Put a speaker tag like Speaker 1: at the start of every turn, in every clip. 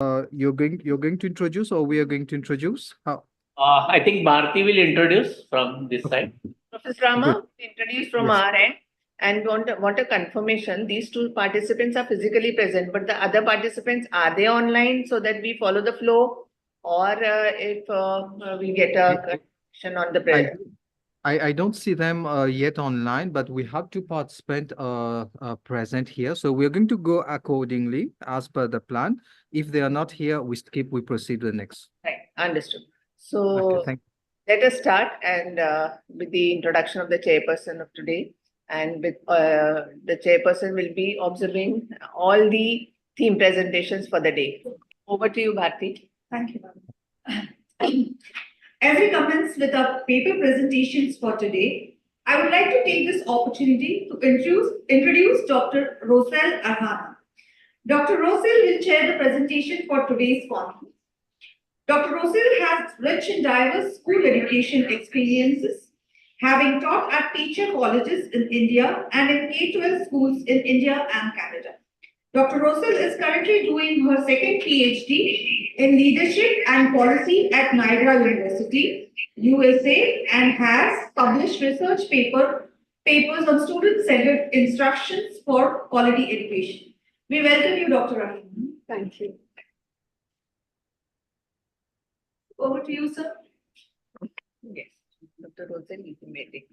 Speaker 1: You're going to introduce, or we are going to introduce? How?
Speaker 2: I think Bharti will introduce from this
Speaker 1: Okay.
Speaker 2: side.
Speaker 3: Professor Rama,
Speaker 1: Good.
Speaker 3: introduced from
Speaker 1: Yes.
Speaker 3: our end and want a confirmation. These two participants are physically present, but the other participants, are they online so that we follow the flow? Or if we get a question on the
Speaker 1: I,
Speaker 3: present?
Speaker 1: I don't see them yet online, but we have two participants present here. So we're going to go accordingly as per the plan. If they are not here, we skip, we proceed to the next.
Speaker 3: Right, understood.
Speaker 1: Okay,
Speaker 3: So
Speaker 1: thank
Speaker 3: let us start and with the introduction of the chairperson of today. And with the chairperson will be observing all the theme presentations for the day. Over to you, Bharti.
Speaker 4: Thank you, ma'am. As we commence with our paper presentations for today, I would like to take this opportunity to introduce Dr. Rosel Arhana. Dr. Rosel will chair the presentation for today's conference. Dr. Rosel has rich and diverse school education experiences, having taught at teacher colleges in India and in K-12 schools in India and Canada. Dr. Rosel is currently doing her second PhD in leadership and policy at Niagara University, USA, and has published research papers on student-centered instructions for quality education. We welcome you, Dr. Rahim.
Speaker 3: Thank you.
Speaker 4: Over to you, sir.
Speaker 3: Yes, Dr. Rosel, you may take.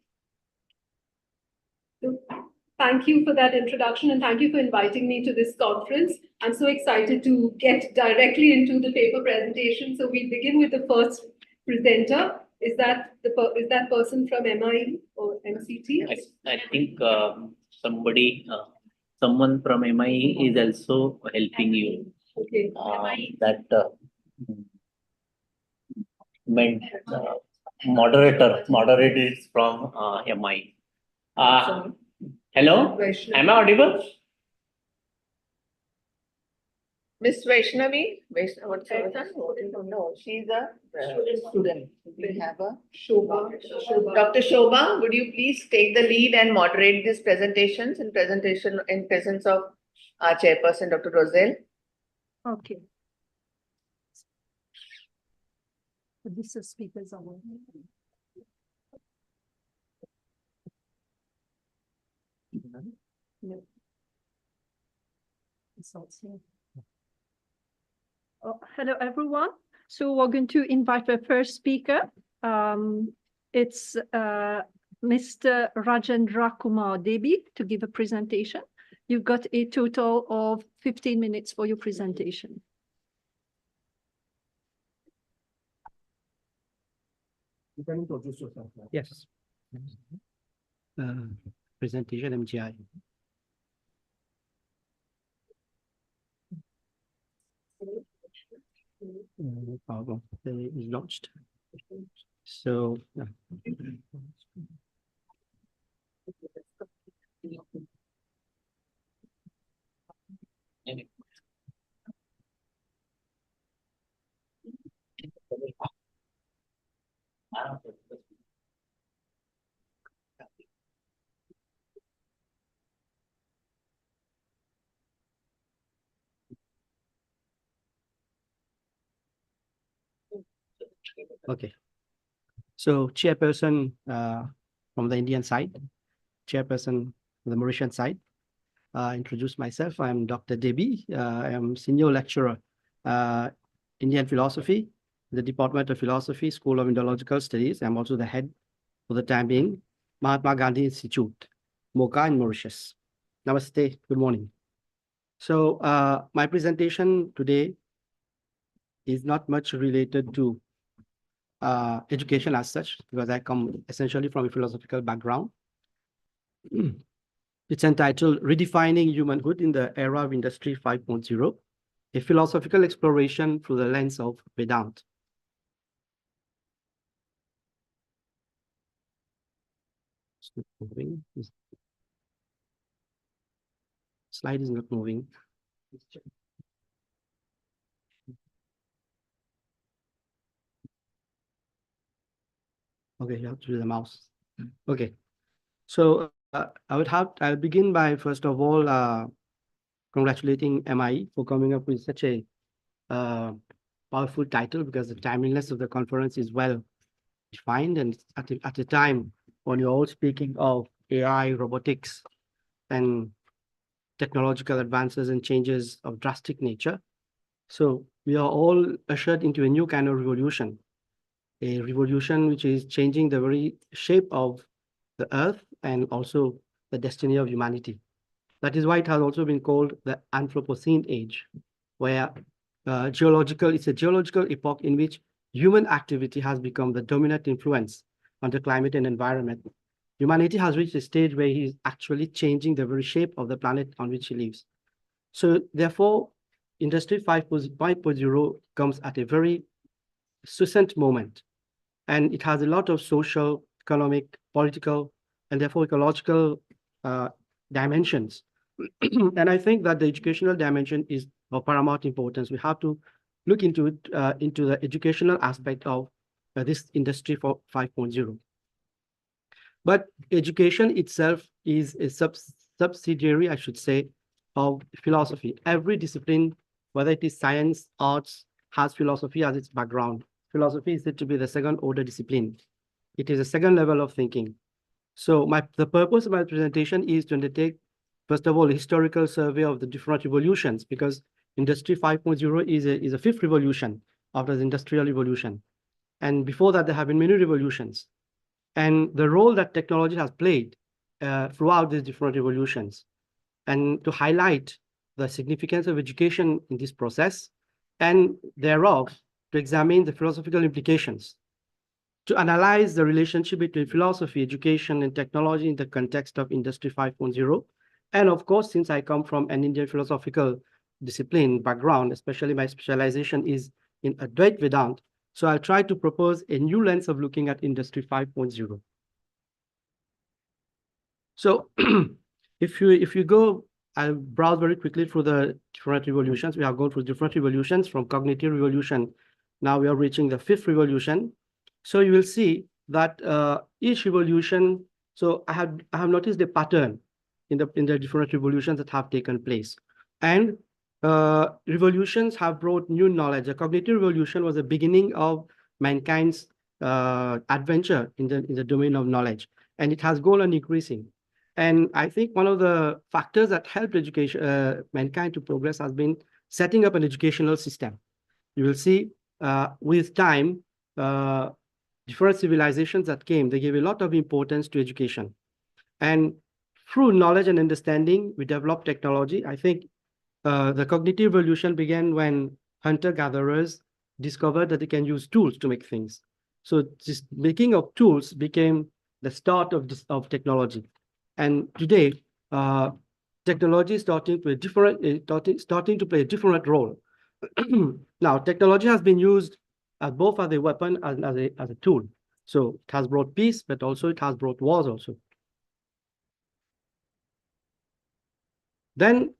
Speaker 5: Thank you for that introduction and thank you for inviting me to this conference. I'm so excited to get directly into the paper presentation. So we begin with the first presenter. Is that person from MIE or MCT?
Speaker 2: I think someone from MIE is also helping you.
Speaker 5: Okay.
Speaker 2: Moderator is from MIE. Hello, am I audible?
Speaker 3: Miss Vaishnavi, what's her name? No, she's a student. We have a
Speaker 5: Shobha.
Speaker 3: Dr. Shobha, would you please take the lead and moderate these presentations in presence of our chairperson, Dr. Rosel?
Speaker 6: Okay. This is speakers on. No. Hello, everyone. So we're going to invite the first speaker. It's Mr. Rajendra Kumar Debi to give a presentation. You've got a total of 15 minutes for your presentation.
Speaker 7: You can introduce yourself.
Speaker 8: Yes. Presentation MGI. No problem. It is launched. So. Okay. So chairperson from the Indian side, chairperson from the Mauritian side. Introduce myself. I'm Dr. Debi. I am senior lecturer, Indian philosophy, the Department of Philosophy, School of Indological Studies. I'm also the head for the time being, Mahatma Gandhi Institute, Mocha in Mauritius. Namaste. Good morning. So my presentation today is not much related to education as such, because I come essentially from a philosophical background. It's entitled Redefining Humanhood in the Era of Industry 5.0, a philosophical exploration through the lens of Vedanta. It's not moving. Slide is not moving. Okay, you have to do the mouse. Okay, so I'll begin by first of all congratulating MIE for coming up with such a powerful title because the timeliness of the conference is well defined, and at a time when you're all speaking of AI, robotics, and technological advances and changes of drastic nature. So we are all ushered into a new kind of revolution, a revolution which is changing the very shape of the earth and also the destiny of humanity. That is why it has also been called the Anthropocene age, where it's a geological epoch in which human activity has become the dominant influence on the climate and environment. Humanity has reached a stage where he is actually changing the very shape of the planet on which he lives. So therefore, Industry 5.0 comes at a very succinct moment, and it has a lot of social, economic, political, and therefore ecological dimensions. And I think that the educational dimension is of paramount importance. We have to look into it, into the educational aspect of this Industry 5.0. But education itself is a subsidiary, I should say, of philosophy. Every discipline, whether it is science, arts, has philosophy as its background. Philosophy is said to be the second order discipline. It is a second level of thinking. So the purpose of my presentation is to undertake, first of all, a historical survey of the different revolutions, because Industry 5.0 is a fifth revolution after the Industrial Revolution. And before that, there have been many revolutions. And the role that technology has played throughout these different revolutions, and to highlight the significance of education in this process, and thereof, to examine the philosophical implications, to analyze the relationship between philosophy, education, and technology in the context of Industry 5.0. And of course, since I come from an Indian philosophical discipline background, especially my specialization is in Advait Vedanta, so I'll try to propose a new lens of looking at Industry 5.0. So if you go, I'll browse very quickly through the different revolutions. We have gone through different revolutions from cognitive revolution. Now we are reaching the fifth revolution. So you will see that each revolution, so I have noticed a pattern in the different revolutions that have taken place. And revolutions have brought new knowledge. The cognitive revolution was the beginning of mankind's adventure in the domain of knowledge, and it has gone on increasing. And I think one of the factors that helped education mankind to progress has been setting up an educational system. You will see with time, different civilizations that came, they gave a lot of importance to education. And through knowledge and understanding, we developed technology. I think the cognitive revolution began when hunter-gatherers discovered that they can use tools to make things. So this making of tools became the start of technology. And today, technology is starting to play a different role. Now, technology has been used both as a weapon and as a tool. So it has brought peace, but also it has brought wars also. Then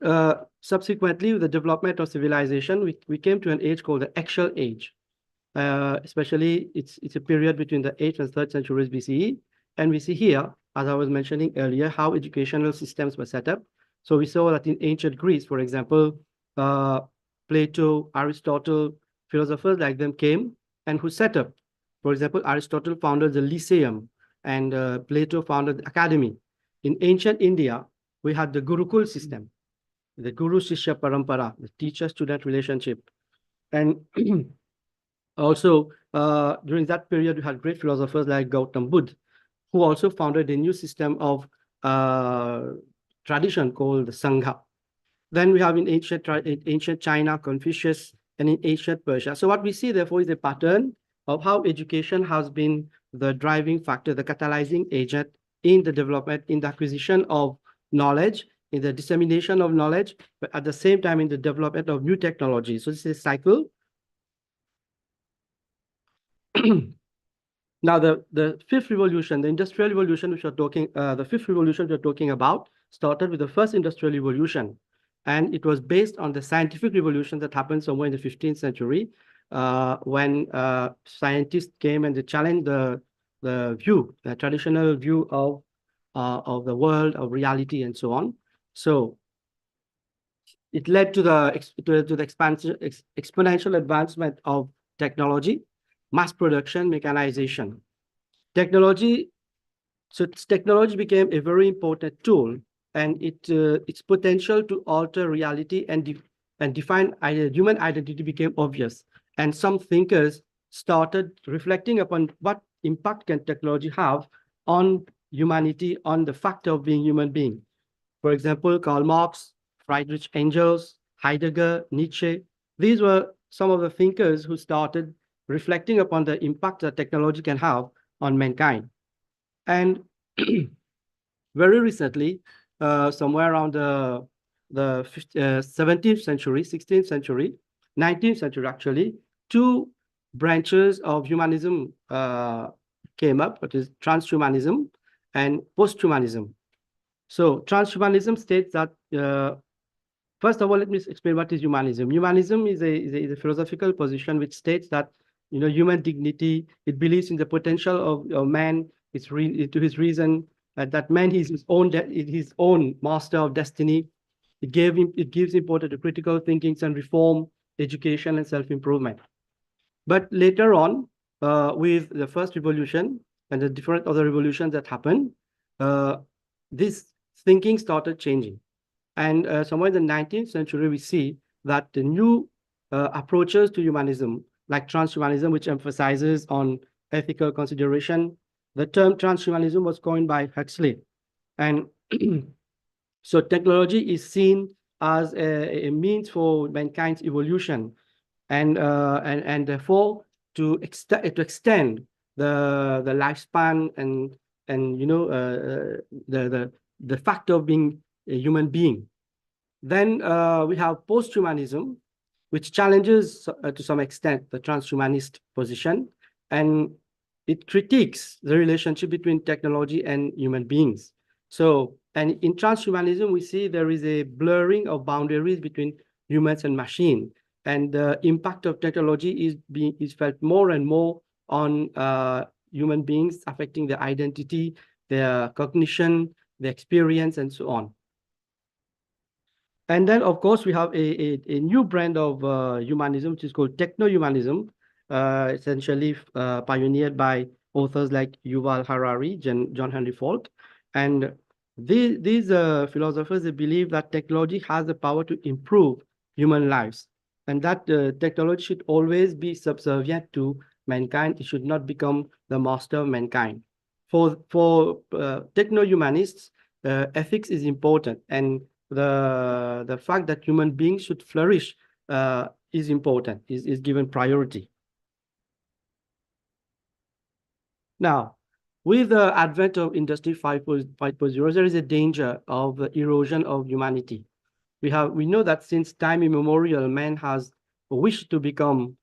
Speaker 8: subsequently, with the development of civilization, we came to an age called the Actual Age. Especially, it's a period between the 8th and 3rd centuries BCE. And we see here, as I was mentioning earlier, how educational systems were set up. So we saw that in ancient Greece, for example, Plato, Aristotle, philosophers like them came and who set up. For example, Aristotle founded the Lyceum and Plato founded the academy. In ancient India, we had the Gurukul system, the Guru Shishya Parampara, the teacher-student relationship. And also, during that period, we had great philosophers like Gautam Buddha, who also founded a new system of tradition called the Sangha. Then we have in ancient China, Confucius, and in ancient Persia. So what we see, therefore, is a pattern of how education has been the driving factor, the catalyzing agent in the development, in the acquisition of knowledge, in the dissemination of knowledge, but at the same time in the development of new technology. So this is a cycle. Now, the fifth revolution, the industrial revolution, which we're talking, the fifth revolution we're talking about, started with the first industrial revolution. And it was based on the scientific revolution that happened somewhere in the 15th century, when scientists came and they challenged the traditional view of the world, of reality, and so on. So it led to the exponential advancement of technology, mass production, mechanization. Technology became a very important tool, and its potential to alter reality and define human identity became obvious. And some thinkers started reflecting upon what impact can technology have on humanity, on the fact of being human being. For example, Karl Marx, Friedrich Engels, Heidegger, Nietzsche. These were some of the thinkers who started reflecting upon the impact that technology can have on mankind. And very recently, somewhere around the 17th century, 16th century, 19th century actually, two branches of humanism came up, that is transhumanism and posthumanism. So transhumanism states that, first of all, let me explain what is humanism. Humanism is a philosophical position which states that, human dignity, it believes in the potential of man, to his reason, that man is his own master of destiny. It gives importance to critical thinking and reform, education, and self-improvement. But later on, with the first revolution and the different other revolutions that happened, this thinking started changing. And somewhere in the 19th century, we see that the new approaches to humanism, like transhumanism, which emphasizes on ethical consideration. The term transhumanism was coined by Huxley. And so technology is seen as a means for mankind's evolution, and therefore to extend the lifespan and the fact of being a human being. Then we have posthumanism, which challenges to some extent the transhumanist position, and it critiques the relationship between technology and human beings. So, and in transhumanism, we see there is a blurring of boundaries between humans and machine, and the impact of technology is felt more and more on human beings, affecting their identity, their cognition, their experience, and so on. And then, of course, we have a new brand of humanism, which is called techno-humanism, essentially pioneered by authors like Yuval Harari, John Henry Ford. And these philosophers, they believe that technology has the power to improve human lives, and that technology should always be subservient to mankind. It should not become the master of mankind. For techno-humanists, ethics is important, and the fact that human beings should flourish is important, is given priority. Now, with the advent of Industry 5.0, there is a danger of the erosion of humanity. We know that since time immemorial, man has wished to become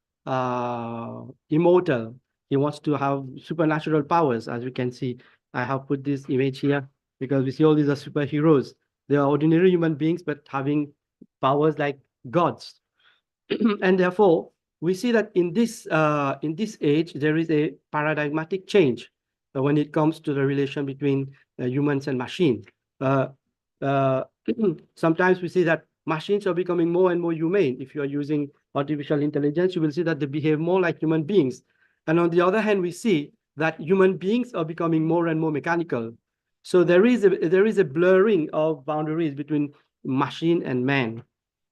Speaker 8: immortal. He wants to have supernatural powers. As we can see, I have put this image here because we see all these are superheroes. They are ordinary human beings, but having powers like gods. And therefore, we see that in this age, there is a paradigmatic change when it comes to the relation between humans and machines. Sometimes we see that machines are becoming more and more humane. If you are using artificial intelligence, you will see that they behave more like human beings. And on the other hand, we see that human beings are becoming more and more mechanical. So there is a blurring of boundaries between machine and man.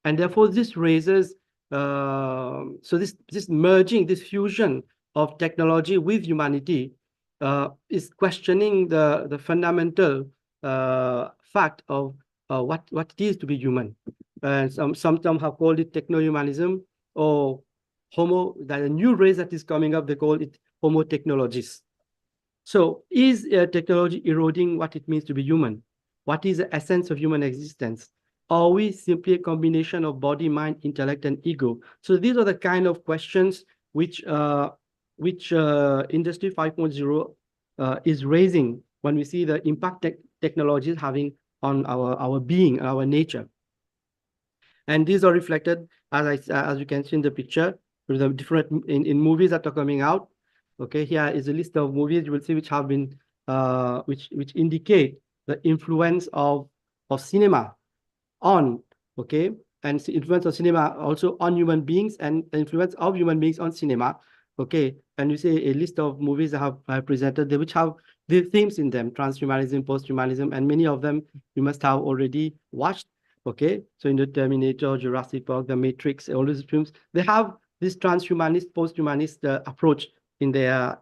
Speaker 8: And therefore, this raises, this merging, this fusion of technology with humanity is questioning the fundamental fact of what it is to be human. And some have called it techno-humanism, or that a new race that is coming up, they call it homo technologies. So is technology eroding what it means to be human? What is the essence of human existence? Are we simply a combination of body, mind, intellect, and ego? So these are the kind of questions which Industry 5.0 is raising when we see the impact technology is having on our being, our nature. And these are reflected, as you can see in the picture, with the different in movies that are coming out. Okay, here is a list of movies you will see which have been which indicate the influence of cinema on and influence of cinema also on human beings and influence of human beings on cinema. Okay, and you say a list of movies I have presented, which have the themes in them: transhumanism, posthumanism, and many of them you must have already watched. Okay, so in the Terminator, Jurassic Park, The Matrix, all these films, they have this transhumanist, posthumanist approach in their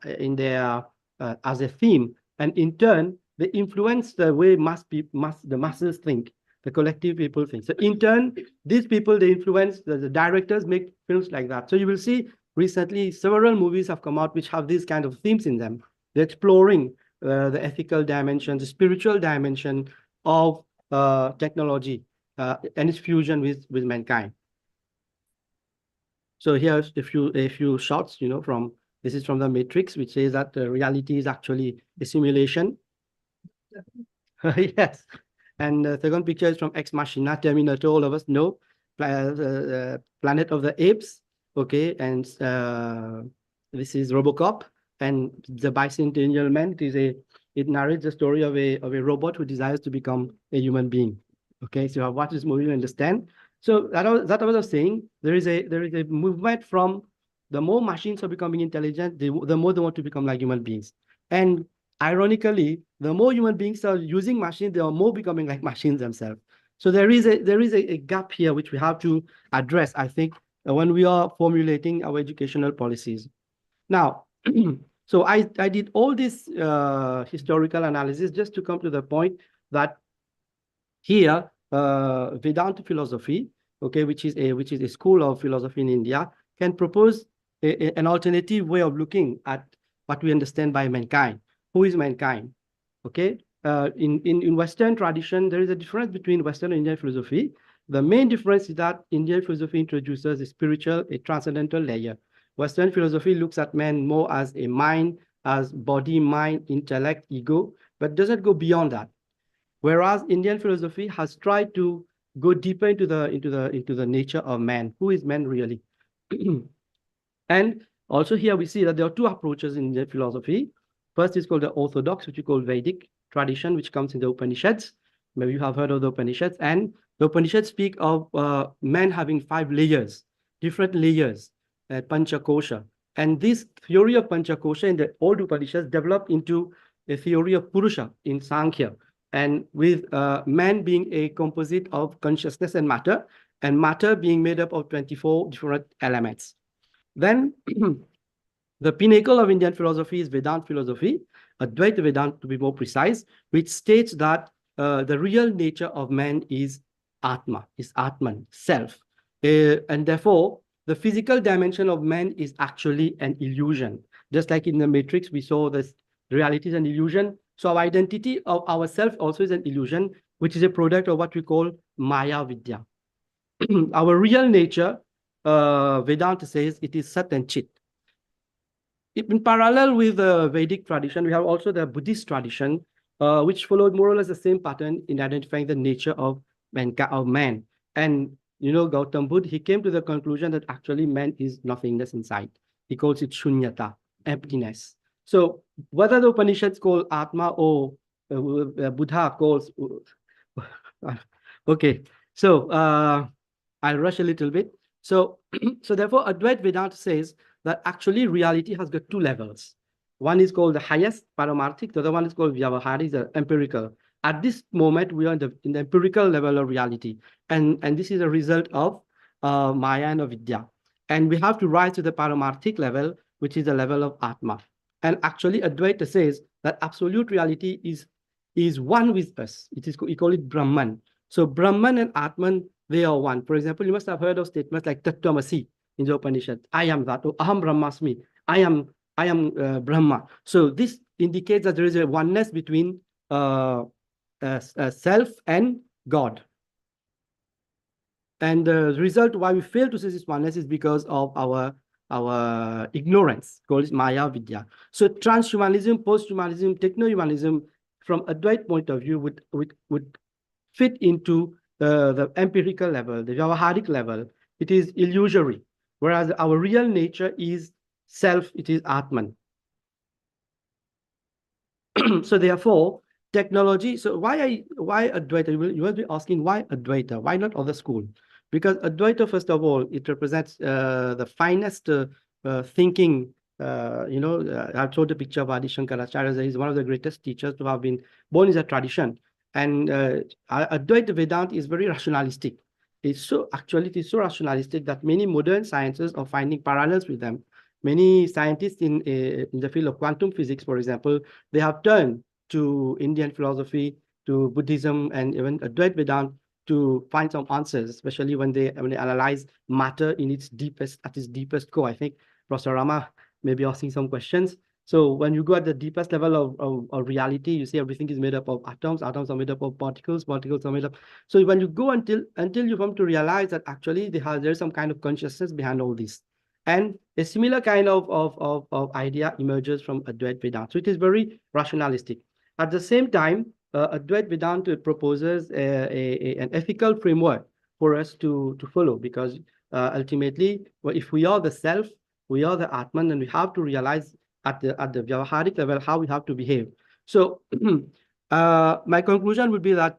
Speaker 8: as a theme, and in turn they influence the way the masses think, the collective people think. So in turn, these people, they influence the directors make films like that. So you will see recently several movies have come out which have these kind of themes in them. They're exploring the ethical dimension, the spiritual dimension of technology and its fusion with mankind. So here's a few shots, from this is from The Matrix, which says that reality is actually a simulation. Yes. And the second picture is from Ex Machina, Terminator, all of us know, Planet of the Apes, okay, and this is RoboCop, and the Bicentennial Man. It narrates the story of a robot who desires to become a human being. Okay, so I've watched this movie, you understand. So that I was saying, there is a movement from the more machines are becoming intelligent, the more they want to become like human beings. And ironically, the more human beings are using machines, they are more becoming like machines themselves. So there is a gap here which we have to address, I think, when we are formulating our educational policies. Now, so I did all this historical analysis just to come to the point that here, Vedanta philosophy, okay, which is a school of philosophy in India, can propose an alternative way of looking at what we understand by mankind. Who is mankind? Okay, in Western tradition, there is a difference between Western and Indian philosophy. The main difference is that Indian philosophy introduces a spiritual, a transcendental layer. Western philosophy looks at man more as a mind, as body, mind, intellect, ego, but doesn't go beyond that. Whereas Indian philosophy has tried to go deeper into the nature of man. Who is man really? And also here we see that there are two approaches in Indian philosophy. First is called the orthodox, which we call Vedic tradition, which comes in the Upanishads. Maybe you have heard of the Upanishads. And the Upanishads speak of man having 5 layers, different layers, Panchakosha. And this theory of Panchakosha in the old Upanishads developed into a theory of Purusha in Sankhya, and with man being a composite of consciousness and matter being made up of 24 different elements. Then the pinnacle of Indian philosophy is Vedanta philosophy, Advaita Vedanta to be more precise, which states that the real nature of man is Atma, is Atman, self. And therefore, the physical dimension of man is actually an illusion. Just like in the Matrix, we saw this reality is an illusion. So our identity of ourself also is an illusion, which is a product of what we call Maya Vidya. Our real nature, Vedanta says, it is Sat and Chit. In parallel with the Vedic tradition, we have also the Buddhist tradition, which followed more or less the same pattern in identifying the nature of man. And Gautam Buddha, he came to the conclusion that actually man is nothingness inside. He calls it shunyata, emptiness. So whether the Upanishads call Atma or Buddha calls, okay. So I'll rush a little bit. So, so therefore, Advaita Vedanta says that actually reality has got 2 levels. One is called the highest, paramarthik. The other one is called vyavaharic, the empirical. At this moment, we are in the empirical level of reality. And this is a result of Maya and Avidya. And we have to rise to the paramarthik level, which is the level of Atma. And actually, Advaita says that absolute reality is one with us. We call it Brahman. So Brahman and Atman, they are one. For example, you must have heard of statements like Tattvamasi in the Upanishad. I am that, or Aham Brahmasmi. I am Brahma. So this indicates that there is a oneness between self and God. And the result why we fail to see this oneness is because of our ignorance, called Maya Vidya. So transhumanism, posthumanism, technohumanism, from Advaita point of view, would fit into the empirical level, the Vyavaharic level. It is illusory, whereas our real nature is self, it is Atman. So therefore, technology, so why Advaita? You will be asking, why Advaita? Why not other school? Because Advaita, first of all, it represents the finest thinking. I've showed the picture of Adi Shankaracharya. He's one of the greatest teachers to have been born in a tradition. And Advaita Vedanta is very rationalistic. It is so rationalistic that many modern sciences are finding parallels with them. Many scientists in the field of quantum physics, for example, they have turned to Indian philosophy, to Buddhism, and even Advaita Vedanta to find some answers, especially when they analyze matter in its deepest core. I think Professor Rama may be asking some questions. So when you go at the deepest level of reality, you see everything is made up of atoms. Atoms are made up of particles. Particles are made up. So when you go until you come to realize that actually there's some kind of consciousness behind all this. And a similar kind of idea emerges from Advaita Vedanta. So it is very rationalistic. At the same time, Advaita Vedanta proposes an ethical framework for us to follow, because ultimately, well, if we are the self, we are the Atman, and we have to realize at the Vyavaharic level how we have to behave. So my conclusion would be that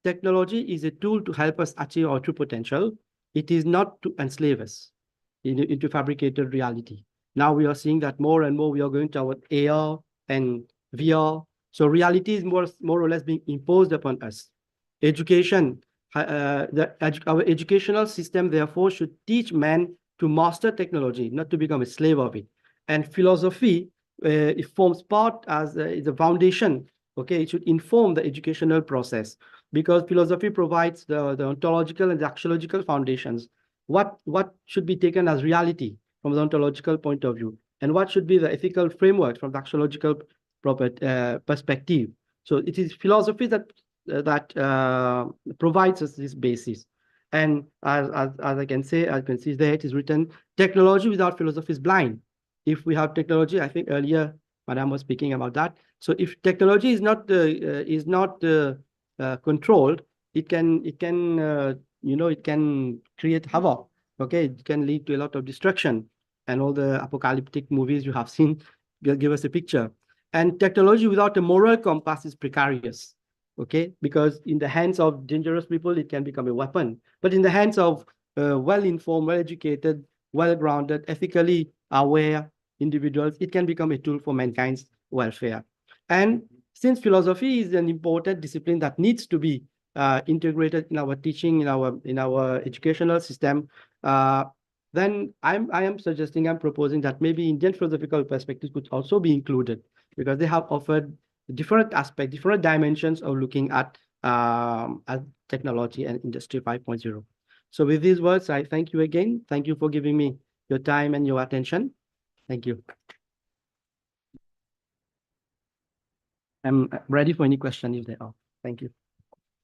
Speaker 8: technology is a tool to help us achieve our true potential. It is not to enslave us into fabricated reality. Now we are seeing that more and more we are going toward AR and VR. So reality is more or less being imposed upon us. Education, our educational system, therefore, should teach men to master technology, not to become a slave of it. And philosophy, it forms part as the foundation. Okay, it should inform the educational process, because philosophy provides the ontological and the axiological foundations. What should be taken as reality from the ontological point of view, and what should be the ethical framework from the axiological perspective. So it is philosophy that provides us this basis. And as I can see there, it is written, technology without philosophy is blind. If we have technology, I think earlier Madam was speaking about that. So if technology is not controlled, it can create havoc. Okay, it can lead to a lot of destruction, and all the apocalyptic movies you have seen give us a picture. And technology without a moral compass is precarious. Okay, because in the hands of dangerous people, it can become a weapon. But in the hands of well-informed, well-educated, well-grounded, ethically aware individuals, it can become a tool for mankind's welfare. And since philosophy is an important discipline that needs to be integrated in our teaching, in our educational system, then I'm proposing that maybe Indian philosophical perspectives could also be included, because they have offered different aspects, different dimensions of looking at technology and Industry 5.0. So with these words, I thank you again. Thank you for giving me your time and your attention. Thank you. I'm ready for any question if there are. Thank you.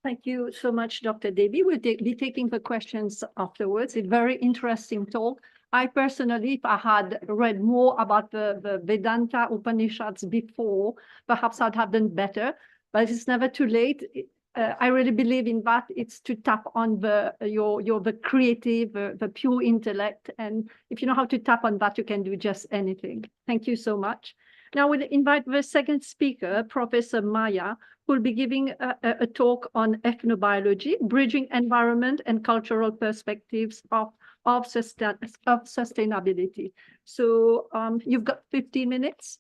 Speaker 6: Thank you so much, Dr. Devi. We'll be taking the questions afterwards. It's a very interesting talk. I personally, if I had read more about the Vedanta Upanishads before, perhaps I'd have done better, but it's never too late. I really believe in that. It's to tap on the creative, the pure intellect. And if you know how to tap on that, you can do just anything. Thank you so much. Now we'll invite the second speaker, Professor Maya, who will be giving a talk on ethnobiology, bridging environment and cultural perspectives of sustainability. So you've got 15 minutes.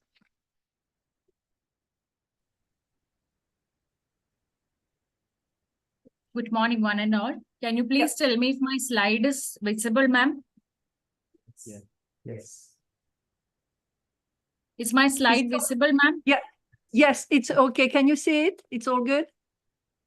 Speaker 9: Good morning, one and all. Can you please tell me if my slide is visible, ma'am?
Speaker 7: Yeah. Yes.
Speaker 9: Is my slide visible, ma'am?
Speaker 6: Yeah. Yes, it's okay. Can you see it? It's all good?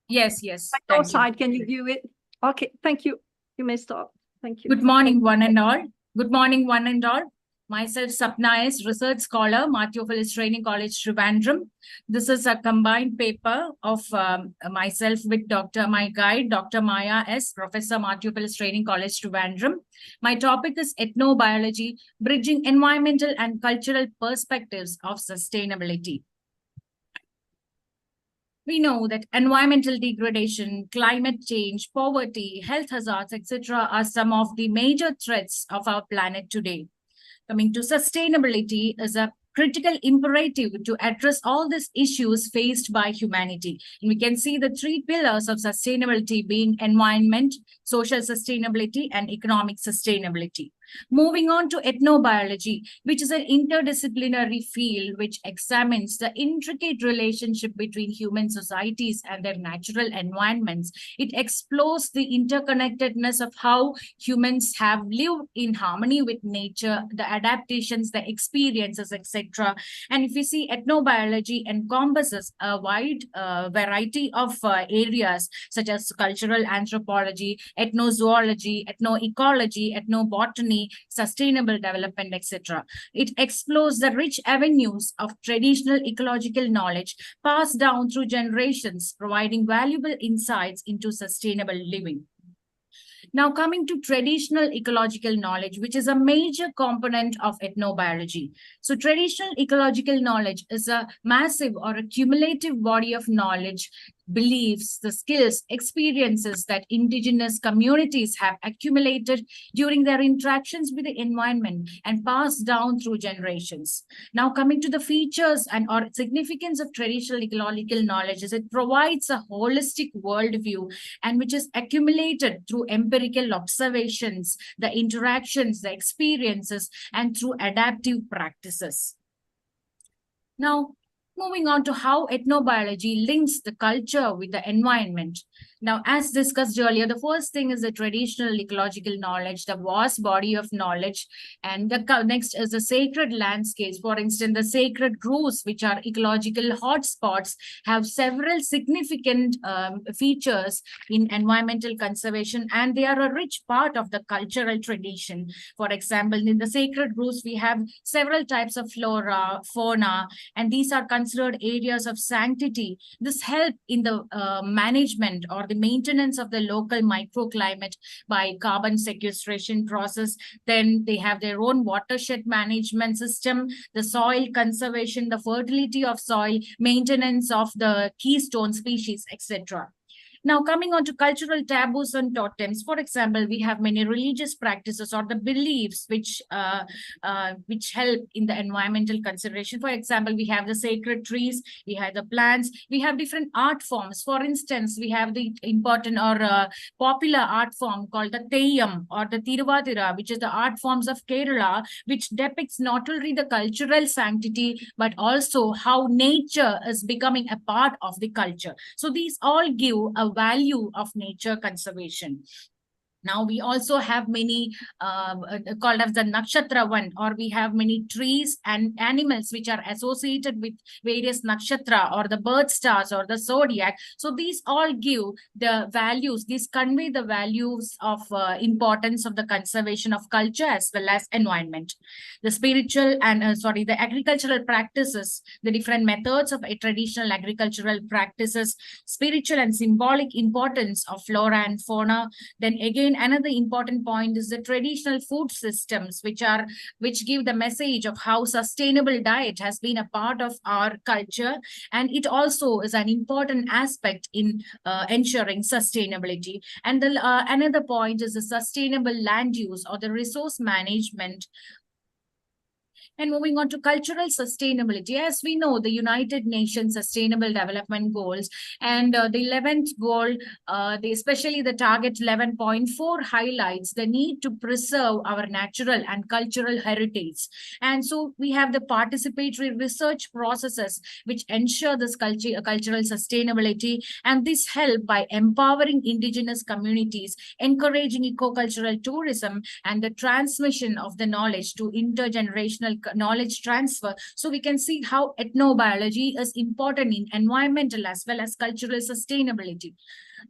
Speaker 9: Yes, yes.
Speaker 6: On your side, can you view it? Okay, thank you. You may stop. Thank you.
Speaker 9: Good morning, one and all. Good morning, one and all. Myself, Sapna S, research scholar, Matthew Training College, Trivandrum. This is a combined paper of myself with my guide, Dr. Maya S, Professor Matthew Training College, Trivandrum. My topic is ethnobiology, bridging environmental and cultural perspectives of sustainability. We know that environmental degradation, climate change, poverty, health hazards, etc. are some of the major threats of our planet today. Coming to sustainability is a critical imperative to address all these issues faced by humanity. And we can see the three pillars of sustainability being environment, social sustainability, and economic sustainability. Moving on to ethnobiology, which is an interdisciplinary field which examines the intricate relationship between human societies and their natural environments. It explores the interconnectedness of how humans have lived in harmony with nature, the adaptations, the experiences, etc. And if we see, ethnobiology encompasses a wide variety of areas such as cultural anthropology, ethnozoology, ethnoecology, ethnobotany, sustainable development, etc. It explores the rich avenues of traditional ecological knowledge passed down through generations, providing valuable insights into sustainable living. Now, coming to traditional ecological knowledge, which is a major component of ethnobiology. So traditional ecological knowledge is a massive or a cumulative body of knowledge, beliefs, the skills, experiences that indigenous communities have accumulated during their interactions with the environment and passed down through generations. Now, coming to the features and or significance of traditional ecological knowledge is it provides a holistic worldview and which is accumulated through empirical observations, the interactions, the experiences, and through adaptive practices. Now, moving on to how ethnobiology links the culture with the environment. Now, as discussed earlier, the first thing is the traditional ecological knowledge, the vast body of knowledge, and the next is the sacred landscapes. For instance, the sacred groves, which are ecological hotspots, have several significant features in environmental conservation, and they are a rich part of the cultural tradition. For example, in the sacred groves, we have several types of flora, fauna, and these are considered areas of sanctity. This help in the management or the maintenance of the local microclimate by carbon sequestration process. Then they have their own watershed management system, the soil conservation, the fertility of soil, maintenance of the keystone species, etc. Now, coming on to cultural taboos and totems, for example, we have many religious practices or the beliefs which help in the environmental consideration. For example, we have the sacred trees, we have the plants, we have different art forms. For instance, we have the important or popular art form called the Theyyam or the Tiruvadira, which is the art forms of Kerala, which depicts not only the cultural sanctity, but also how nature is becoming a part of the culture. So these all give a value of nature conservation. Now, we also have many called as the nakshatra one, or we have many trees and animals which are associated with various nakshatra or the birth stars or the zodiac. So these all give the values, these convey the values of importance of the conservation of culture as well as environment. The spiritual and the agricultural practices, the different methods of traditional agricultural practices, spiritual and symbolic importance of flora and fauna. Then again, another important point is the traditional food systems, which give the message of how sustainable diet has been a part of our culture, and it also is an important aspect in ensuring sustainability. And the another point is the sustainable land use or the resource management. And moving on to cultural sustainability, as we know, the United Nations Sustainable Development Goals and the 11th goal, especially the target 11.4 highlights the need to preserve our natural and cultural heritage. And so we have the participatory research processes which ensure this cultural sustainability, and this help by empowering indigenous communities, encouraging eco-cultural tourism, and the transmission of the knowledge to intergenerational knowledge transfer. So we can see how ethnobiology is important in environmental as well as cultural sustainability.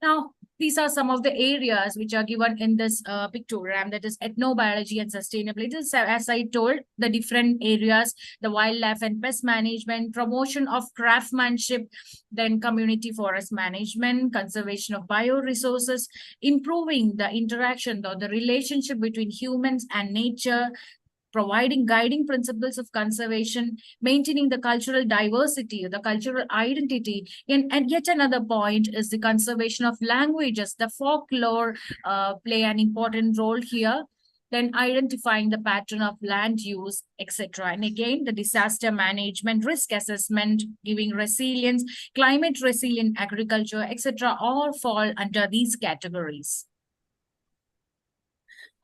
Speaker 9: Now, these are some of the areas which are given in this pictogram, that is ethnobiology and sustainability. So, as I told, the different areas, the wildlife and pest management, promotion of craftsmanship, then community forest management, conservation of bioresources, improving the interaction or the relationship between humans and nature, providing guiding principles of conservation, maintaining the cultural diversity, the cultural identity. And yet another point is the conservation of languages. The folklore play an important role here. then identifying the pattern of land use, etc. And again, the disaster management, risk assessment, giving resilience, climate resilient agriculture, etc. all fall under these categories.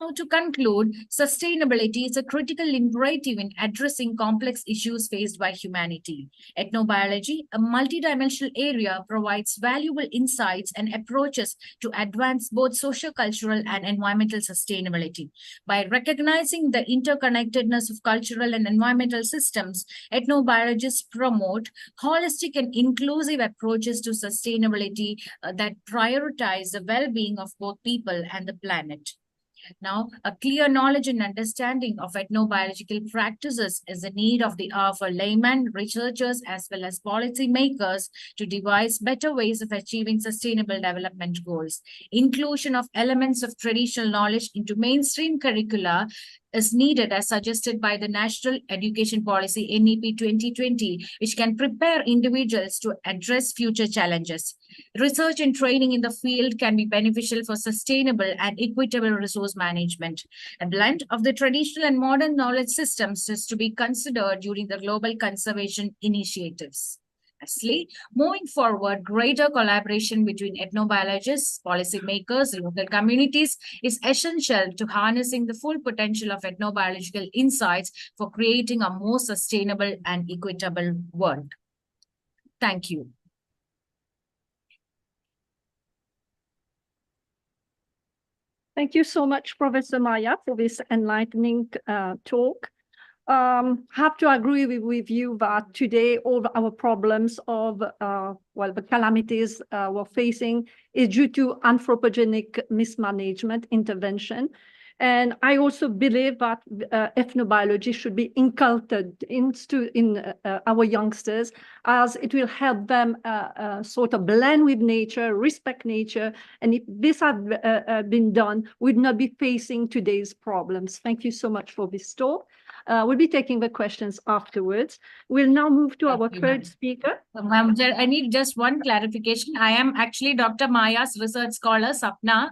Speaker 9: Now, to conclude, sustainability is a critical imperative in addressing complex issues faced by humanity. Ethnobiology, a multidimensional area, provides valuable insights and approaches to advance both sociocultural and environmental sustainability. By recognizing the interconnectedness of cultural and environmental systems, ethnobiologists promote holistic and inclusive approaches to sustainability that prioritize the well-being of both people and the planet. Now, a clear knowledge and understanding of ethnobiological practices is a need of the hour for laymen, researchers, as well as policymakers to devise better ways of achieving sustainable development goals. Inclusion of elements of traditional knowledge into mainstream curricula is needed as suggested by the National Education Policy NEP 2020, which can prepare individuals to address future challenges. Research and training in the field can be beneficial for sustainable and equitable resource management. A blend of the traditional and modern knowledge systems is to be considered during the global conservation initiatives. Lastly, moving forward, greater collaboration between ethnobiologists, policymakers, local communities is essential to harnessing the full potential of ethnobiological insights for creating a more sustainable and equitable world. Thank you.
Speaker 6: Thank you so much, Professor Maya, for this enlightening talk. Have to agree with you that today all our problems of the calamities we're facing is due to anthropogenic mismanagement intervention. And I also believe that ethnobiology should be inculcated in our youngsters, as it will help them sort of blend with nature, respect nature. And if this had been done, we'd not be facing today's problems. Thank you so much for this talk. We'll be taking the questions afterwards. We'll now move to our third speaker.
Speaker 9: Ma'am, I need just one clarification. I am actually Dr. Maya's research scholar, Sapna.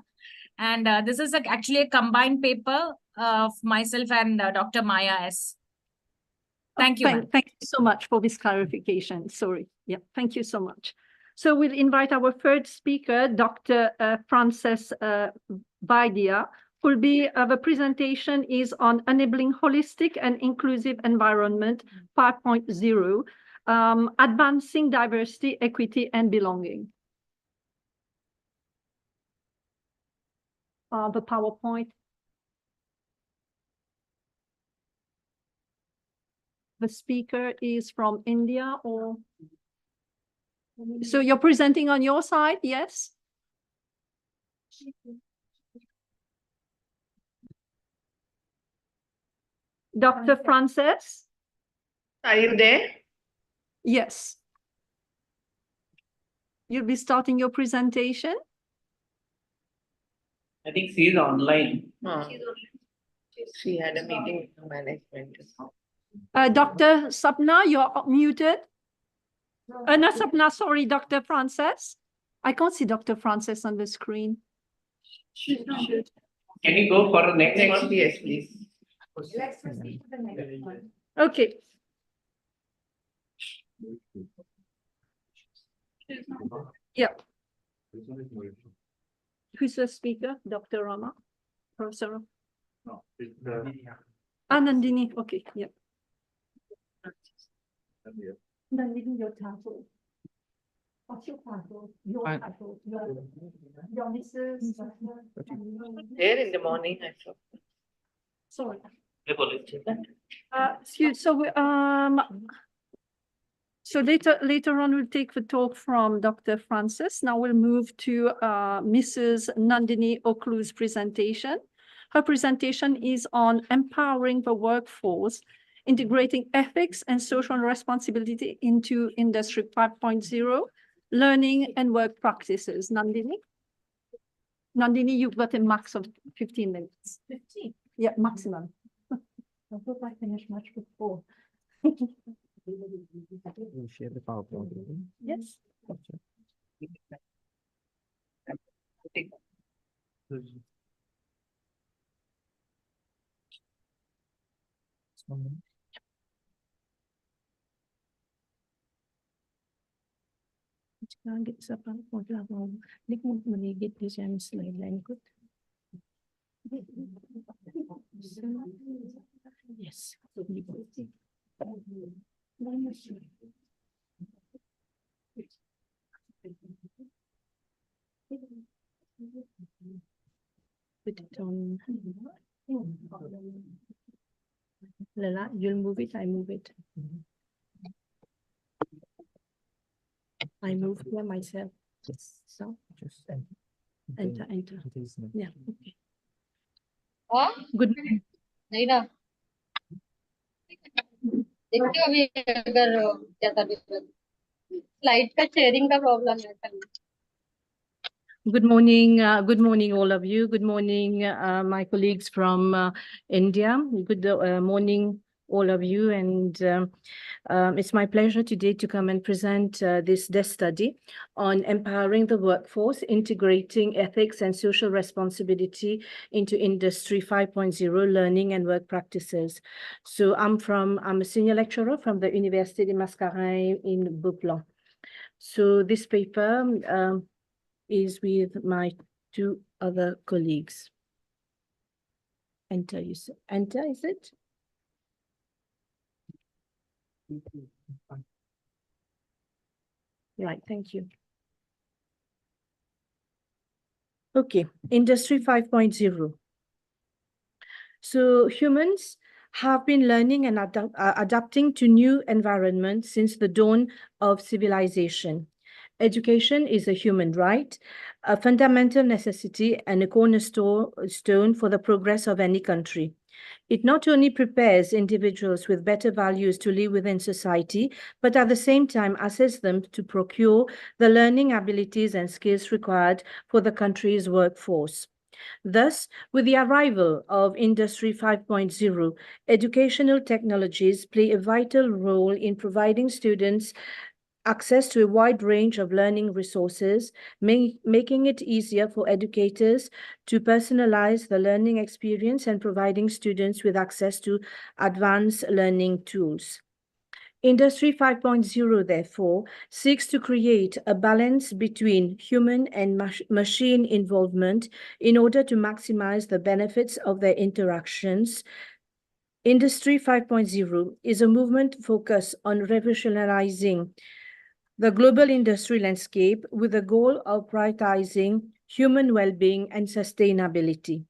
Speaker 9: And this is actually a combined paper of myself and Dr. Maya S. Thank you.
Speaker 6: Thank you so much for this clarification. Sorry. Yeah, thank you so much. So we'll invite our third speaker, Dr. Frances Baidia. Will be the presentation is on enabling holistic and inclusive environment 5.0, advancing diversity, equity, and belonging. The PowerPoint. The speaker is from India, or so you're presenting on your side, yes? Dr. Frances?
Speaker 3: Are you there?
Speaker 6: Yes. You'll be starting your presentation?
Speaker 2: I think she is online.
Speaker 3: She had a meeting with management.
Speaker 6: Dr. Sapna, you're muted. Not Sapna, sorry, Dr. Frances. I can't see Dr. Frances on the screen.
Speaker 2: Can you go for the next one?
Speaker 3: Yes, please.
Speaker 4: Let's proceed to the next one.
Speaker 6: Okay. Yeah. Who's the speaker? Dr. Rama? Professor?
Speaker 7: No, it's the.
Speaker 6: Nandini, okay, yeah.
Speaker 4: Nandini, your title. What's your title? Your title. Your Mrs.
Speaker 3: There in the morning, I saw.
Speaker 6: Sorry. So later on, we'll take the talk from Dr. Frances. Now we'll move to Mrs. Nandini Oklu's presentation. Her presentation is on empowering the workforce, integrating ethics and social responsibility into Industry 5.0, learning and work practices. Nandini? Nandini, you've got a max of 15 minutes. 15? Yeah, maximum. I thought I finished much before.
Speaker 8: Share the PowerPoint.
Speaker 6: Yes. Sa Hindi ko manigit di siya ang slide line ko. Yes. Put it on. Lala, you'll move it, I move it. I move here myself. Yes. So
Speaker 7: Just
Speaker 6: enter. Yeah. Okay.
Speaker 10: good
Speaker 11: नहीं ना देखते हो अभी अगर जैसा भी slide का sharing का प्रॉब्लम है
Speaker 6: good morning, all of you. Good morning, my colleagues from India. Good morning, all of you. And it's my pleasure today to come and present this desk study on empowering the workforce, integrating ethics and social responsibility into Industry 5.0 learning and work practices. So I'm a senior lecturer from the Université de Mascareignes in Beauplan. So this paper is with my two other colleagues. Enter, is it? Right, thank you. Okay, Industry 5.0. So humans have been learning and adapting to new environments since the dawn of civilization. Education is a human right, a fundamental necessity, and a cornerstone for the progress of any country. It not only prepares individuals with better values to live within society, but at the same time assists them to procure the learning abilities and skills required for the country's workforce. Thus, with the arrival of Industry 5.0, educational technologies play a vital role in providing students access to a wide range of learning resources, making it easier for educators to personalize the learning experience and providing students with access to advanced learning tools. Industry 5.0, therefore, seeks to create a balance between human and machine involvement in order to maximize the benefits of their interactions. Industry 5.0 is a movement focused on revolutionizing the global industry landscape with the goal of prioritizing human well-being and sustainability.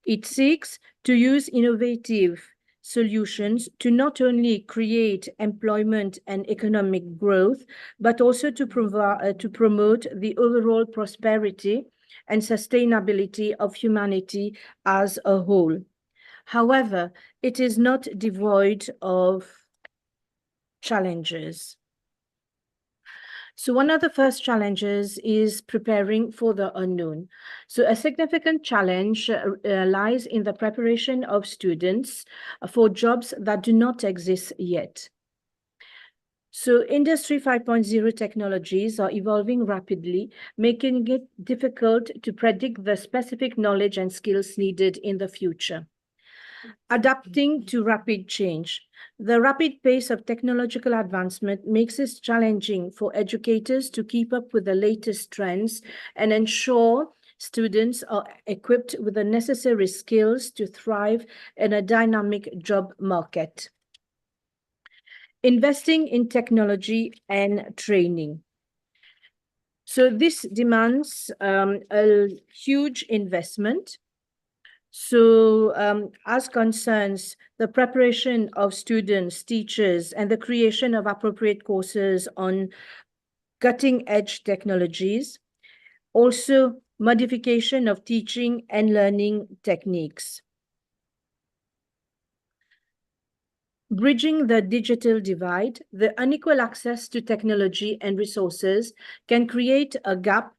Speaker 6: It seeks to use innovative solutions to not only create employment and economic growth, but also to promote the overall prosperity and sustainability of humanity as a whole. However, it is not devoid of challenges. So one of the first challenges is preparing for the unknown. So a significant challenge lies in the preparation of students for jobs that do not exist yet. So Industry 5.0 technologies are evolving rapidly, making it difficult to predict the specific knowledge and skills needed in the future. Adapting to rapid change. The rapid pace of technological advancement makes it challenging for educators to keep up with the latest trends and ensure students are equipped with the necessary skills to thrive in a dynamic job market. Investing in technology and training. So this demands a huge investment. So as concerns the preparation of students, teachers, and the creation of appropriate courses on cutting-edge technologies, also modification of teaching and learning techniques. Bridging the digital divide, the unequal access to technology and resources can create a gap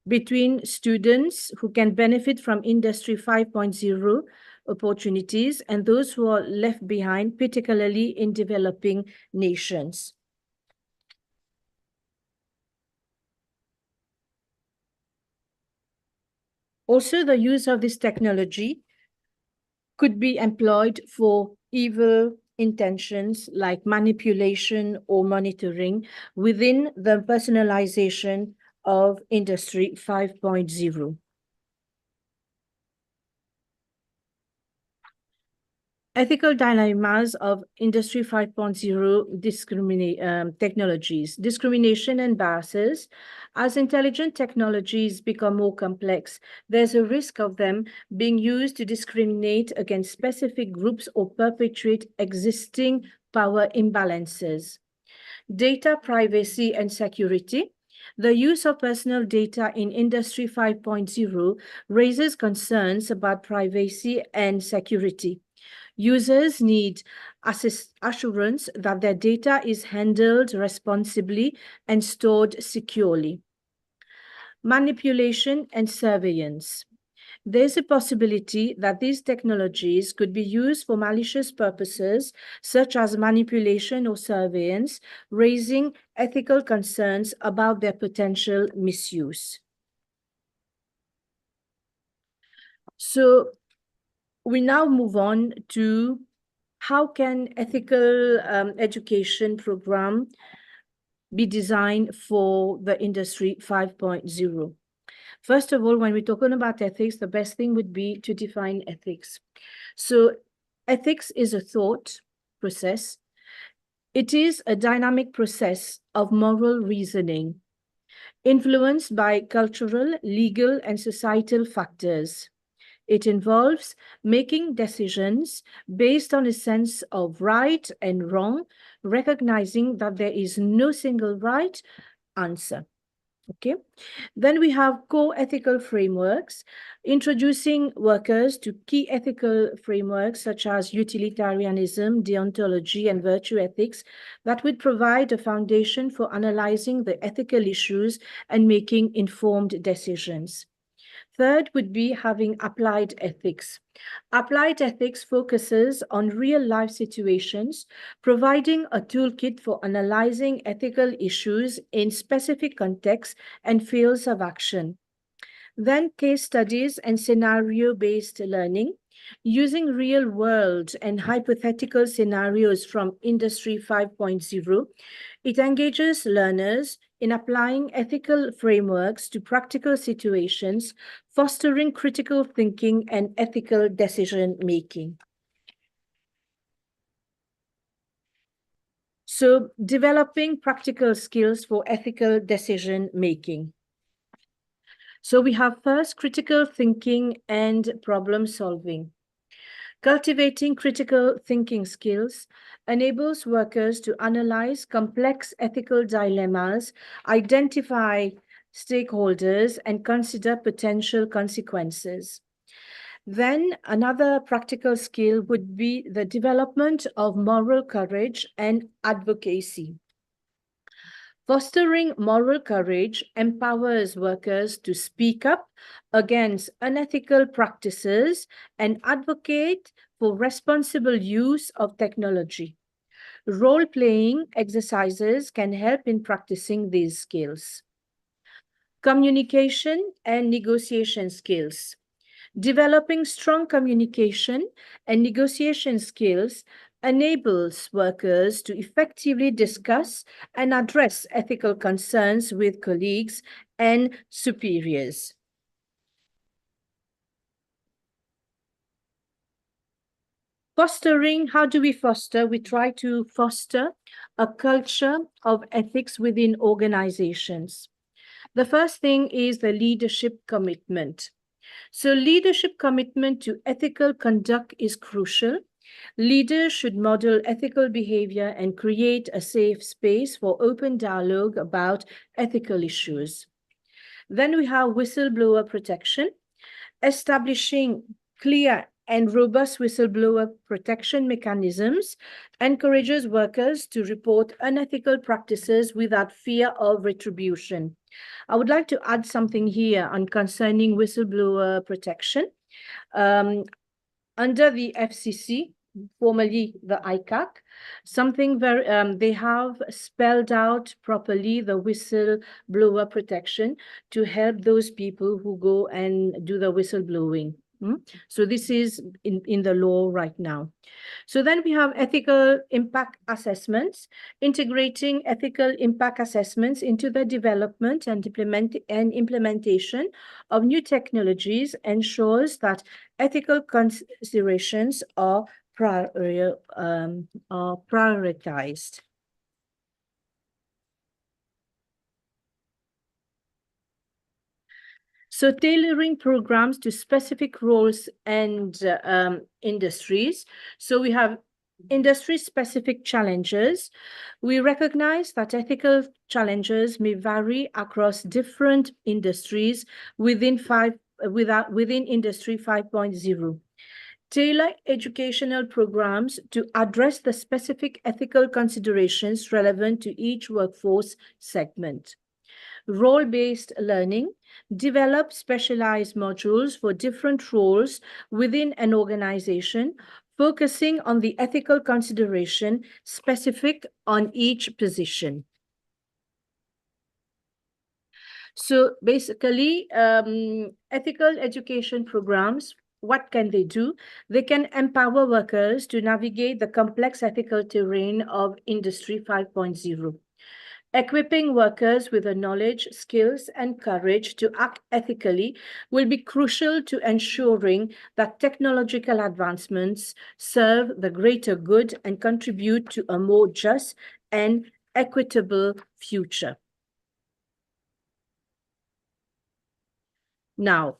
Speaker 6: between students who can benefit from Industry 5.0 opportunities and those who are left behind, particularly in developing nations. Also, the use of this technology
Speaker 12: could be employed for evil intentions like manipulation or monitoring within the personalization of Industry 5.0. Ethical dilemmas of Industry 5.0 technologies, discrimination and biases. As intelligent technologies become more complex, there's a risk of them being used to discriminate against specific groups or perpetuate existing power imbalances. Data privacy and security. The use of personal data in Industry 5.0 raises concerns about privacy and security. Users need assurance that their data is handled responsibly and stored securely. Manipulation and surveillance. There's a possibility that these technologies could be used for malicious purposes, such as manipulation or surveillance, raising ethical concerns about their potential misuse. So we now move on to how can ethical education program be designed for the Industry 5.0. First of all, when we're talking about ethics, the best thing would be to define ethics. So ethics is a thought process. It is a dynamic process of moral reasoning, influenced by cultural, legal, and societal factors. It involves making decisions based on a sense of right and wrong, recognizing that there is no single right answer. Okay. Then we have core ethical frameworks, introducing workers to key ethical frameworks such as utilitarianism, deontology, and virtue ethics that would provide a foundation for analyzing the ethical issues and making informed decisions. Third would be having applied ethics. Applied ethics focuses on real-life situations, providing a toolkit for analyzing ethical issues in specific contexts and fields of action. Then case studies and scenario-based learning, using real-world and hypothetical scenarios from Industry 5.0. It engages learners in applying ethical frameworks to practical situations, fostering critical thinking and ethical decision-making. So, developing practical skills for ethical decision-making. So we have first critical thinking and problem solving. Cultivating critical thinking skills enables workers to analyze complex ethical dilemmas, identify stakeholders, and consider potential consequences. Then another practical skill would be the development of moral courage and advocacy. Fostering moral courage empowers workers to speak up against unethical practices and advocate for responsible use of technology. Role-playing exercises can help in practicing these skills. Communication and negotiation skills. Developing strong communication and negotiation skills enables workers to effectively discuss and address ethical concerns with colleagues and superiors. Fostering, how do we foster? We try to foster a culture of ethics within organizations. The first thing is the leadership commitment. So leadership commitment to ethical conduct is crucial. Leaders should model ethical behavior and create a safe space for open dialogue about ethical issues. Then we have whistleblower protection, establishing clear and robust whistleblower protection mechanisms encourages workers to report unethical practices without fear of retribution. I would like to add something here on concerning whistleblower protection. Under the FCC, formerly the ICAC, something very, they have spelled out properly the whistleblower protection to help those people who go and do the whistleblowing. So this is in the law right now. So then we have ethical impact assessments. Integrating ethical impact assessments into the development and implementation of new technologies ensures that ethical considerations are prioritized. So tailoring programs to specific roles and industries. So we have industry-specific challenges. We recognize that ethical challenges may vary across different industries within Industry 5.0. Tailor educational programs to address the specific ethical considerations relevant to each workforce segment. Role-based learning, develop specialized modules for different roles within an organization, focusing on the ethical consideration specific on each position. So basically, ethical education programs, what can they do? They can empower workers to navigate the complex ethical terrain of Industry 5.0. Equipping workers with the knowledge, skills, and courage to act ethically will be crucial to ensuring that technological advancements serve the greater good and contribute to a more just and equitable future. Now,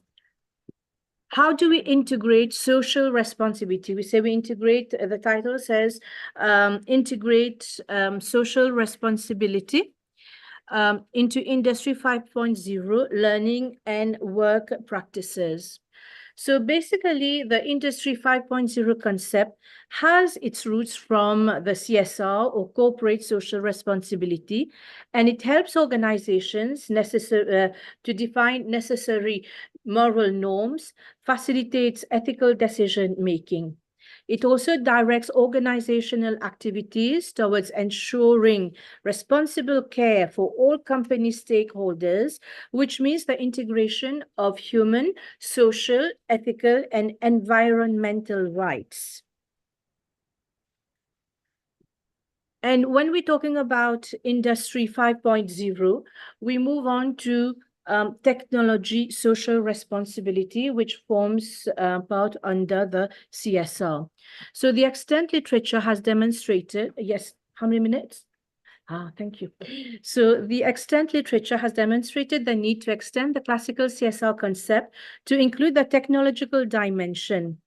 Speaker 12: how do we integrate social responsibility? We say we integrate, the title says, integrate social responsibility into Industry 5.0 learning and work practices. So basically, the Industry 5.0 concept has its roots from the CSR or corporate social responsibility, and it helps organizations to define necessary moral norms, facilitates ethical decision-making. It also directs organizational activities towards ensuring responsible care for all company stakeholders, which means the integration of human, social, ethical, and environmental rights. And when we're talking about Industry 5.0, we move on to technology social responsibility, which forms part under the CSR. So the extant literature has demonstrated, yes, how many minutes? Thank you. So the extant literature has demonstrated the need to extend the classical CSR concept to include the technological dimension.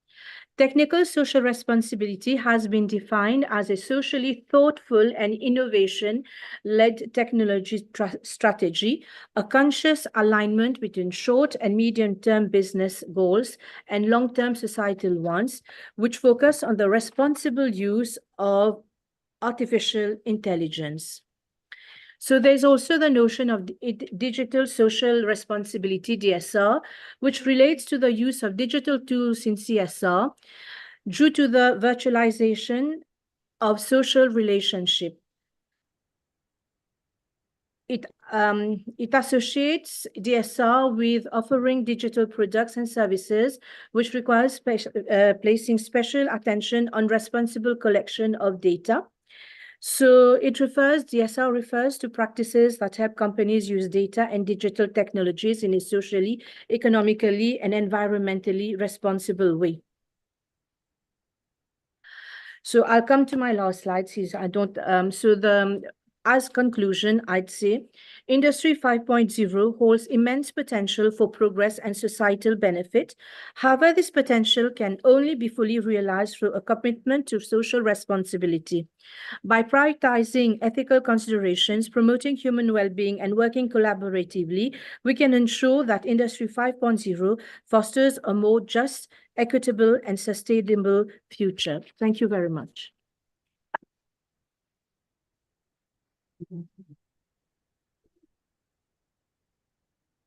Speaker 12: Technical social responsibility has been defined as a socially thoughtful and innovation-led technology strategy, a conscious alignment between short and medium-term business goals and long-term societal ones, which focus on the responsible use of artificial intelligence. So there's also the notion of digital social responsibility, DSR, which relates to the use of digital tools in CSR due to the virtualization of social relationship. It associates DSR with offering digital products and services, which requires placing special attention on responsible collection of data. So DSR refers to practices that help companies use data and digital technologies in a socially, economically, and environmentally responsible way. So I'll come to my last slide. As conclusion, I'd say Industry 5.0 holds immense potential for progress and societal benefit. However, this potential can only be fully realized through a commitment to social responsibility. By prioritizing ethical considerations, promoting human well-being, and working collaboratively, we can ensure that Industry 5.0 fosters a more just, equitable, and sustainable future. Thank you very much.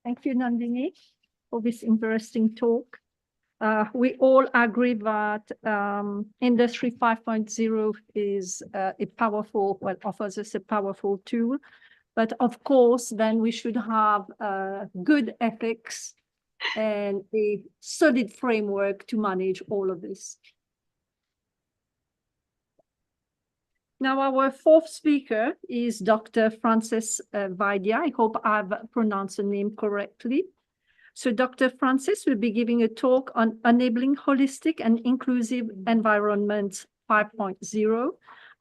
Speaker 6: Thank you, Nandini, for this interesting talk. We all agree that Industry 5.0 is offers us a powerful tool. But of course, then we should have good ethics and a solid framework to manage all of this. Now, our fourth speaker is Dr. Frances Vaidya. I hope I've pronounced the name correctly. So Dr. Frances will be giving a talk on enabling holistic and inclusive environments 5.0,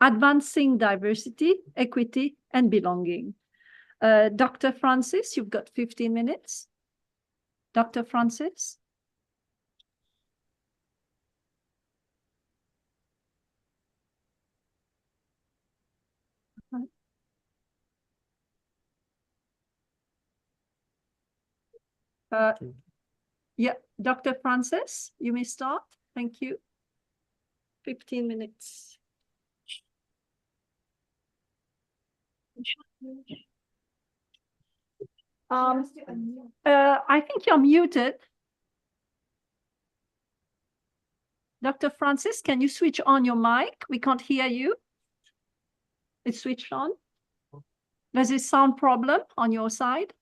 Speaker 6: advancing diversity, equity, and belonging. Dr. Frances, you've got 15 minutes. Dr. Frances. Yeah, Dr. Frances, you may start. Thank you. 15 minutes. I think you're muted. Dr. Frances, can you switch on your mic? We can't hear you. It's switched on. There's a sound problem on your side.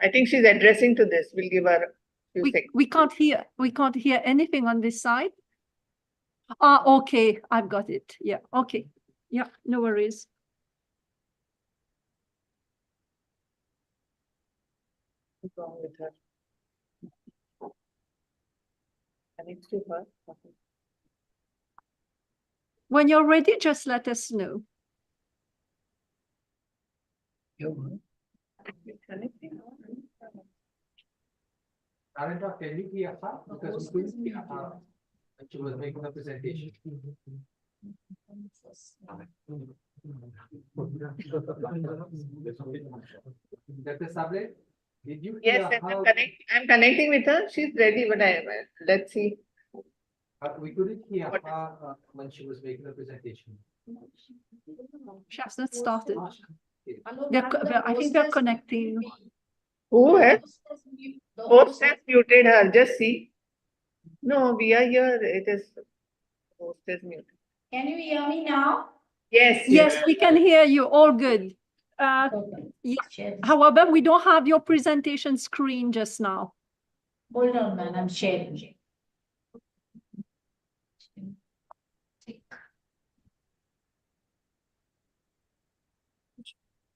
Speaker 3: I think she's addressing to this. We'll give her a few seconds.
Speaker 6: We can't hear anything on this side. Okay, I've got it. Yeah, okay. Yeah, no worries.
Speaker 3: What's wrong with her? Connect to her.
Speaker 6: When you're ready, just let us know.
Speaker 1: Arendra, can you hear her? Because we couldn't hear her when she was making the presentation. Dr. Sable, did you hear
Speaker 3: Yes,
Speaker 1: her?
Speaker 3: I'm connecting with her. She's ready, but let's see.
Speaker 1: We couldn't hear her when she was making the presentation.
Speaker 6: She has not started. I think they're connecting.
Speaker 3: Who has? Host has muted her. Just see. No, we are here. It is host is muted.
Speaker 10: Can you hear me now?
Speaker 3: Yes.
Speaker 6: Yes, we can hear you. All good. Yeah. However, we don't have your presentation screen just now.
Speaker 10: Hold on, man. I'm sharing.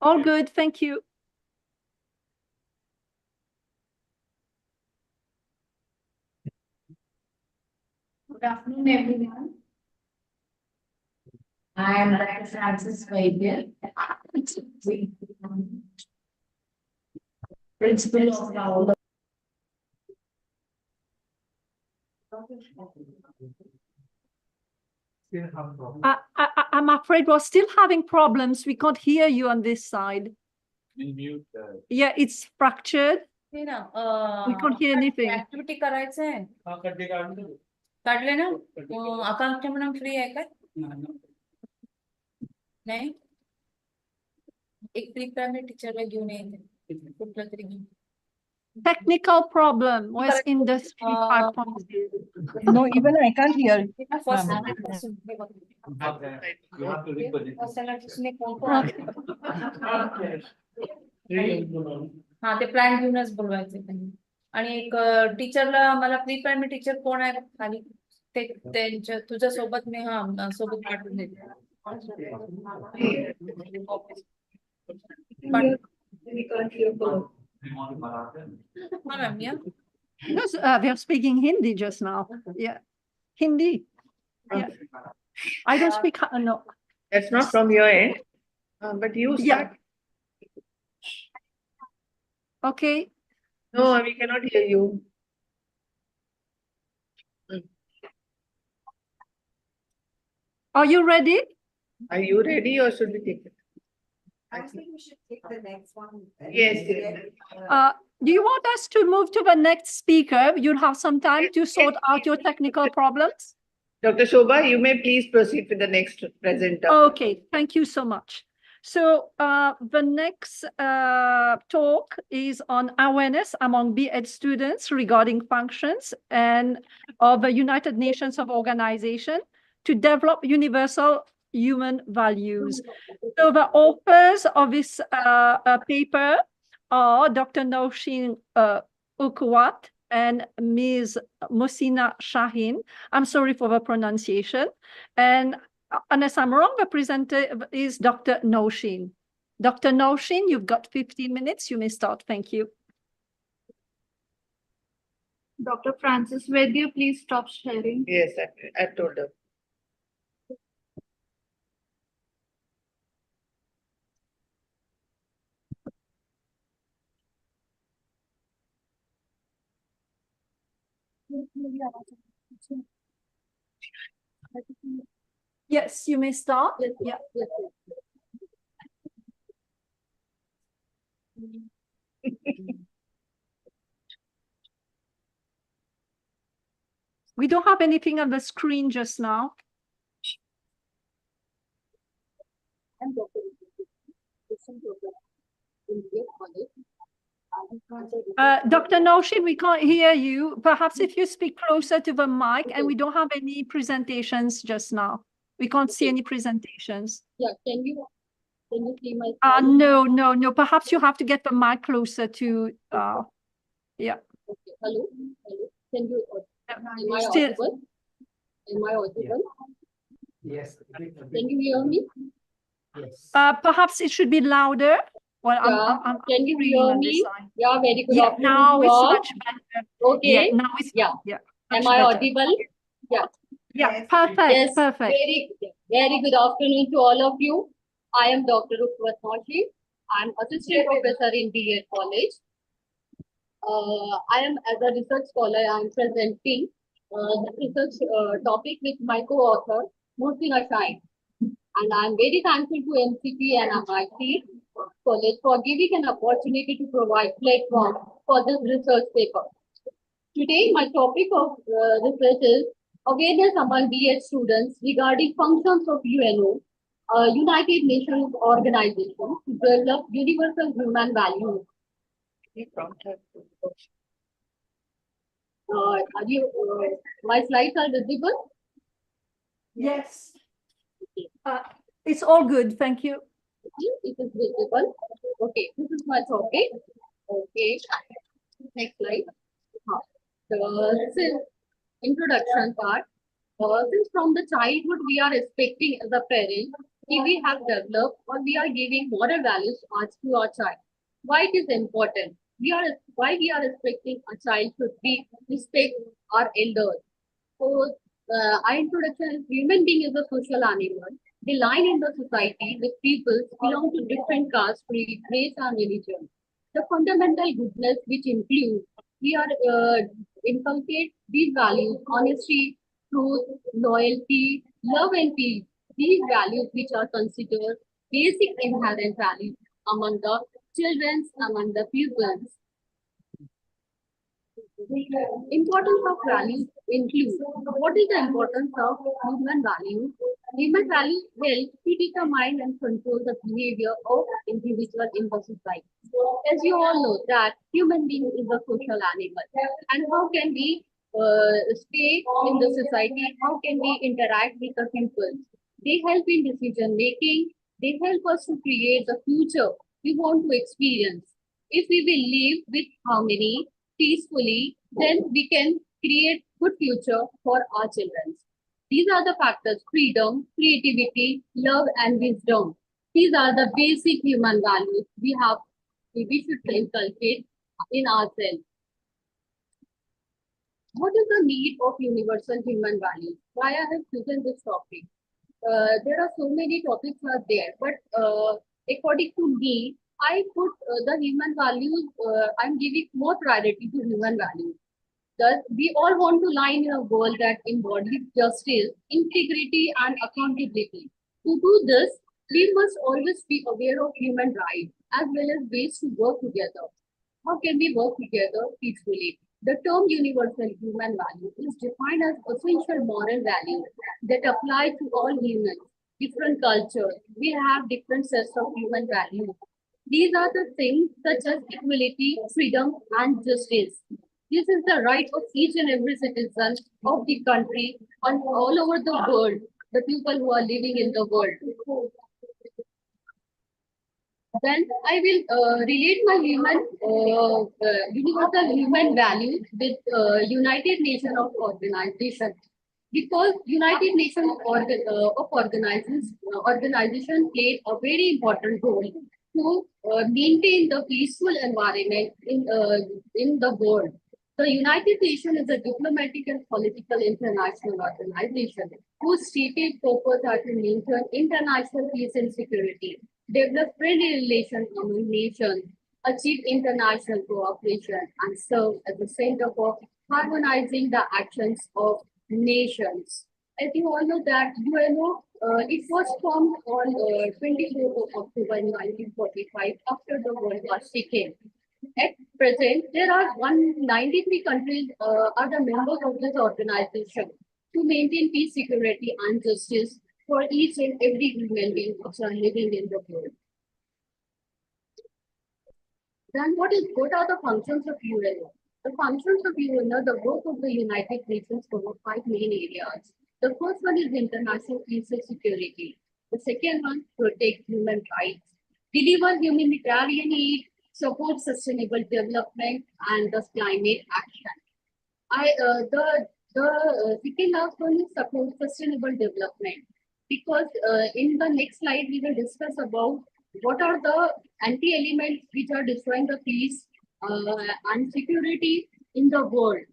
Speaker 6: All good. Thank you.
Speaker 10: Good afternoon, everyone. I am Dr. Frances Vaidya, principal of our.
Speaker 6: I'm afraid we're still having problems. We can't hear you on this side. Yeah, it's fractured. We can't hear anything.
Speaker 9: Activity करायचंय काढले ना account म्हणून free आहे काय नाही एक pre primary टीचरला घेऊन येते कुठलं तरी घेऊन
Speaker 6: Technical problem was industry 5.0.
Speaker 12: No, even I can't hear.
Speaker 9: First हा ते प्लॅन घेऊनच बोलवायचे त्यांनी आणि एक टीचरला मला प्री प्रायमरी टीचर कोण आहे खाली ते त्यांच्या तुझ्या सोबत मी हा सोबत पाठवून देते
Speaker 6: No, we are speaking Hindi just now. Yeah, Hindi. Yeah, I don't speak. No,
Speaker 3: That's not from your end, but you start.
Speaker 6: Okay.
Speaker 3: No, we cannot hear you.
Speaker 6: Are you ready?
Speaker 3: Are you ready or should we take it?
Speaker 13: I think we should take the next one.
Speaker 3: Yes.
Speaker 6: Do you want us to move to the next speaker? You'll have some time to sort out your technical problems.
Speaker 3: Dr. Shobha, you may please proceed with the next presenter.
Speaker 6: Okay, thank you so much. So the next talk is on awareness among B.Ed students regarding functions and of the United Nations of Organization to develop universal human values. So the authors of this paper are Dr. Noushin Ukwat and Ms. Mosina Shahin. I'm sorry for the pronunciation. And unless I'm wrong, the presenter is Dr. Noushin. Dr. Noushin, you've got 15 minutes. You may start. Thank you.
Speaker 14: Dr. Francis, Vaidya, please stop sharing.
Speaker 3: Yes, I told her.
Speaker 6: Yes, you may start. Yeah. We don't have anything on the screen just now. Dr. Noushin, we can't hear you. Perhaps if you speak closer to the mic, and we don't have any presentations just now. We can't see any presentations.
Speaker 11: Yeah, can you see my
Speaker 6: No. Perhaps you have to get the mic closer to, yeah.
Speaker 11: Okay. Hello? Can you, am I
Speaker 6: Still,
Speaker 11: audible? Am I audible?
Speaker 7: Yes.
Speaker 11: Can you hear me?
Speaker 7: Yes.
Speaker 6: perhaps it should be louder. Well,
Speaker 11: Yeah.
Speaker 6: I'm
Speaker 11: Can you
Speaker 6: reading
Speaker 11: hear
Speaker 6: on this
Speaker 11: me?
Speaker 6: side.
Speaker 11: Yeah, very good
Speaker 6: Yeah,
Speaker 11: afternoon
Speaker 6: now
Speaker 11: to
Speaker 6: it's
Speaker 11: all.
Speaker 6: much better.
Speaker 11: Okay.
Speaker 6: Yeah, now it's
Speaker 11: Yeah.
Speaker 6: much
Speaker 11: Am I
Speaker 6: better.
Speaker 11: audible? Yeah.
Speaker 6: Yeah, perfect,
Speaker 11: Yes.
Speaker 6: perfect.
Speaker 11: Very good afternoon to all of you. I am Dr. Rukwat Noshi. I'm assistant professor in B.Ed College. I am as a research scholar. I am presenting the research topic with my co-author, Murtina Shine. And I'm very thankful to MCP and MIT College for giving an opportunity to provide platform for this research paper. Today, my topic of research is awareness among B.Ed students regarding functions of UNO, United Nations Organization, to develop universal human values. Are you? My slides are visible?
Speaker 6: Yes. It's all good. Thank you.
Speaker 11: It is visible. Okay, this is my topic. Okay, next slide. This is introduction part. Since from the childhood we are expecting as a parent, if we have developed or we are giving moral values to our child. Why it is important? Why we are expecting a child should be respect our elders. So, our introduction is human being is a social animal. They line in the society with people belong to different castes, creed, race, and religion. The fundamental goodness which includes we are inculcate these values: honesty, truth, loyalty, love, and peace. These values which are considered basic inherent values among the children, among the pupils. Importance of values include what is the importance of human values? Human values help to determine and control the behavior of individual in the society. As you all know that human being is a social animal, and how can we stay in the society? How can we interact with the people? They help in decision making. They help us to create the future we want to experience. If we will live with harmony, peacefully, then we can create good future for our children. These are the factors: freedom, creativity, love, and wisdom. These are the basic human values we should inculcate in ourselves. What is the need of universal human values? Why I have chosen this topic? There are so many topics are there, but according to me, I put the human values, I'm giving more priority to human values. Thus, we all want to line in a world that embodies justice, integrity, and accountability. To do this, we must always be aware of human rights as well as ways to work together. How can we work together peacefully? The term universal human value is defined as essential moral values that apply to all humans. Different cultures, we have different sets of human values. These are the things such as equality, freedom, and justice. This is the right of each and every citizen of the country and all over the world the people who are living in the world. Then I will relate my universal human values with United Nations of organization, because United Nations of organization played a very important role to maintain the peaceful environment in the world. The United Nations is a diplomatic and political international organization whose stated purpose are to maintain international peace and security, develop friendly relations among nations, achieve international cooperation, and serve as a center for harmonizing the actions of nations. As you all know that UNO, it was formed on 24th of October 1945 after the World War II. At present, there are 193 countries are the members of this organization to maintain peace, security, and justice for each and every human being which are living in the world. Then what are the functions of UNO? The functions of UNO, the work of the United Nations cover 5 main areas. The first one is international peace and security. The second one, protect human rights, deliver humanitarian aid, support sustainable development, and thus climate action. The second last one is support sustainable development, because in the next slide we will discuss about what are the anti-elements which are destroying the peace and security in the world.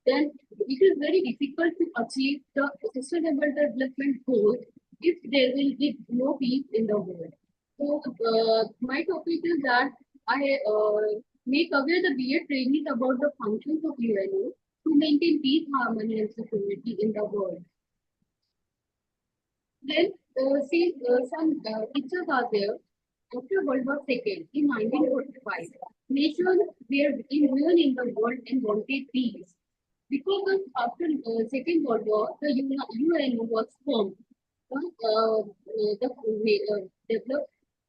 Speaker 11: Then it is very difficult to achieve the sustainable development goals if there will be no peace in the world. So my topic is that I make aware the BA trainees about the functions of UNO to maintain peace, harmony, and security in the world. Then some pictures are there. After World War II in 1945, nations were immune in the world and wanted peace. Because of after Second World War, the UN was formed.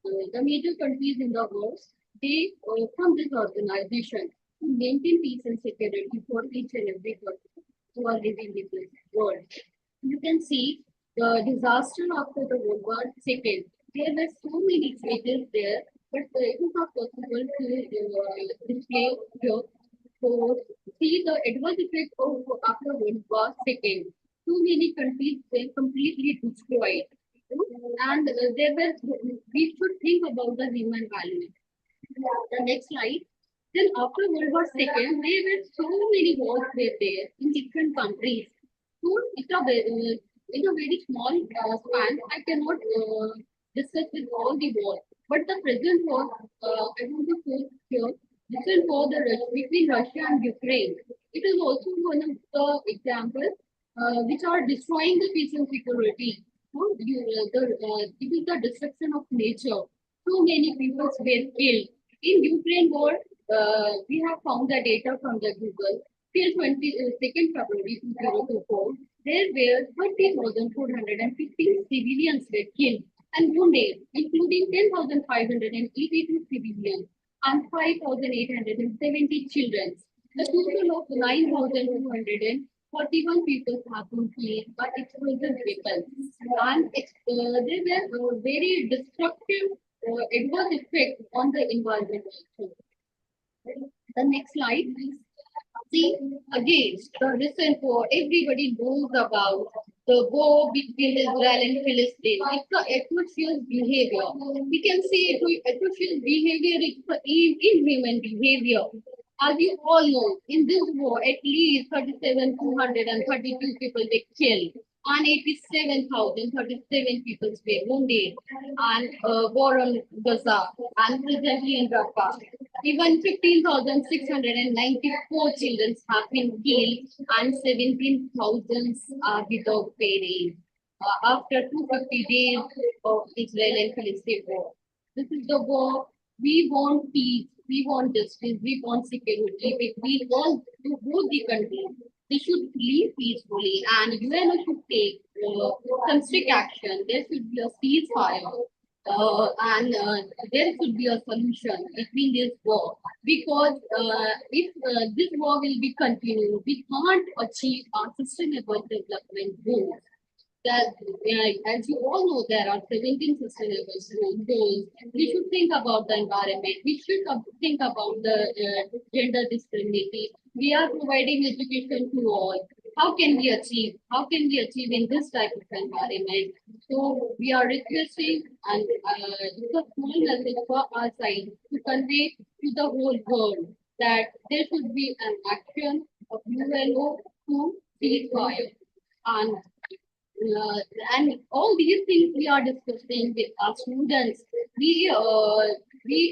Speaker 11: The major countries in the world, they from this organization to maintain peace and security for each and every person who are living in this world. You can see the disaster after the World War II. There were so many images there, but it is not possible to display here. So, see the adverse effect of after World War II. So many countries were completely destroyed, and we should think about the human value. The next slide. Then after World War II, there were so many wars were there in different countries. So in a very small span, I cannot discuss with all the wars. But the present war, I want to show here, recent war between Russia and Ukraine. It is also one of the examples which are destroying the peace and security. It is the destruction of nature. So many people were killed. In Ukraine war, we have found the data from the Google. Till 22nd February 2024, there were 30,415 civilians were killed and wounded, including 10,582 civilians and 5,870 children. The total of 9,241 people have been killed by explosive weapons. And there were very destructive adverse effect on the environment. The next slide, please. See, again, the recent war, everybody knows about the war between Israel and Palestine. It's the atrocious behavior. We can say atrocious behavior is inhuman behavior. As you all know, in this war, at least 37,232 people were killed and 87,037 people were wounded, and war on Gaza and presently in Rafah. Even 15,694 children have been killed and 17,000 are without parents after 250 days of Israel and Palestine war. This is the war. We want peace, we want justice, we want security between all both the countries. They should live peacefully, and UN should take some strict action. There should be a ceasefire, and there should be a solution between this war. Because if this war will be continued, we can't achieve our sustainable development goals. that, as you all know, there are 17 sustainable goals. We should think about the environment. We should think about the gender discrimination. We are providing education to all. How can we achieve? How can we achieve in this type of environment? So we are requesting, and it's a small message for our side to convey to the whole world that there should be an action of UNO to cease fire. And uh, and all these things we are discussing with our students. We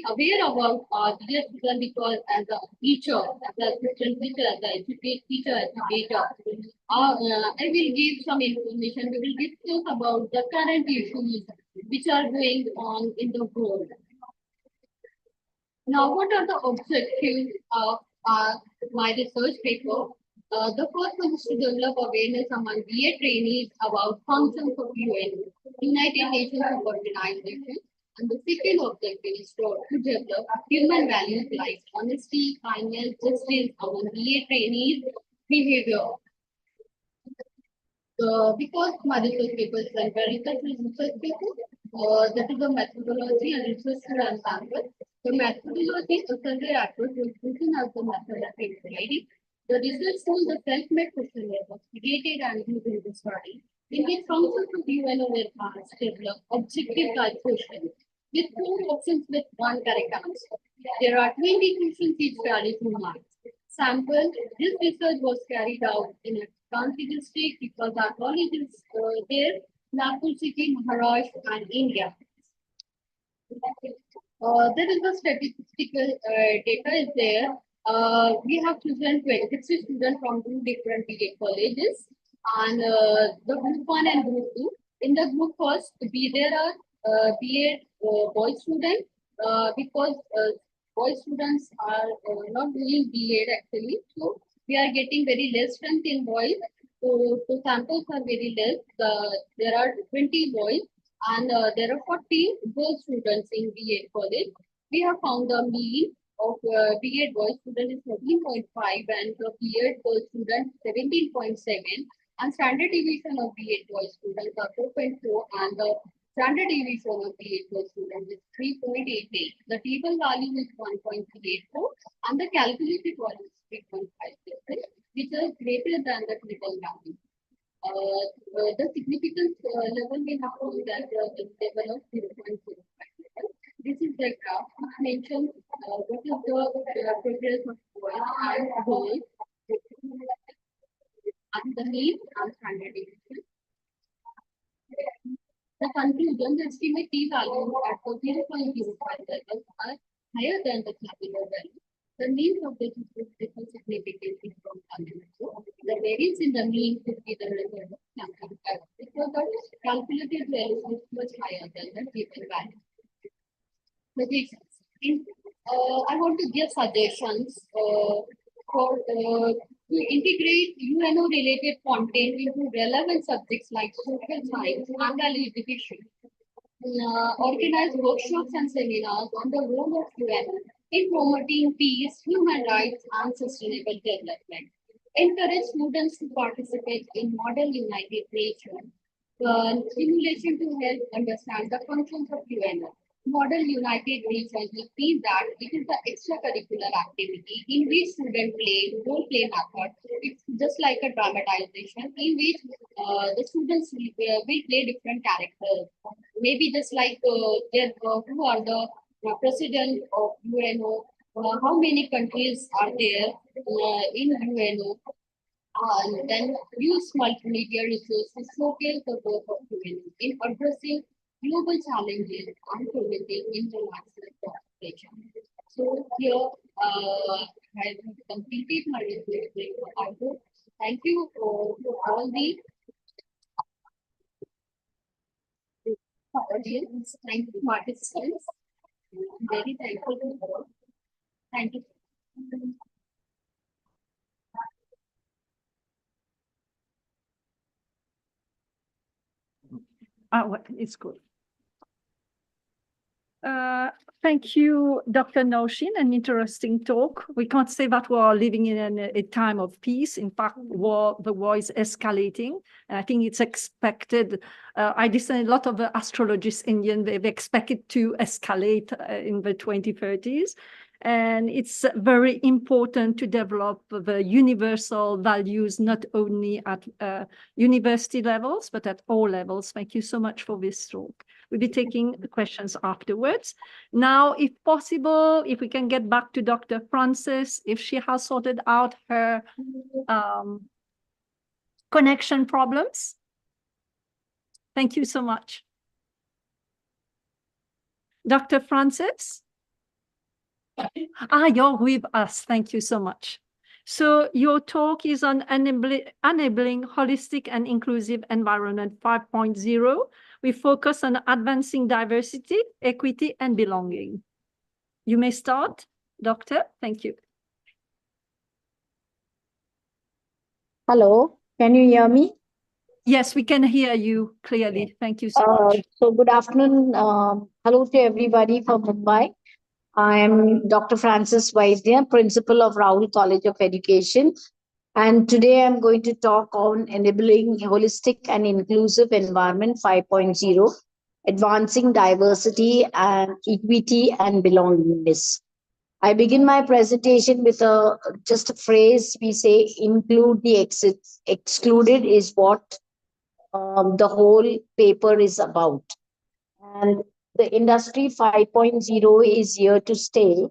Speaker 11: aware about our dear children because as a teacher, as a assistant teacher, as a teacher educator, I will give some information. We will discuss about the current issues which are going on in the world. Now, what are the objectives of my research paper? The first one is to develop awareness among BA trainees about functions of UN, United Nations Organization. And the second objective is to develop human values like honesty, kindness, justice among BA trainees behavior. Because my research paper is a very research paper, that is the methodology and research and sample. The methodology is a survey approach was chosen as the method of providing. The research tool, the self-made questionnaire was created and used in the study. In which functions of UNO were asked develop objective type questions with 4 options with 1 correct answer. There are 20 questions each valid 2 marks. Sample. This research was carried out in a Kanti district because our college is there, Nagpur city, Maharashtra, and India. There is a statistical data is there. We have chosen 26 students from 2 different BA colleges, and the group 1 and group 2. In the group first, there are BA boy students because boy students are not doing BA actually, so we are getting very less strength in boys. So samples are very less. There are 20 boys and there are 40 girl students in BA college. We have found the mean of BA boy student is 13.5 and the BA girl student 17.7, and standard deviation of BA boy students are 4.4 and the standard deviation of BA girl student is 3.88. The table value is 1.384 and the calculated value is 3.56, which is greater than the table value. The significance level we have to that the level of 0.05. This is the graph which mentions what is the progress of boys and girls and the mean and standard deviation. The conclusion, the estimate T value at 0.05 levels are higher than the capital value. The mean of this is different significantly from calculated. The variance in the mean could be the result of sampling error because the calculated value is much higher than the given value. I want to give suggestions for to integrate UNO related content into relevant subjects like social science and education. Organize workshops and seminars on the role of UNO in promoting peace, human rights, and sustainable development. Encourage students to participate in Model United Nations simulation to help understand the functions of UNO. Model United Nations means that it is the extracurricular activity in which students play role play method. It's just like a dramatization in which the students will play different characters. Maybe just like who are the president of UNO, how many countries are there in UNO, and then use multimedia resources to showcase the work of UNO in addressing global challenges and promoting international cooperation. So here I have completed my research paper. Thank you for all the audience. Thank you, participants. I'm very thankful to all. Thank you.
Speaker 6: It's good. Thank you, Dr. Noshin, an interesting talk. We can't say that we are living in a time of peace. In fact, the war is escalating, and I think it's expected. I listen to a lot of astrologists, Indian, they expect it to escalate in the 2030s. And it's very important to develop the universal values, not only at university levels, but at all levels. Thank you so much for this talk. We'll be taking questions afterwards. Now, if possible, if we can get back to Dr. Francis, if she has sorted out her connection problems. Thank you so much. Dr. Francis? You're with us. Thank you so much. So your talk is on enabling holistic and inclusive environment 5.0. We focus on advancing diversity, equity, and belonging. You may start, Doctor. Thank you.
Speaker 10: Hello, can you hear me?
Speaker 6: Yes, we can hear you clearly. Thank you so much.
Speaker 10: So good afternoon. Hello to everybody from Mumbai. I am Dr. Francis Vaidya, Principal of Rahul College of Education. And today I'm going to talk on enabling holistic and inclusive environment 5.0, advancing diversity and equity and belongingness. I begin my presentation with just a phrase. We say include the exits. Excluded is what the whole paper is about. And the industry 5.0 is here to stay.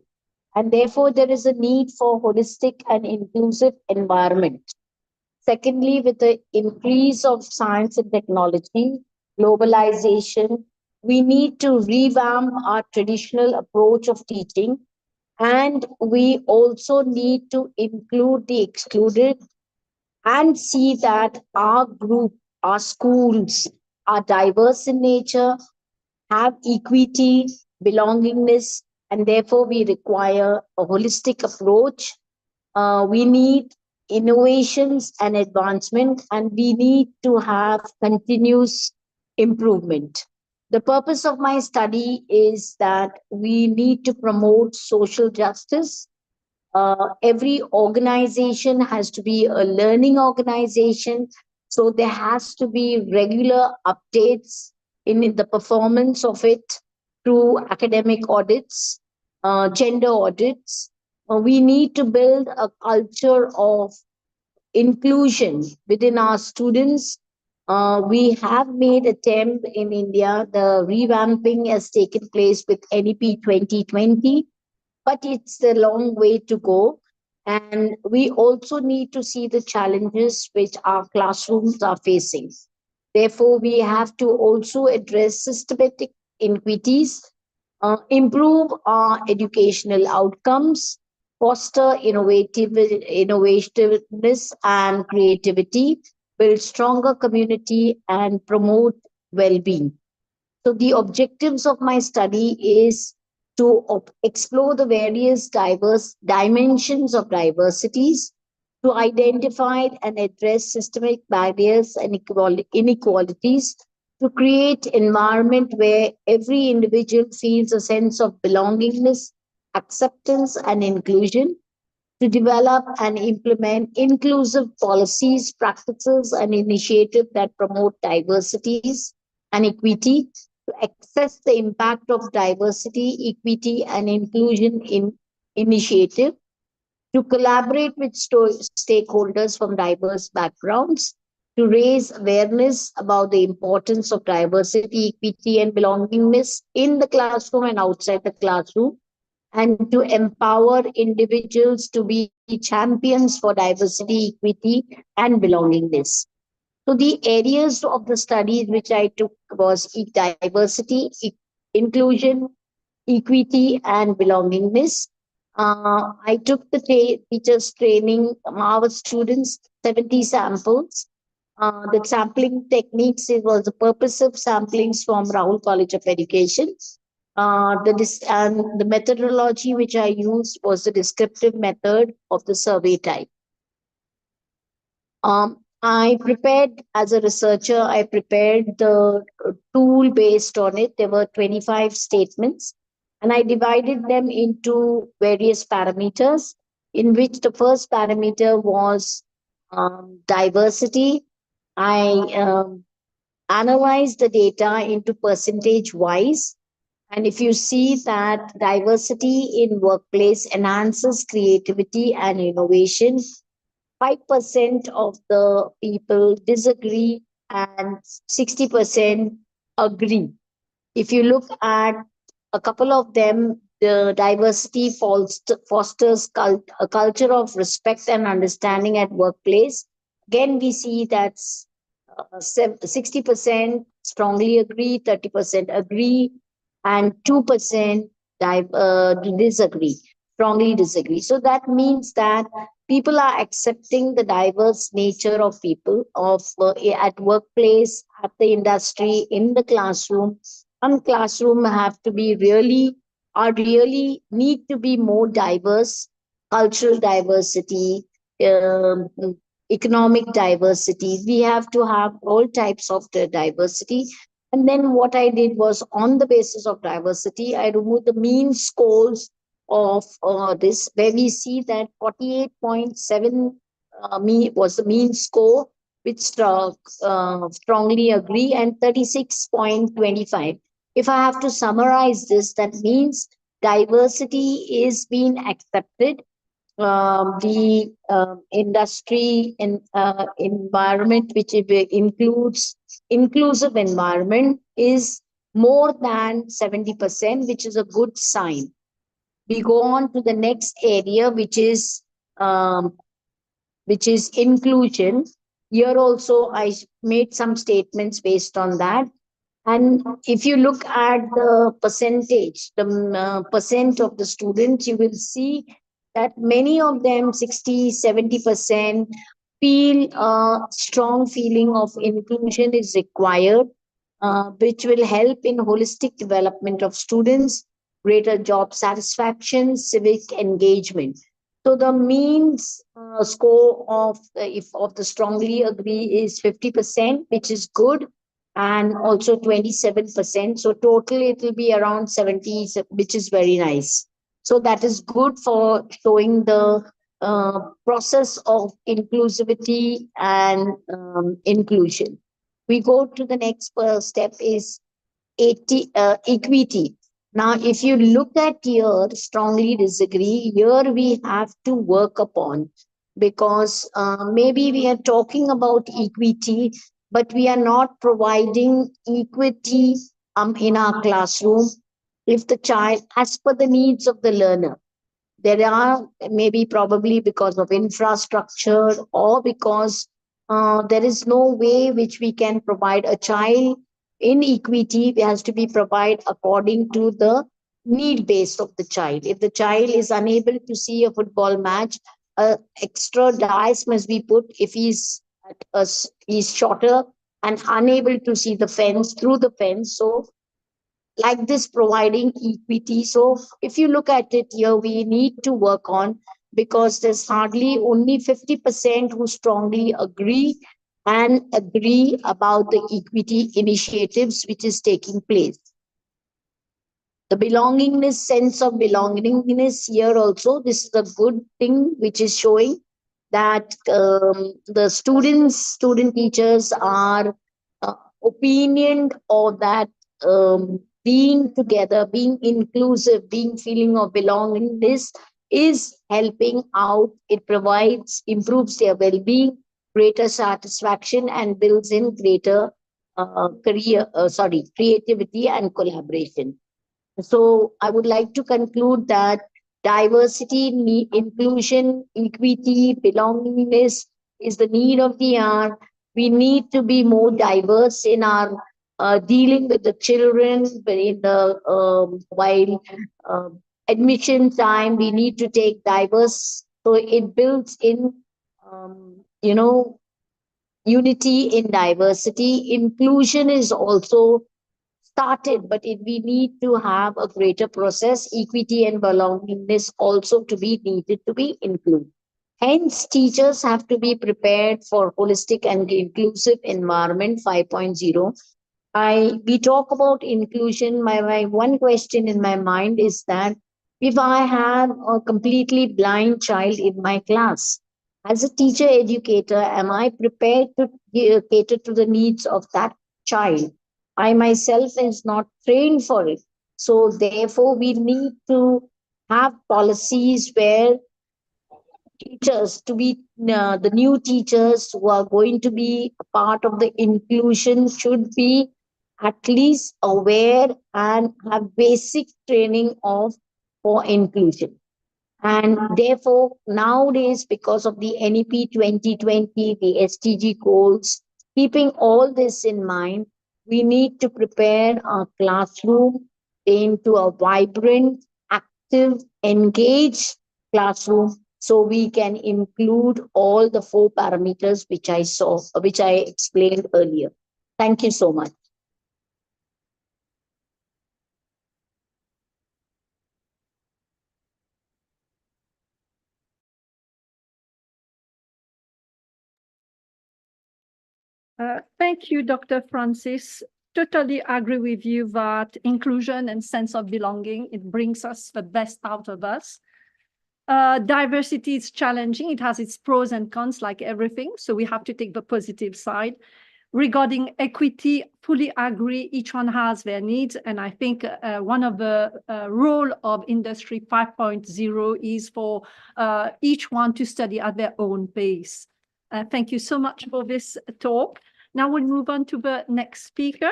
Speaker 10: And therefore, there is a need for holistic and inclusive environment. Secondly, with the increase of science and technology, globalization, we need to revamp our traditional approach of teaching. And we also need to include the excluded and see that our group, our schools are diverse in nature, have equity, belongingness, and therefore we require a holistic approach. We need innovations and advancement, and we need to have continuous improvement. The purpose of my study is that we need to promote social justice. Every organization has to be a learning organization. So there has to be regular updates in the performance of it through academic audits, gender audits. We need to build a culture of inclusion within our students. We have made attempt in India. The revamping has taken place with NEP 2020, but it's a long way to go. And we also need to see the challenges which our classrooms are facing. Therefore, we have to also address systematic inequities, improve our educational outcomes, foster innovativeness and creativity, build stronger community, and promote well-being. So the objectives of my study is to explore the various diverse dimensions of diversities, to identify and address systemic barriers and inequalities, to create environment where every individual feels a sense of belongingness, acceptance, and inclusion, to develop and implement inclusive policies, practices, and initiatives that promote diversities and equity, to assess the impact of diversity, equity, and inclusion in initiative, to collaborate with stakeholders from diverse backgrounds, to raise awareness about the importance of diversity, equity, and belongingness in the classroom and outside the classroom, and to empower individuals to be champions for diversity, equity, and belongingness. So the areas of the studies which I took was diversity, inclusion, equity, and belongingness. I took the teachers training our students, 70 samples. The sampling techniques, it was the purpose of samplings from Rahul College of Education. The methodology which I used was the descriptive method of the survey type. I prepared, as a researcher, I prepared the tool based on it. There were 25 statements. And I divided them into various parameters, in which the first parameter was diversity. I analyzed the data into percentage wise. And if you see that diversity in workplace enhances creativity and innovation, 5% of the people disagree and 60% agree. If you look at a couple of them, the diversity fosters a culture of respect and understanding at workplace. Again, we see that's 60% strongly agree, 30% agree, and 2% disagree, strongly disagree. So that means that people are accepting the diverse nature of people at workplace, at the industry, in the classroom. And classroom have to be really need to be more diverse, cultural diversity, um, economic diversity. We have to have all types of the diversity. And then what I did was, on the basis of diversity, I removed the mean scores of this, where we see that 48.7 was the mean score, which strongly agree, and 36.25. If I have to summarize this, that means diversity is being accepted. The industry environment, which includes inclusive environment, is more than 70%, which is a good sign. We go on to the next area, um, which is inclusion. Here also, I made some statements based on that. And if you look at the percentage, the percent of the students, you will see that many of them, 60, 70%, feel a strong feeling of inclusion is required, which will help in holistic development of students, greater job satisfaction, civic engagement. So the mean score of if of the strongly agree is 50%, which is good, and also 27%. So total it will be around 70, which is very nice. So that is good for showing the process of inclusivity and inclusion. We go to the next step is equity. Now, if you look at here, strongly disagree, here we have to work upon, because maybe we are talking about equity, but we are not providing equity in our classroom. If the child, as per the needs of the learner, there are maybe probably because of infrastructure, or because there is no way which we can provide a child in equity. It has to be provided according to the need base of the child. If the child is unable to see a football match, extra dice must be put. If he's shorter and unable to see the fence, through the fence, so like this, providing equity. So if you look at it here, we need to work on, because there's hardly only 50% who strongly agree about the equity initiatives which is taking place. The belongingness, sense of belongingness here also, this is a good thing which is showing that the student teachers are opinioned, or that being together, being inclusive, being feeling of belongingness is helping out. It provides, improves their well-being, greater satisfaction, and builds in greater creativity and collaboration. So I would like to conclude that diversity, inclusion, equity, belongingness is the need of the hour. We need to be more diverse in our dealing with the children. In the while admission time, we need to take diverse. So it builds in, unity in diversity. Inclusion is also started, but we need to have a greater process. Equity and belongingness also to be needed to be included. Hence, teachers have to be prepared for holistic and inclusive environment 5.0. we talk about inclusion. My one question in my mind is that if I have a completely blind child in my class, as a teacher educator, am I prepared to cater to the needs of that child? I myself is not trained for it. So therefore, we need to have policies where teachers to be the new teachers who are going to be a part of the inclusion should be at least aware and have basic training of for inclusion. And therefore, nowadays, because of the NEP 2020, the SDG goals, keeping all this in mind, we need to prepare our classroom into a vibrant, active, engaged classroom so we can include all the 4 parameters which I explained earlier. Thank you so much.
Speaker 6: Thank you, Dr. Francis. Totally agree with you that inclusion and sense of belonging, it brings us the best out of us. Diversity is challenging. It has its pros and cons like everything. So we have to take the positive side. Regarding equity, fully agree, each one has their needs. And I think one of the role of Industry 5.0 is for each one to study at their own pace. Thank you so much for this talk. Now we'll move on to the next speaker.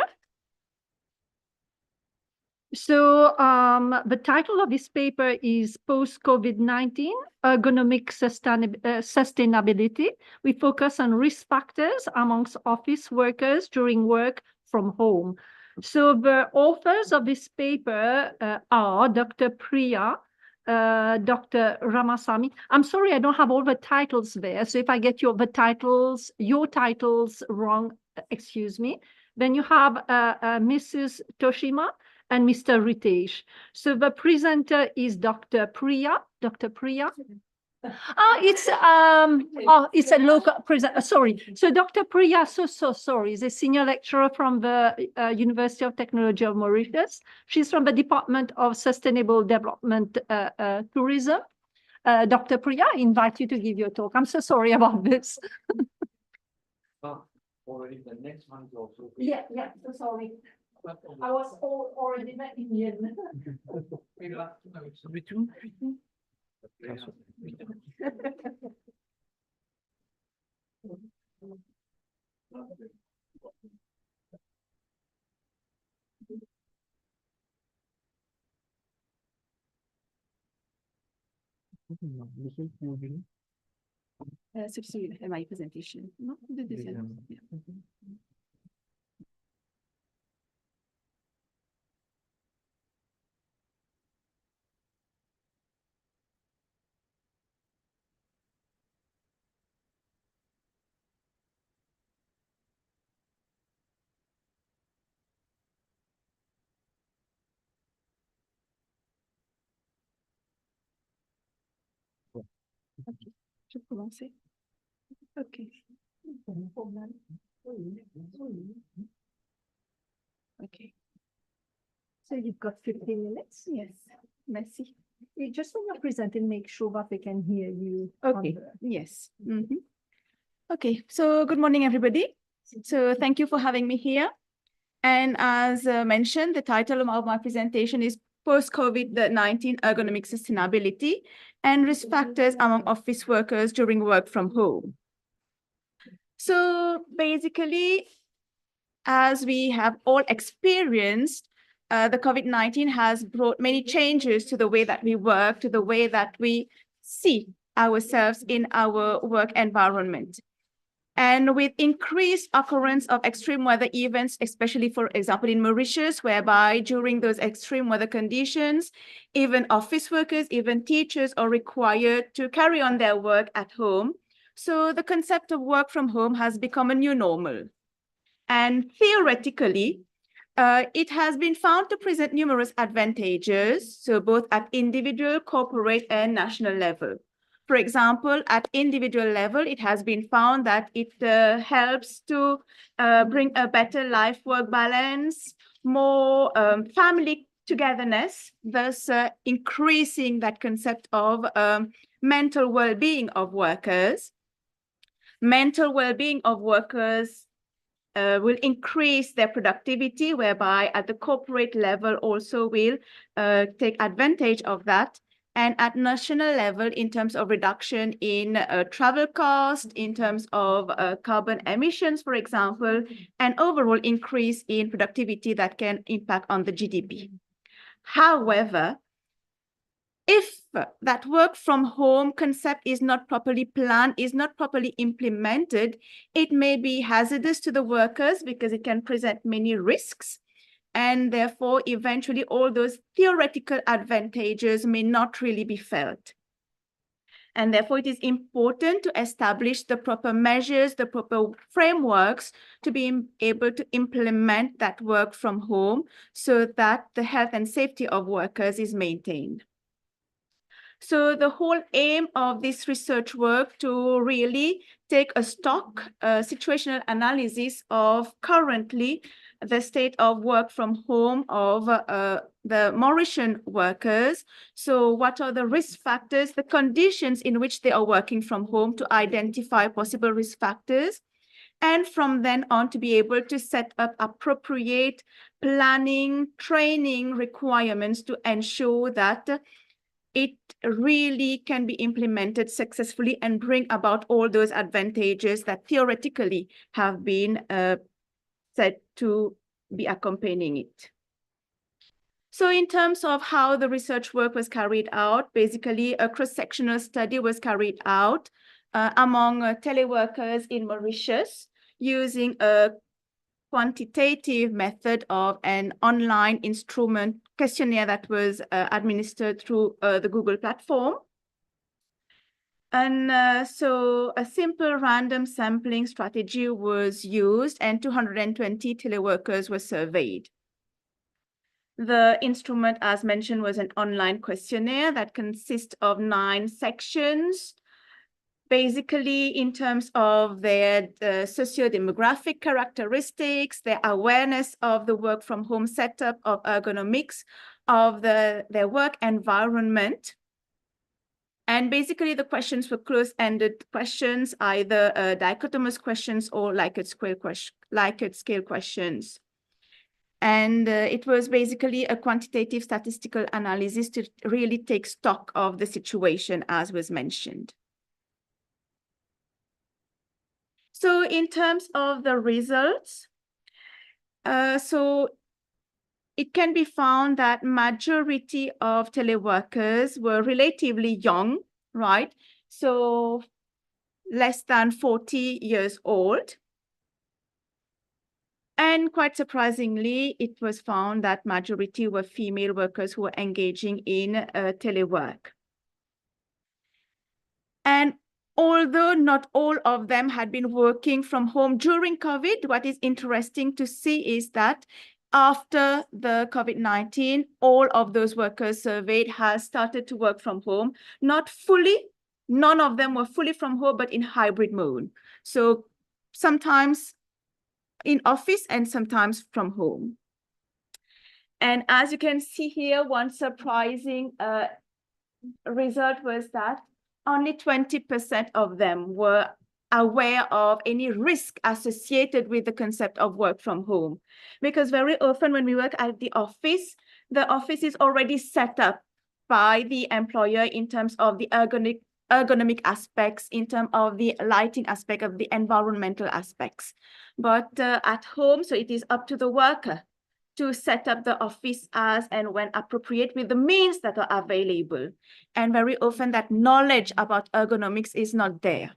Speaker 6: So the title of this paper is Post-COVID-19, Ergonomic Sustainability. We focus on risk factors amongst office workers during work from home. So the authors of this paper are Dr. Priya, Dr. Ramasamy. I'm sorry, I don't have all the titles there. So if I get your titles wrong, excuse me. Then you have Mrs. Toshima and Mr. Ritesh. So the presenter is Dr. Priya. Dr. Priya. It's a local presenter. Sorry. So Dr. Priya, so sorry, is a senior lecturer from the University of Technology of Mauritius. She's from the Department of Sustainable Development Tourism. Dr. Priya, I invite you to give your talk. I'm so sorry about this.
Speaker 7: Already the next one is also.
Speaker 6: Yeah, so sorry. I was already met Indian.
Speaker 15: Substitute my presentation. No, the design. Yeah. Ok, je peux commencer. Ok. Okay.
Speaker 6: So you've got 15 minutes?
Speaker 15: Yes. Merci.
Speaker 6: Just when you're presenting, make sure that they can hear you.
Speaker 15: Okay. Yes. Okay. So good morning, everybody. So thank you for having me here. And as mentioned, the title of my presentation is Post-COVID-19 Ergonomic Sustainability and Risk Factors Among Office Workers During Work from Home. So basically, as we have all experienced, the COVID-19 has brought many changes to the way that we work, to the way that we see ourselves in our work environment. And with increased occurrence of extreme weather events, especially, for example, in Mauritius, whereby during those extreme weather conditions, even office workers, even teachers are required to carry on their work at home. So the concept of work from home has become a new normal. And theoretically, it has been found to present numerous advantages, so both at individual, corporate, and national level. For example, at individual level, it has been found that it helps to bring a better life-work balance, more family togetherness, thus increasing that concept of mental well-being of workers. Mental well-being of workers will increase their productivity, whereby at the corporate level also will take advantage of that. And at national level, in terms of reduction in travel cost, in terms of carbon emissions, for example, and overall increase in productivity that can impact on the GDP. However, if that work from home concept is not properly planned, is not properly implemented, it may be hazardous to the workers because it can present many risks. And therefore, eventually, all those theoretical advantages may not really be felt. And therefore, it is important to establish the proper measures, the proper frameworks to be able to implement that work from home so that the health and safety of workers is maintained. So the whole aim of this research work to really take a stock situational analysis of currently the state of work from home of the Mauritian workers. So what are the risk factors, the conditions in which they are working from home, to identify possible risk factors, and from then on to be able to set up appropriate planning, training requirements to ensure that it really can be implemented successfully and bring about all those advantages that theoretically have been said to be accompanying it. So in terms of how the research work was carried out, basically a cross-sectional study was carried out among teleworkers in Mauritius using a quantitative method of an online instrument questionnaire that was administered through the Google platform. And so a simple random sampling strategy was used and 220 teleworkers were surveyed. The instrument, as mentioned, was an online questionnaire that consists of 9 sections. Basically, in terms of their socio-demographic characteristics, their awareness of the work from home setup, of ergonomics, of their work environment. And basically, the questions were close-ended questions, either dichotomous questions or Likert scale questions. And it was basically a quantitative statistical analysis to really take stock of the situation, as was mentioned. So in terms of the results, so it can be found that majority of teleworkers were relatively young, right? So less than 40 years old. And quite surprisingly, it was found that majority were female workers who were engaging in telework. And although not all of them had been working from home during COVID, what is interesting to see is that after the COVID-19, all of those workers surveyed has started to work from home, not fully, none of them were fully from home, but in hybrid mode. So sometimes in office and sometimes from home. And as you can see here, one surprising result was that only 20% of them were aware of any risk associated with the concept of work from home. Because very often when we work at the office is already set up by the employer in terms of the ergonomic aspects, in terms of the lighting aspect, of the environmental aspects. But at home, so it is up to the worker to set up the office as and when appropriate with the means that are available. And very often that knowledge about ergonomics is not there.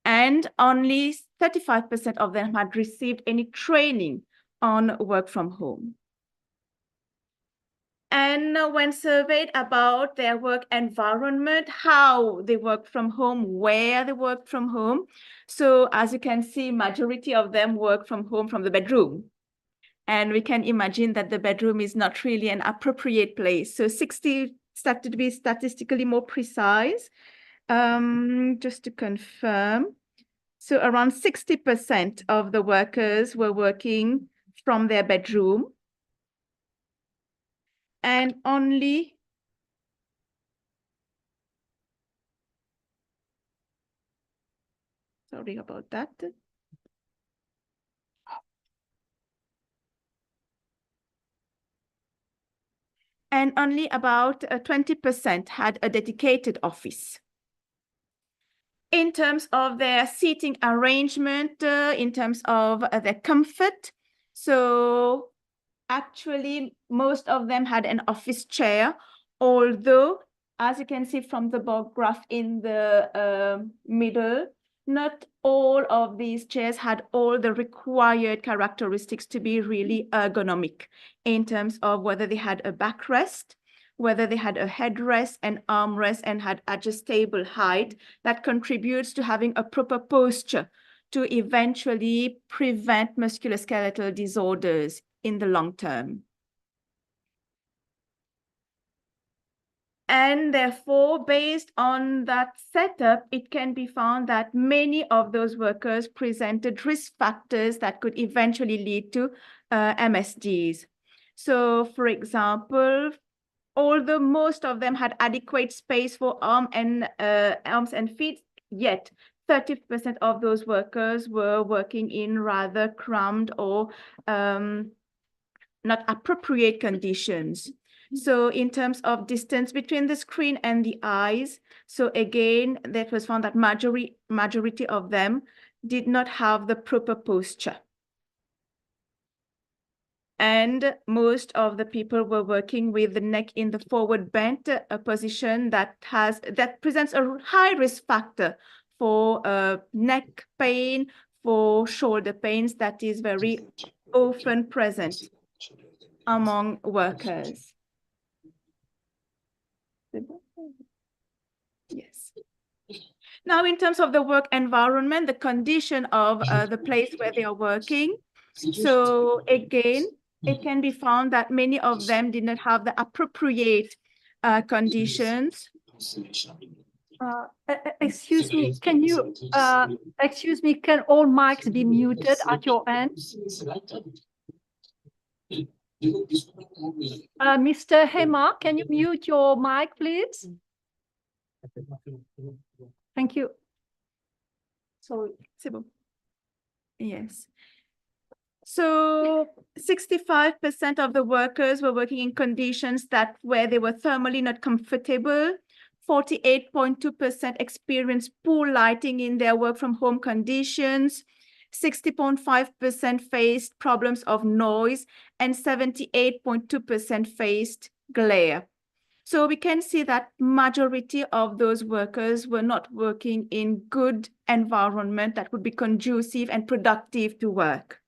Speaker 15: And only 35% of them had received any training on work from home. And when surveyed about their work environment, how they work from home, where they work from home. So as you can see, majority of them work from home from the bedroom. And we can imagine that the bedroom is not really an appropriate place. So 67% started to be statistically more precise. Just to confirm. So around 60% of the workers were working from their bedroom. And only sorry about that. And only about 20% had a dedicated office. In terms of their seating arrangement, in terms of their comfort, so actually most of them had an office chair, although as you can see from the bar graph in the middle, not all of these chairs had all the required characteristics to be really ergonomic in terms of whether they had a backrest, whether they had a headrest and armrest and had adjustable height that contributes to having a proper posture to eventually prevent musculoskeletal disorders in the long term. And therefore, based on that setup, it can be found that many of those workers presented risk factors that could eventually lead to MSDs. So, for example, although most of them had adequate space for arms and feet, yet 30% of those workers were working in rather cramped or not appropriate conditions. So in terms of distance between the screen and the eyes, so again, that was found that majority of them did not have the proper posture. And most of the people were working with the neck in the forward bent, a position that presents a high risk factor for neck pain, for shoulder pains that is very often present among workers. Yes. Now, in terms of the work environment, the condition of the place where they are working. So again, it can be found that many of them did not have the appropriate conditions.
Speaker 6: Excuse me, can you, excuse me, can all mics be muted at your end? Mr. Hema, can you mute your mic, please? Thank you.
Speaker 15: Sorry. Yes. So 65% of the workers were working in conditions where they were thermally not comfortable. 48.2% experienced poor lighting in their work from home conditions. 60.5% faced problems of noise, and 78.2% faced glare. So we can see that majority of those workers were not working in good environment that would be conducive and productive to work.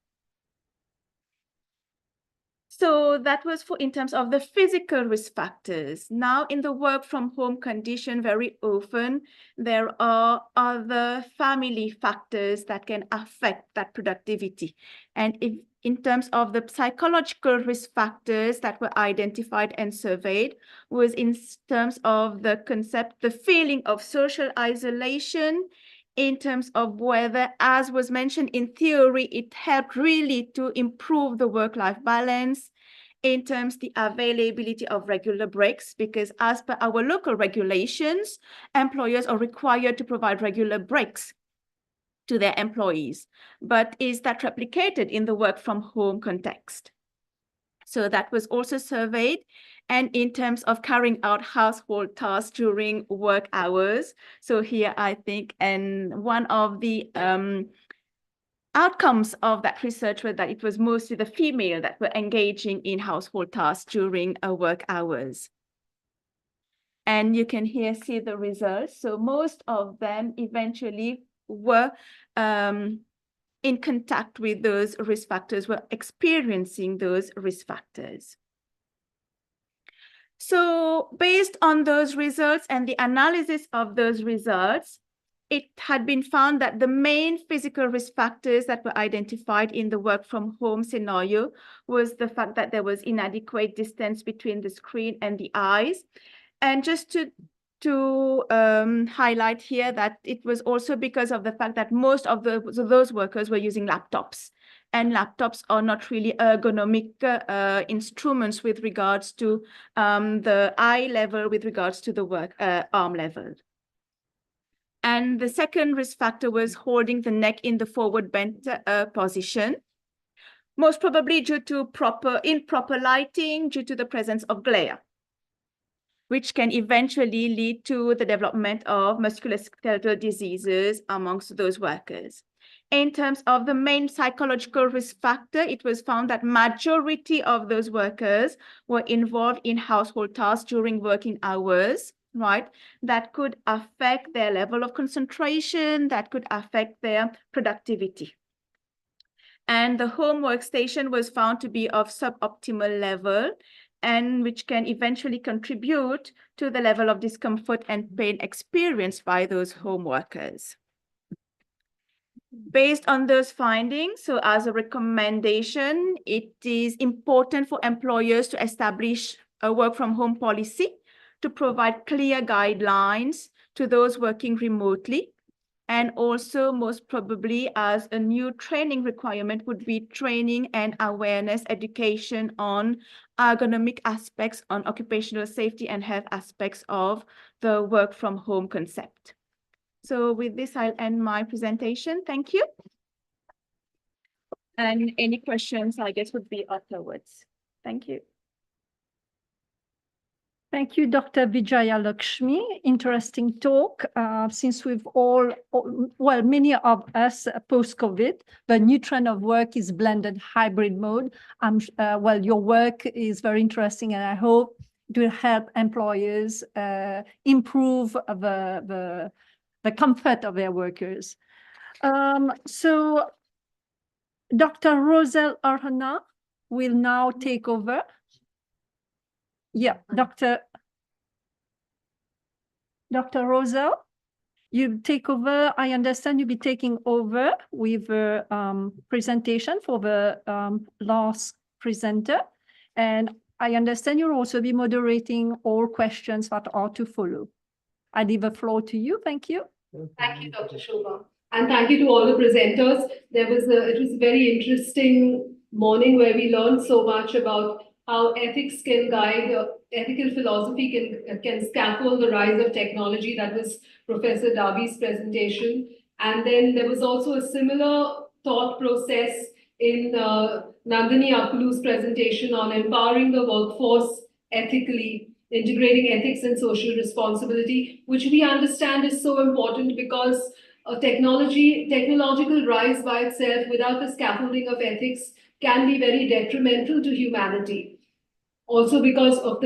Speaker 15: So that was in terms of the physical risk factors. Now in the work from home condition, very often there are other family factors that can affect that productivity. And in terms of the psychological risk factors that were identified and surveyed was in terms of the concept, the feeling of social isolation, in terms of whether, as was mentioned in theory, it helped really to improve the work-life balance, in terms of the availability of regular breaks, because as per our local regulations, employers are required to provide regular breaks to their employees. But is that replicated in the work from home context? So that was also surveyed. And in terms of carrying out household tasks during work hours. So here I think, and one of the outcomes of that research were that it was mostly the female that were engaging in household tasks during work hours. And you can here see the results. So most of them eventually were in contact with those risk factors, were experiencing those risk factors. So based on those results and the analysis of those results, it had been found that the main physical risk factors that were identified in the work from home scenario was the fact that there was inadequate distance between the screen and the eyes. And just to highlight here that it was also because of the fact that most of those workers were using laptops, and laptops are not really ergonomic instruments with regards to the eye level, with regards to the arm level. And the second risk factor was holding the neck in the forward bent position, most probably due to improper lighting, due to the presence of glare, which can eventually lead to the development of musculoskeletal diseases amongst those workers. In terms of the main psychological risk factor, it was found that majority of those workers were involved in household tasks during working hours, right? That could affect their level of concentration, that could affect their productivity. And the home workstation was found to be of suboptimal level, and which can eventually contribute to the level of discomfort and pain experienced by those home workers. Based on those findings, so as a recommendation, it is important for employers to establish a work from home policy to provide clear guidelines to those working remotely. And also, most probably, as a new training requirement would be training and awareness education on ergonomic aspects, on occupational safety and health aspects of the work from home concept. So with this, I'll end my presentation. Thank you. And any questions, I guess, would be afterwards. Thank you.
Speaker 6: Thank you, Dr. Vijaya Lakshmi. Interesting talk. Since we've all, well, many of us post-COVID, the new trend of work is blended hybrid mode. Well, your work is very interesting, and I hope it will help employers improve the comfort of their workers. So Dr. Roselle Arhana will now take over. Yeah, Dr. Roselle, you take over. I understand you'll be taking over with the presentation for the last presenter. And I understand you'll also be moderating all questions that are to follow. I leave the floor to you. Thank you.
Speaker 5: Thank you, Dr. Shobha. And thank you to all the presenters. It was a very interesting morning where we learned so much about how ethics can guide, ethical philosophy can scaffold the rise of technology. That was Professor Davi's presentation. And then there was also a similar thought process in Nandini Akulu's presentation on empowering the workforce ethically, integrating ethics and social responsibility, which we understand is so important because technological rise by itself without the scaffolding of ethics can be very detrimental to humanity. Also because of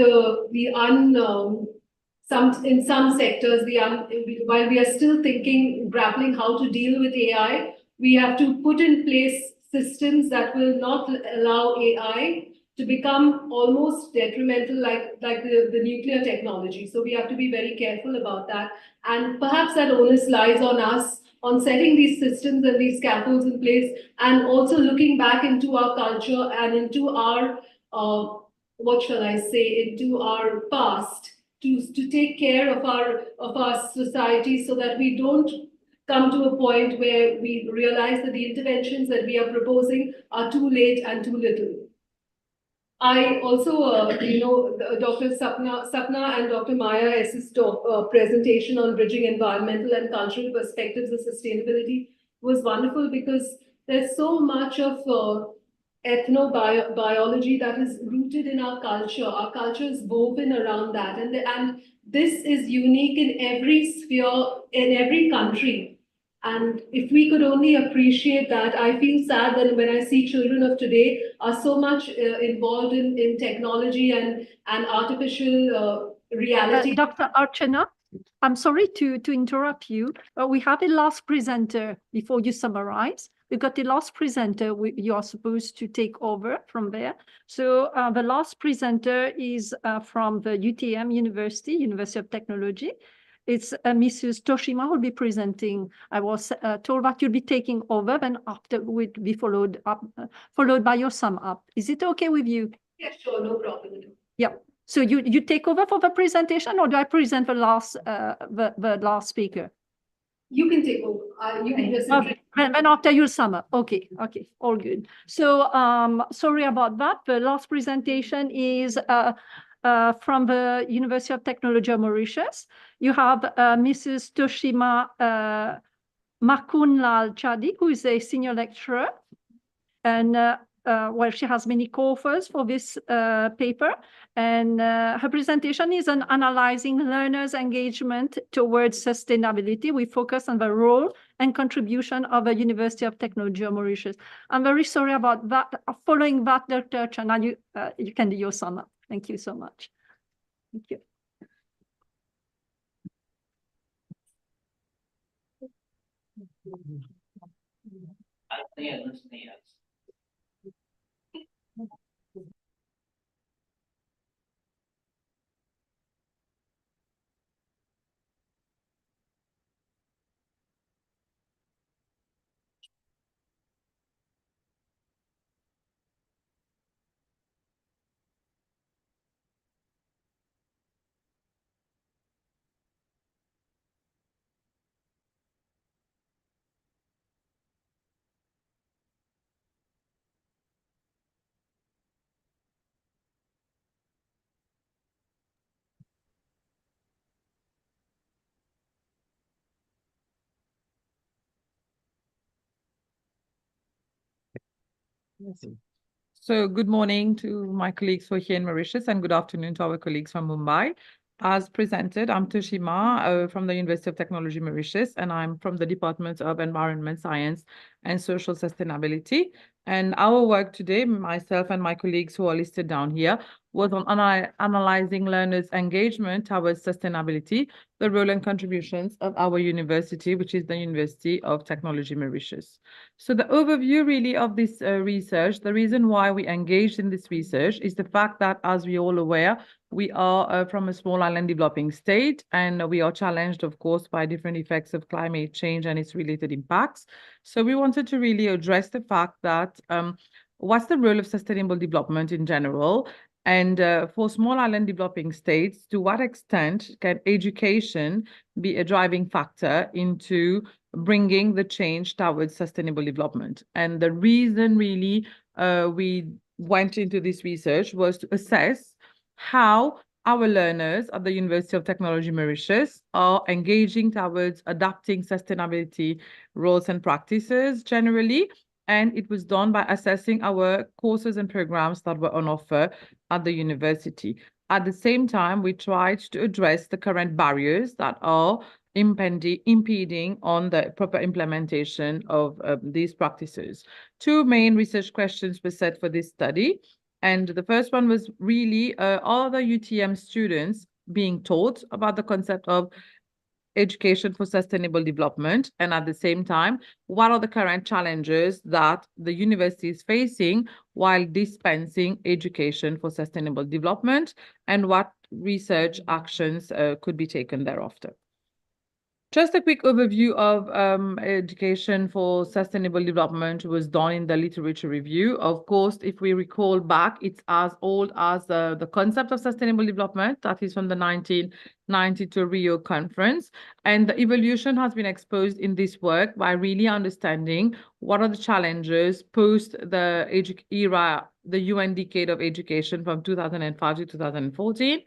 Speaker 5: in some sectors, while we are still grappling how to deal with AI, we have to put in place systems that will not allow AI to become almost detrimental like the nuclear technology. So we have to be very careful about that. And perhaps that onus lies on us on setting these systems and these scaffolds in place, and also looking back into our culture and into our, what shall I say, into our past to take care of our society so that we don't come to a point where we realize that the interventions that we are proposing are too late and too little. I also, Dr. Sapna and Dr. Maya S.'s presentation on bridging environmental and cultural perspectives of sustainability was wonderful because there's so much of ethnobiology that is rooted in our culture. Our culture is woven around that. And this is unique in every sphere, in every country. And if we could only appreciate that, I feel sad that when I see children of today are so much involved in technology and artificial reality.
Speaker 6: Dr. Archana, I'm sorry to interrupt you. We have a last presenter before you summarize. We got the last presenter. You are supposed to take over from there. So the last presenter is from the UTM University of Technology. It's Mrs. Toshima who will be presenting. I was told that you'll be taking over, then after would be followed by your sum up. Is it okay with you?
Speaker 5: Yes, sure, no problem.
Speaker 6: Yep. So you take over for the presentation, or do I present the last speaker?
Speaker 5: You can take over. You can just.
Speaker 6: Okay, then after you sum up. Okay, all good. So sorry about that. The last presentation is from the University of Technology of Mauritius. You have Mrs. Toshima Makunlal Chadik, who is a senior lecturer. And well, she has many co-authors for this paper. And her presentation is on analyzing learners' engagement towards sustainability. We focus on the role and contribution of the University of Technology of Mauritius. I'm very sorry about that. Following that, Dr. Chana, you can do your sum up. Thank you so much. Thank you.
Speaker 16: So good morning to my colleagues who are here in Mauritius, and good afternoon to our colleagues from Mumbai. As presented, I'm Toshima from the University of Technology Mauritius, and I'm from the Department of Environment Science and Social Sustainability. And our work today, myself and my colleagues who are listed down here, was on analyzing learners' engagement towards sustainability, the role and contributions of our university, which is the University of Technology Mauritius. So the overview really of this research, the reason why we engaged in this research is the fact that, as we all aware, we are from a small island developing state, and we are challenged, of course, by different effects of climate change and its related impacts. So we wanted to really address the fact that what's the role of sustainable development in general? And for small island developing states, to what extent can education be a driving factor into bringing the change towards sustainable development? And the reason really we went into this research was to assess how our learners at the University of Technology Mauritius are engaging towards adapting sustainability roles and practices generally. And it was done by assessing our courses and programs that were on offer at the university. At the same time, we tried to address the current barriers that are impeding on the proper implementation of these practices. Two main research questions were set for this study. And the first one was really, are the UTM students being taught about the concept of education for sustainable development? And at the same time, what are the current challenges that the university is facing while dispensing education for sustainable development, and what research actions could be taken thereafter? Just a quick overview of education for sustainable development was done in the literature review. Of course, if we recall back, it's as old as the concept of sustainable development, that is from the 1992 Rio conference. And the evolution has been exposed in this work by really understanding what are the challenges post the era, the UN Decade of Education from 2005 to 2014.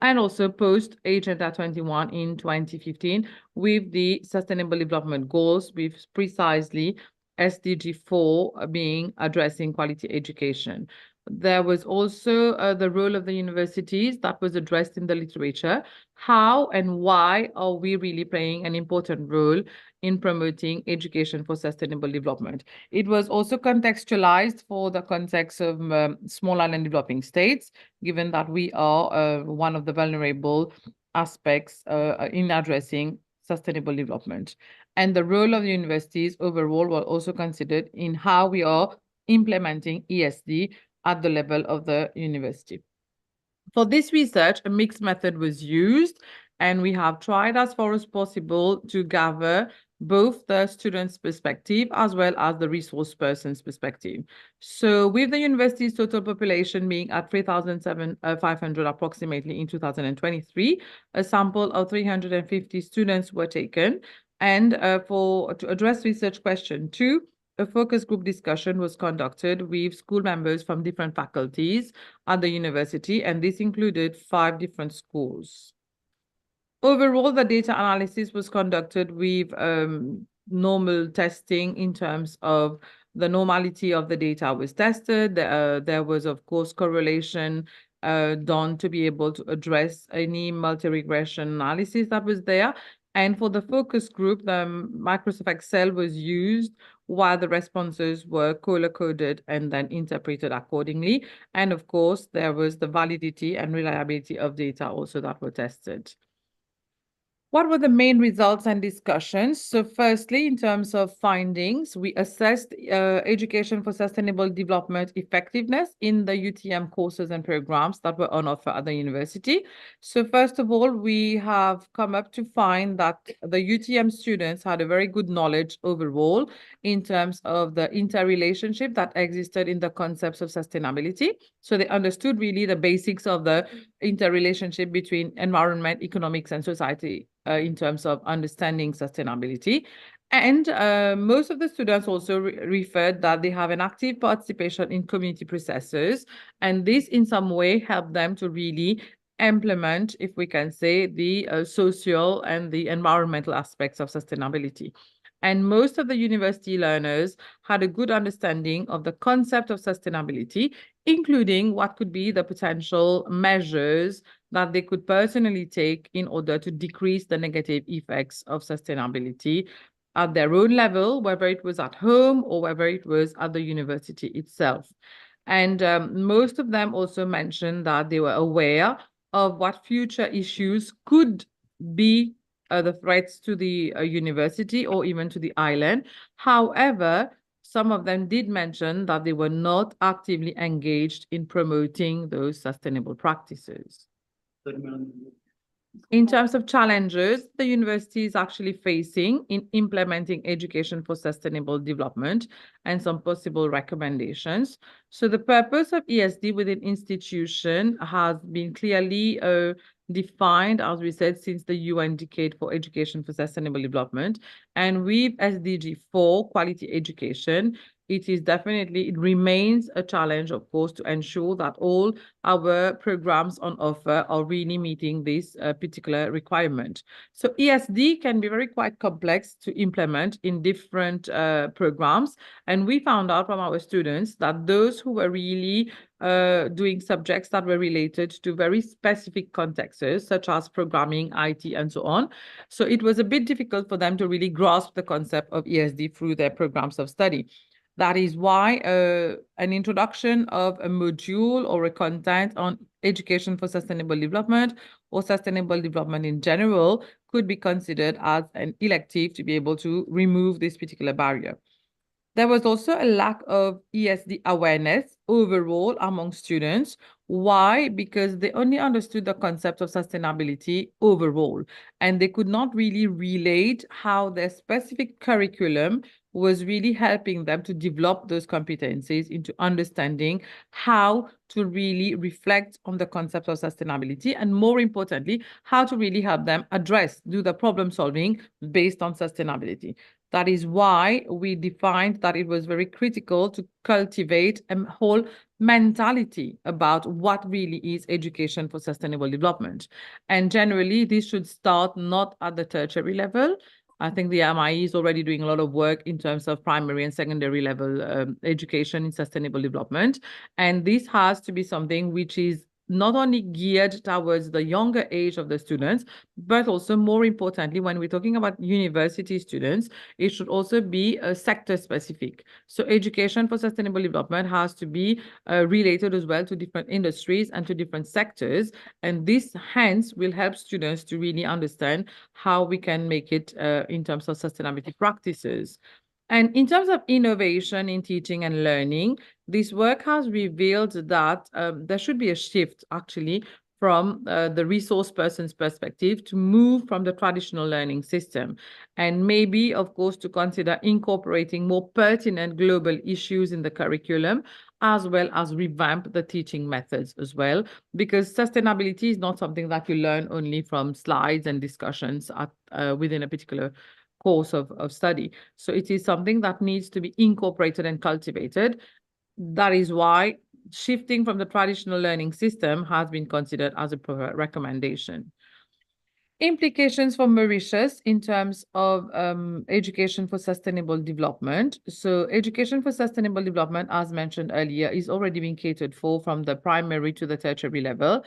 Speaker 16: And also post Agenda 21 in 2015 with the Sustainable Development Goals, with precisely SDG 4 being addressing quality education. There was also the role of the universities that was addressed in the literature. How and why are we really playing an important role in promoting education for sustainable development? It was also contextualized for the context of small island developing states, given that we are one of the vulnerable aspects in addressing sustainable development. And the role of the universities overall were also considered in how we are implementing ESD at the level of the university. For this research, a mixed method was used, and we have tried as far as possible to gather both the student's perspective as well as the resource person's perspective. So with the university's total population being at 3,500 approximately in 2023, a sample of 350 students were taken. And to address research question 2, a focus group discussion was conducted with school members from different faculties at the university, and this included 5 different schools. Overall, the data analysis was conducted with normal testing in terms of the normality of the data was tested. There was, of course, correlation done to be able to address any multi-regression analysis that was there. And for the focus group, the Microsoft Excel was used while the responses were color-coded and then interpreted accordingly. And of course, there was the validity and reliability of data also that were tested. What were the main results and discussions? So firstly, in terms of findings, we assessed education for sustainable development effectiveness in the UTM courses and programs that were on offer at the university. So first of all, we have come up to find that the UTM students had a very good knowledge overall in terms of the interrelationship that existed in the concepts of sustainability. So they understood really the basics of the interrelationship between environment, economics, and society in terms of understanding sustainability. And most of the students also referred that they have an active participation in community processes, and this in some way helped them to really implement, if we can say, the social and the environmental aspects of sustainability. And most of the university learners had a good understanding of the concept of sustainability, including what could be the potential measures that they could personally take in order to decrease the negative effects of sustainability at their own level, whether it was at home or whether it was at the university itself. And most of them also mentioned that they were aware of what future issues could be the threats to the university or even to the island. However, some of them did mention that they were not actively engaged in promoting those sustainable practices. In terms of challenges, the university is actually facing in implementing education for sustainable development and some possible recommendations. So the purpose of ESD within institution has been clearly defined, as we said, since the UN Decade for Education for Sustainable Development. And with SDG 4, quality education, it remains a challenge, of course, to ensure that all our programs on offer are really meeting this particular requirement. So ESD can be very quite complex to implement in different programs. And we found out from our students that those who were really doing subjects that were related to very specific contexts, such as programming, IT, and so on. So it was a bit difficult for them to really grasp the concept of ESD through their programs of study. That is why an introduction of a module or a content on education for sustainable development or sustainable development in general could be considered as an elective to be able to remove this particular barrier. There was also a lack of ESD awareness overall among students. Why? Because they only understood the concept of sustainability overall, and they could not really relate how their specific curriculum was really helping them to develop those competencies into understanding how to really reflect on the concept of sustainability, and more importantly, how to really help them do the problem solving based on sustainability. That is why we defined that it was very critical to cultivate a whole mentality about what really is education for sustainable development. And generally, this should start not at the tertiary level. I think the MIE is already doing a lot of work in terms of primary and secondary level education in sustainable development. And this has to be something which is not only geared towards the younger age of the students, but also more importantly, when we're talking about university students, it should also be sector specific. So education for sustainable development has to be related as well to different industries and to different sectors. And this hence will help students to really understand how we can make it in terms of sustainability practices. And in terms of innovation in teaching and learning, this work has revealed that there should be a shift actually from the resource person's perspective to move from the traditional learning system, and maybe, of course, to consider incorporating more pertinent global issues in the curriculum, as well as revamp the teaching methods as well, because sustainability is not something that you learn only from slides and discussions within a particular course of study. So it is something that needs to be incorporated and cultivated. That is why shifting from the traditional learning system has been considered as a recommendation. Implications for Mauritius in terms of education for sustainable development. So education for sustainable development, as mentioned earlier, is already being catered for from the primary to the tertiary level.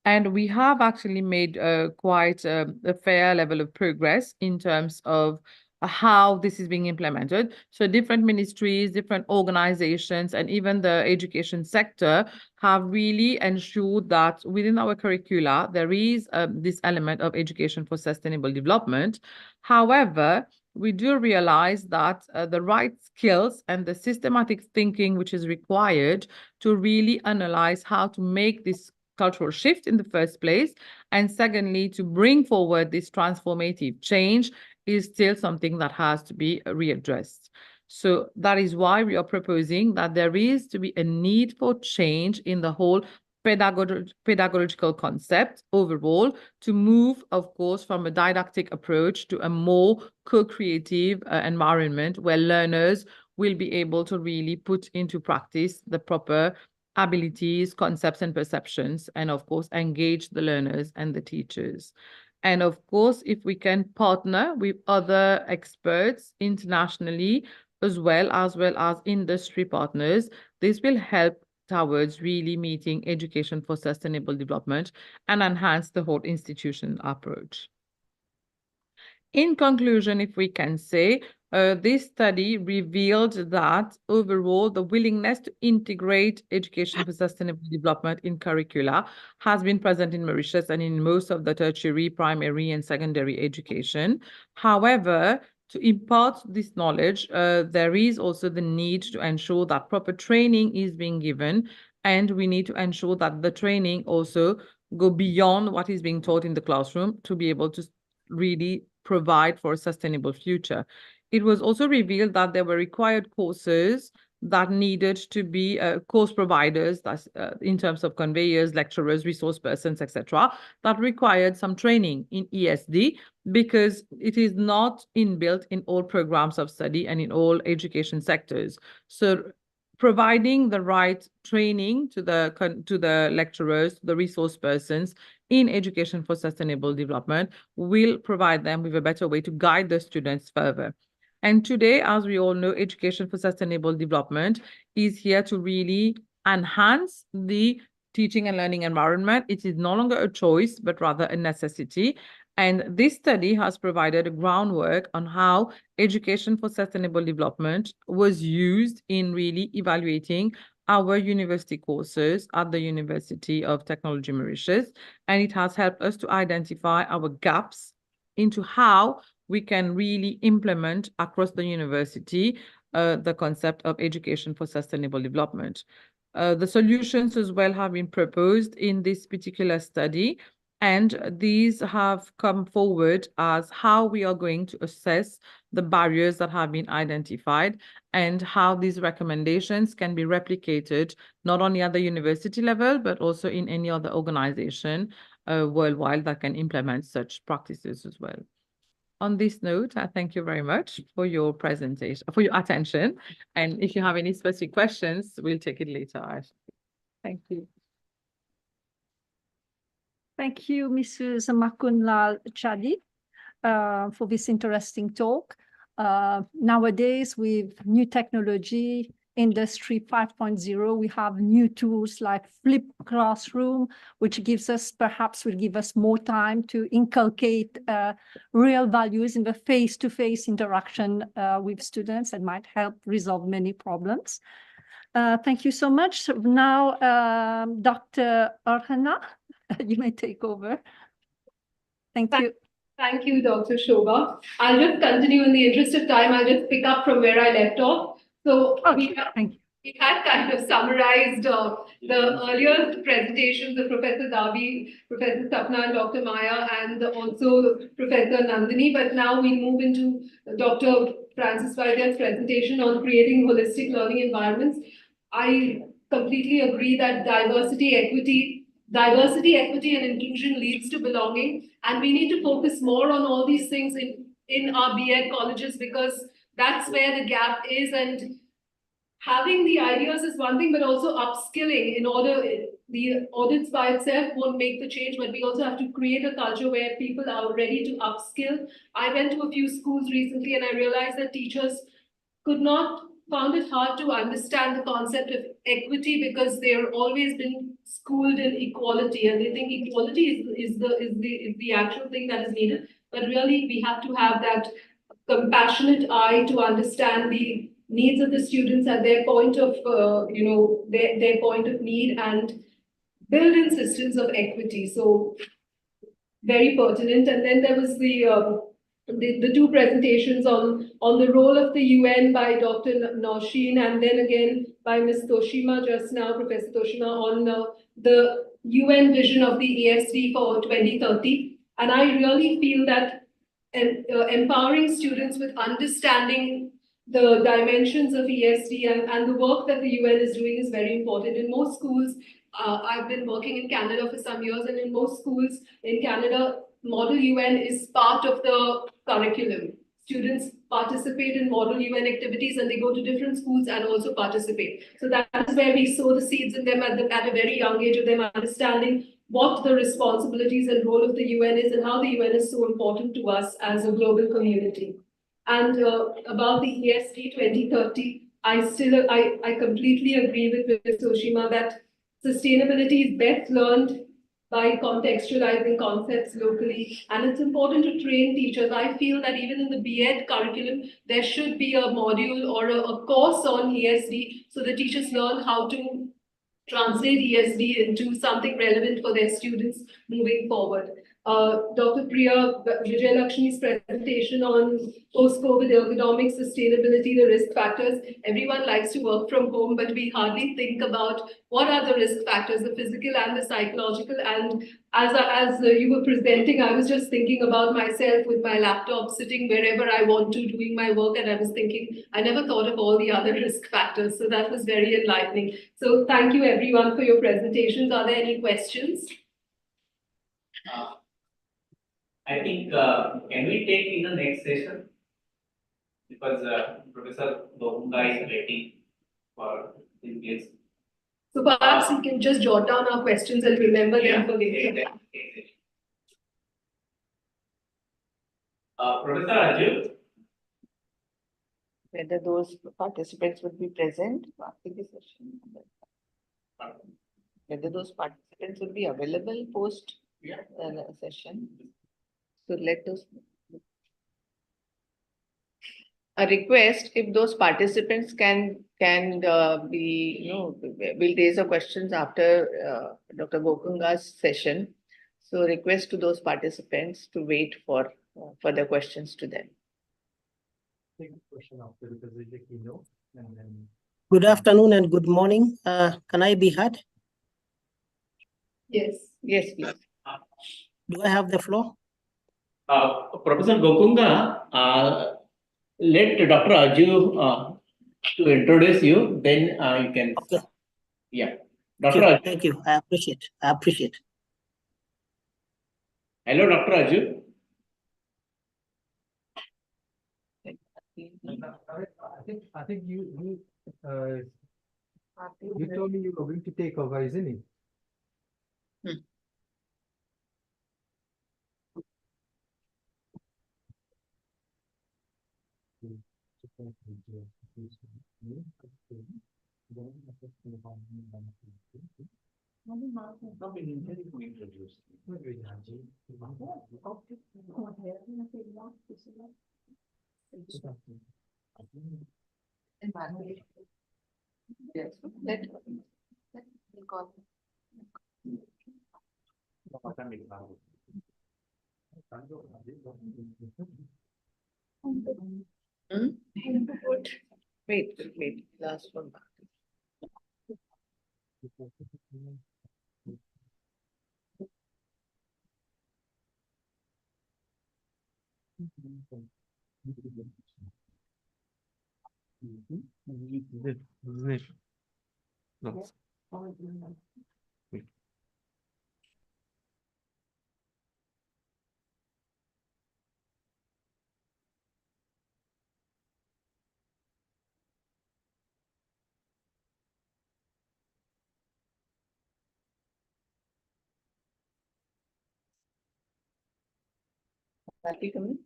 Speaker 16: And we have actually made quite a fair level of progress in terms of how this is being implemented. So different ministries, different organizations, and even the education sector have really ensured that within our curricula, there is this element of education for sustainable development. However, we do realize that the right skills and the systematic thinking which is required to really analyze how to make this cultural shift in the first place, and secondly, to bring forward this transformative change, is still something that has to be readdressed. So that is why we are proposing that there is to be a need for change in the whole pedagogical concept overall, to move, of course, from a didactic approach to a more co-creative environment where learners will be able to really put into practice the proper abilities, concepts, and perceptions, and of course, engage the learners and the teachers. And of course, if we can partner with other experts internationally, as well as industry partners, this will help towards really meeting education for sustainable development and enhance the whole institution approach. In conclusion, if we can say, this study revealed that overall the willingness to integrate education for sustainable development in curricula has been present in Mauritius and in most of the tertiary, primary, and secondary education. However, to impart this knowledge, there is also the need to ensure that proper training is being given, and we need to ensure that the training also go beyond what is being taught in the classroom to be able to really provide for a sustainable future. It was also revealed that there were required courses that needed to be course providers, that's in terms of conveyors, lecturers, resource persons, etc., that required some training in ESD, because it is not inbuilt in all programs of study and in all education sectors. So providing the right training to the lecturers, the resource persons in education for sustainable development will provide them with a better way to guide the students further. And today, as we all know, education for sustainable development is here to really enhance the teaching and learning environment. It is no longer a choice, but rather a necessity. And this study has provided a groundwork on how education for sustainable development was used in really evaluating our university courses at the University of Technology Mauritius. And it has helped us to identify our gaps into how we can really implement across the university the concept of education for sustainable development. The solutions as well have been proposed in this particular study, and these have come forward as how we are going to assess the barriers that have been identified and how these recommendations can be replicated not only at the university level, but also in any other organization worldwide that can implement such practices as well. On this note, I thank you very much for your presentation, for your attention. And if you have any specific questions, we'll take it later. Thank you.
Speaker 6: Thank you, Mrs. Makunlal Chadi, for this interesting talk. Nowadays, with new technology, Industry 5.0, we have new tools like flipped classroom, which will give us more time to inculcate real values in the face-to-face interaction with students and might help resolve many problems. Thank you so much. Now, Dr. Arhana, you may take over. Thank you.
Speaker 5: Thank you, Dr. Shobha. I'll just continue in the interest of time. I'll just pick up from where I left off. So
Speaker 6: thank you.
Speaker 5: We had kind of summarized the earlier presentations of Professor Dabi, Professor Sapna, and Dr. Maya, and also Professor Nandini. But now we move into Dr. Francis Vaidya's presentation on creating holistic learning environments. I completely agree that diversity, equity, and inclusion leads to belonging, and we need to focus more on all these things in our B.Ed colleges, because that's where the gap is. And having the ideas is one thing, but also upskilling in order, the audits by itself won't make the change, but we also have to create a culture where people are ready to upskill. I went to a few schools recently and I realized that teachers found it hard to understand the concept of equity because they're always been schooled in equality, and they think equality is the actual thing that is needed. But really, we have to have that compassionate eye to understand the needs of the students at their point of their point of need, and build in systems of equity. So very pertinent. And then there was the two presentations on the role of the UN by Dr. Nausheen, and then again by Ms. Toshima just now, Professor Toshima, on the UN vision of the ESD for 2030. And I really feel that empowering students with understanding the dimensions of ESD and the work that the UN is doing is very important. In most schools, I've been working in Canada for some years, and in most schools in Canada, Model UN is part of the curriculum. Students participate in Model UN activities, and they go to different schools and also participate. So that is where we sow the seeds in them at a very young age of them understanding what the responsibilities and role of the UN is and how the UN is so important to us as a global community. And about the ESD 2030, I completely agree with Ms. Toshima that sustainability is best learned by contextualizing concepts locally. And it's important to train teachers. I feel that even in the B.Ed curriculum, there should be a module or a course on ESD so the teachers learn how to translate ESD into something relevant for their students moving forward. Dr. Priya Vijayalakshmi's presentation on post-COVID ergonomic sustainability, the risk factors. Everyone likes to work from home, but we hardly think about what are the risk factors, the physical and the psychological. And as you were presenting, I was just thinking about myself with my laptop sitting wherever I want to doing my work, and I was thinking, I never thought of all the other risk factors. So that was very enlightening. So thank you everyone for your presentations. Are there any questions?
Speaker 2: I think, can we take in the next session? Because Professor Gohunga is waiting for his guest.
Speaker 5: So perhaps you can just jot down our questions and remember them for later.
Speaker 2: Professor Arjun?
Speaker 3: Whether those participants would be present after the session. Whether those participants would be available post the session. So let those. A request, if those participants can be, we'll raise the questions after Dr. Gokunga's session. So request to those participants to wait for further questions to them.
Speaker 7: Take a question after because they take keynote and then.
Speaker 17: Good afternoon and good morning. Can I be heard?
Speaker 5: Yes.
Speaker 3: Yes, please.
Speaker 17: Do I have the floor?
Speaker 2: Professor Gokunga, let Dr. Arju to introduce you, then you can.
Speaker 17: Okay.
Speaker 2: Yeah.
Speaker 17: Dr.
Speaker 2: Dr. Arju.
Speaker 17: Thank you. I appreciate.
Speaker 2: Hello, Dr. Arju.
Speaker 1: I think you told me you were going to take over, isn't it?
Speaker 3: Yes, let me call. Wait, last one. Happy coming?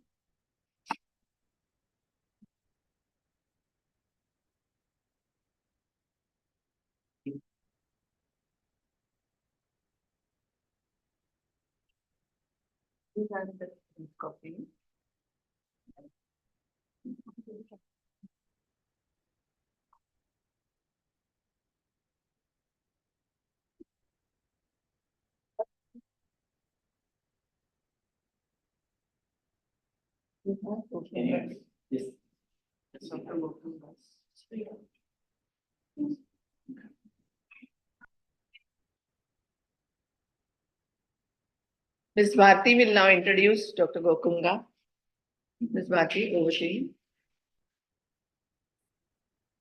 Speaker 3: Copy. Okay. Yes. Ms. Bharti will now introduce Dr. Gokunga. Ms. Bharti, over to you.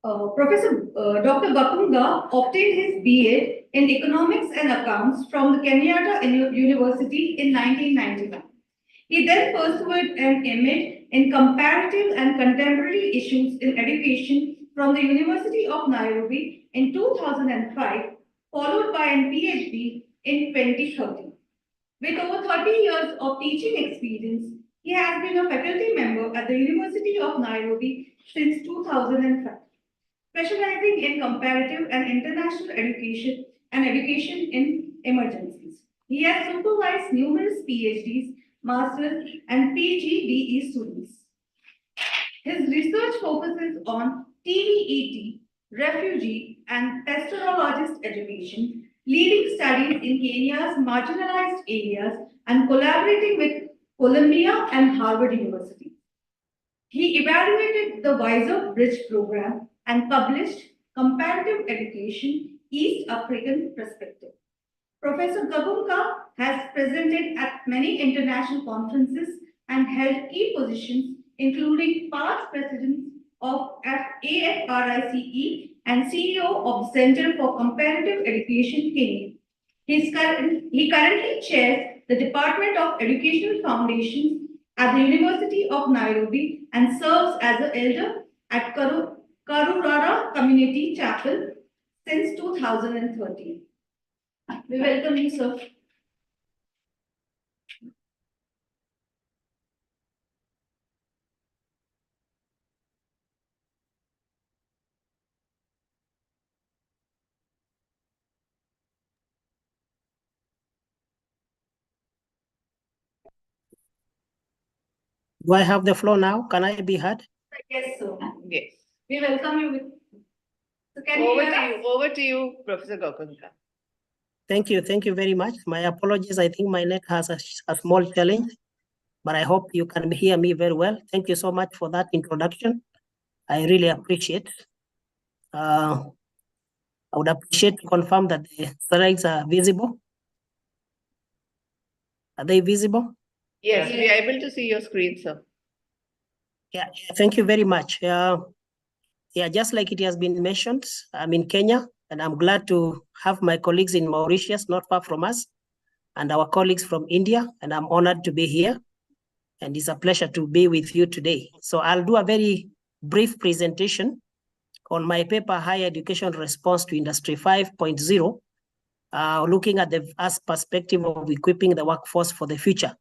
Speaker 4: Dr. Bakunga obtained his BA in Economics and Accounts from the Kenyatta University in 1991. He then pursued an MA in Comparative and Contemporary Issues in Education from the University of Nairobi in 2005, followed by an PhD in 2013. With over 30 years of teaching experience, he has been a faculty member at the University of Nairobi since 2005. Specializing in comparative and international education and education in emergencies. He has supervised numerous PhDs, masters, and PGDE students. His research focuses on TVET, refugee, and pastoralist education, leading studies in Kenya's marginalized areas and collaborating with Columbia and Harvard University. He evaluated the Wiser Bridge program and published Comparative Education, East African Perspective. Professor Gabunka has presented at many international conferences and held key positions, including past president of AFRICE and CEO of the Center for Comparative Education, Kenya. He currently chairs the Department of Educational Foundations at the University of Nairobi and serves as an elder at Karurara Community Chapel since 2013. We welcome you, sir.
Speaker 17: Do I have the floor now? Can I be heard?
Speaker 4: Yes, sir.
Speaker 3: Yes.
Speaker 4: We welcome you. So can you hear us?
Speaker 3: Over to you, Professor Gokunga.
Speaker 17: Thank you. Thank you very much. My apologies. I think my net has a small challenge, but I hope you can hear me very well. Thank you so much for that introduction. I really appreciate. I would appreciate to confirm that the slides are visible. Are they visible?
Speaker 3: Yes, we are able to see your screen, sir.
Speaker 17: Yeah, thank you very much. Just like it has been mentioned, I'm in Kenya, and I'm glad to have my colleagues in Mauritius, not far from us, and our colleagues from India, and I'm honored to be here. And it's a pleasure to be with you today. So I'll do a very brief presentation on my paper, Higher Education Response to Industry 5.0, looking at the perspective of equipping the workforce for the future.